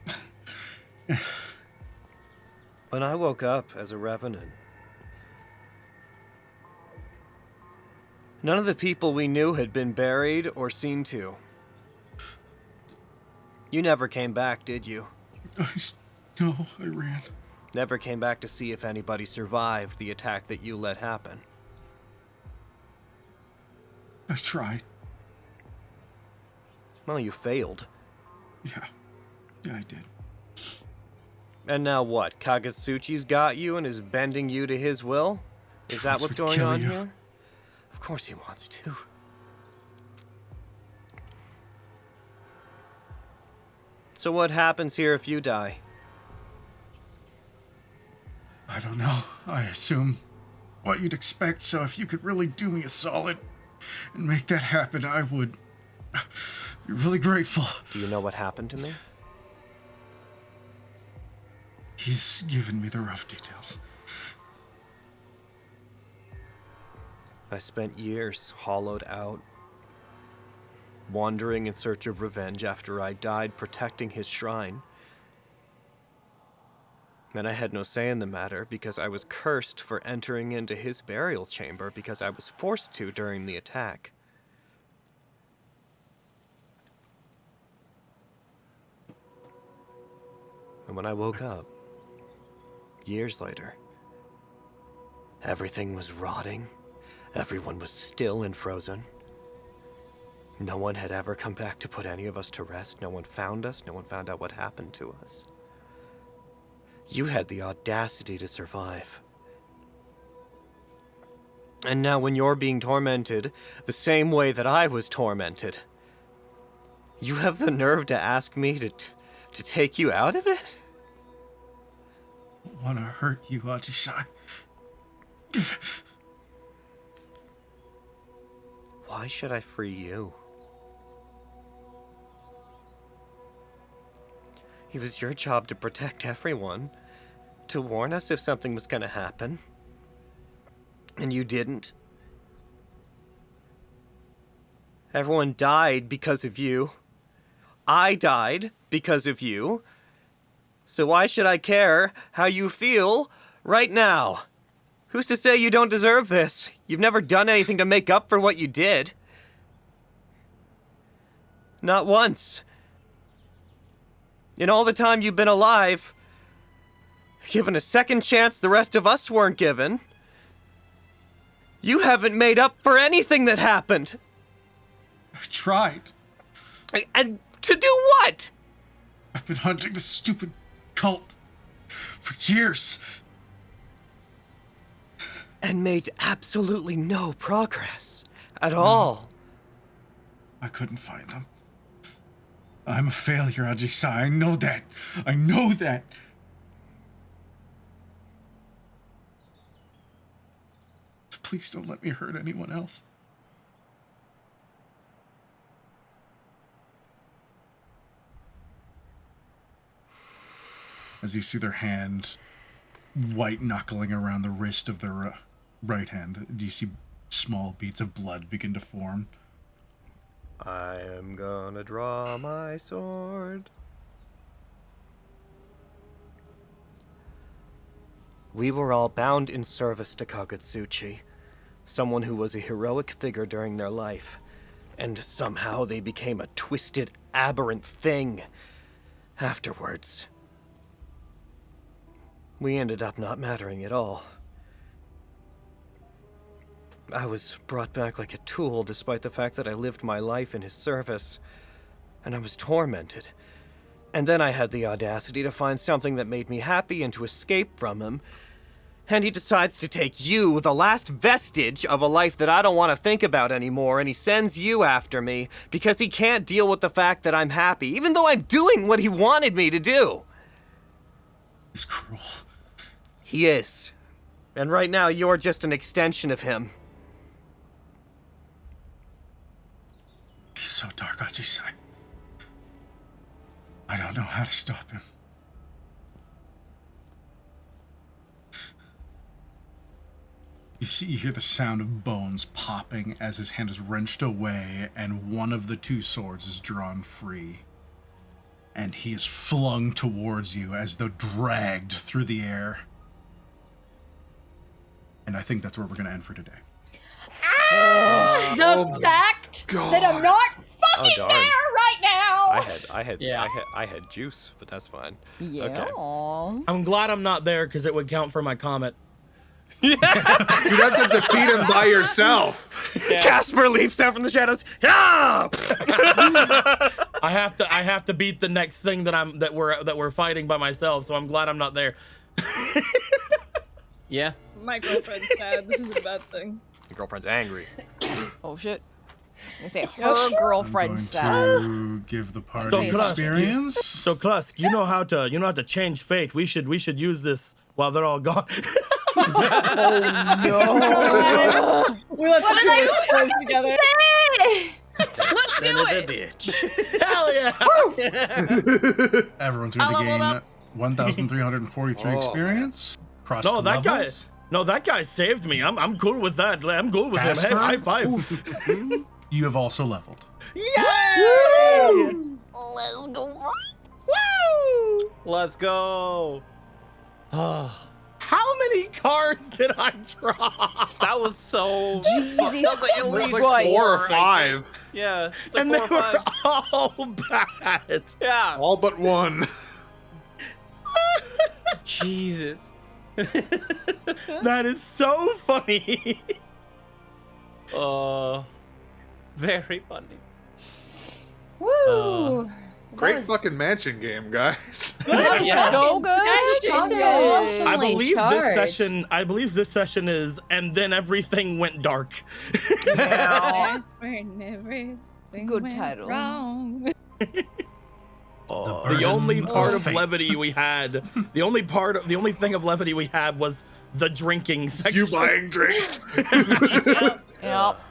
When I woke up as a revenant, none of the people we knew had been buried or seen to. You never came back, did you?
No, I ran.
Never came back to see if anybody survived the attack that you let happen.
I tried.
Well, you failed.
Yeah, I did.
And now what? Kagetsuchi's got you and is bending you to his will? Is that what's going on here? Of course he wants to. So what happens here if you die?
I don't know. I assume what you'd expect, so if you could really do me a solid and make that happen, I would be really grateful.
Do you know what happened to me?
He's given me the rough details.
I spent years hollowed out, wandering in search of revenge after I died protecting his shrine. And I had no say in the matter because I was cursed for entering into his burial chamber because I was forced to during the attack. And when I woke up, years later, everything was rotting. Everyone was still and frozen. No one had ever come back to put any of us to rest. No one found us. No one found out what happened to us. You had the audacity to survive. And now when you're being tormented the same way that I was tormented, you have the nerve to ask me to take you out of it?
I don't want to hurt you, Aji-san.
Why should I free you? It was your job to protect everyone, to warn us if something was going to happen. And you didn't. Everyone died because of you. I died because of you. So why should I care how you feel right now? Who's to say you don't deserve this? You've never done anything to make up for what you did. Not once. In all the time you've been alive, given a second chance the rest of us weren't given, you haven't made up for anything that happened.
I tried.
And to do what?
I've been hunting this stupid cult for years.
And made absolutely no progress at all.
I couldn't find them. I'm a failure, Aji-san. I know that. I know that. Please don't let me hurt anyone else. As you see their hand white knuckling around the wrist of their right hand, do you see small beads of blood begin to form?
I am gonna draw my sword. We were all bound in service to Kagetsuchi, someone who was a heroic figure during their life, and somehow they became a twisted, aberrant thing afterwards. We ended up not mattering at all. I was brought back like a tool despite the fact that I lived my life in his service, and I was tormented. And then I had the audacity to find something that made me happy and to escape from him, and he decides to take you, the last vestige of a life that I don't want to think about anymore, and he sends you after me because he can't deal with the fact that I'm happy, even though I'm doing what he wanted me to do.
He's cruel.
He is. And right now, you're just an extension of him.
He's so dark, Aji-san. I don't know how to stop him. You hear the sound of bones popping as his hand is wrenched away, and one of the two swords is drawn free. And he is flung towards you as though dragged through the air. And I think that's where we're going to end for today.
The fact that I'm not fucking
darn.
there right now.
I had juice, but that's fine.
Yeah.
Okay.
I'm glad I'm not there because it would count for my comet.
You'd have to defeat him by yourself.
Casper leaps out from the shadows. Ah!
I have to beat the next thing that we're fighting by myself, so I'm glad I'm not there.
Yeah.
My girlfriend's sad. This is a bad thing.
Your girlfriend's angry.
Oh shit. I say her girlfriend's sad.
To give the party
So, Klusk,
experience.
So Klusk, you know how to change fate. We should use this while they're all gone.
No.
We let the two of us close together.
Let's do it.
Bitch.
Hell yeah!
Everyone's going to
leveled
gain
up.
1,343 experience. Cross
No, that guy.
levels.
No, that guy saved me. I'm cool with that. I'm cool with him. Hey,
Casper?
high five.
You have also leveled.
Yay!
Let's go.
Woo!
Let's go.
How many cards did I draw?
That was so.
Jesus
That was like at least
Christ.
4 or 5.
Yeah. It's like
And
4
they
or
were
5.
all bad.
Yeah.
All but one.
Jesus.
That is so funny.
Very funny.
Woo!
Great fucking mansion game, guys.
That was
Yeah.
So good.
I
awesomely
believe
charged.
this session is, and then everything went dark.
Yeah.
When everything
Good
went
title.
wrong.
The only part of
fate.
levity we had, the only thing of levity we had was the drinking section.
You buying drinks.
Yep.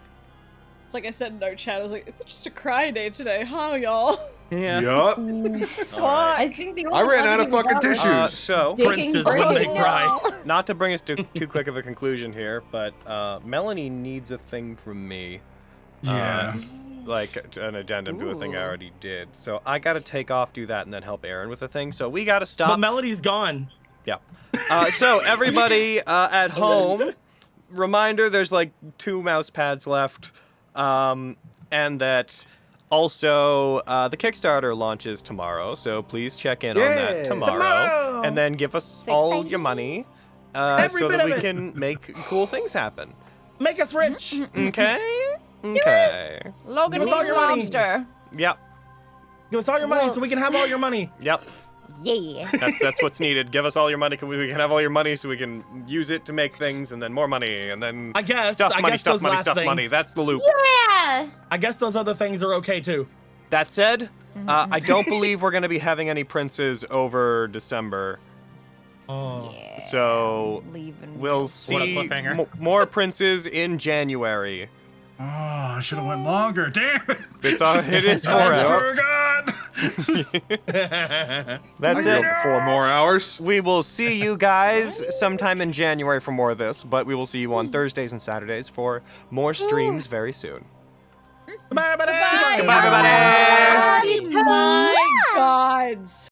It's like I said in our chat. I was like, it's just a cry day today, huh, y'all?
Yeah.
Yup.
I think the
I
only
ran out of
levity
fucking
we got
tissues.
was
So,
digging
Princes when they
brain.
cry.
not to bring us to too quick of a conclusion here, but Melanie needs a thing from me.
Yeah.
Like an addendum to a thing I
Ooh.
already did. So I gotta take off, do that, and then help Aaron with the thing. So we gotta
But
stop.
Melody's gone.
Yeah. So everybody at home, reminder: there's like 2 mouse pads left, and that also the Kickstarter launches tomorrow. So please check in on that
Yeah.
Tomorrow.
and then give us all your money,
Every
so
bit
that
of
we
it.
can make cool things happen.
Make us rich.
Okay. Okay.
Logan
Give us all
needs
your money.
lobster.
Yep.
Give us all your money so we can have all your money.
Yep.
Yeah.
That's what's needed. Give us all your money. We can have all your money so we can use it to make things, and then more money, and then
I guess
stuff money,
those
stuff money,
last
stuff money.
things.
That's the loop.
Yeah.
I guess those other things are okay too.
That said, I don't believe we're going to be having any princes over December.
Oh.
Yeah.
So
Leaving.
we'll see
cliffhanger.
more princes in January.
Oh, I should have went longer. Damn it.
It is 4
I
hours.
forgot.
That's
I
it.
go for 4 more hours.
We will see you guys sometime in January for more of this, but we will see you on Thursdays and Saturdays for more streams very soon.
Goodbye, everybody.
Bye.
Goodbye, everybody.
My gods.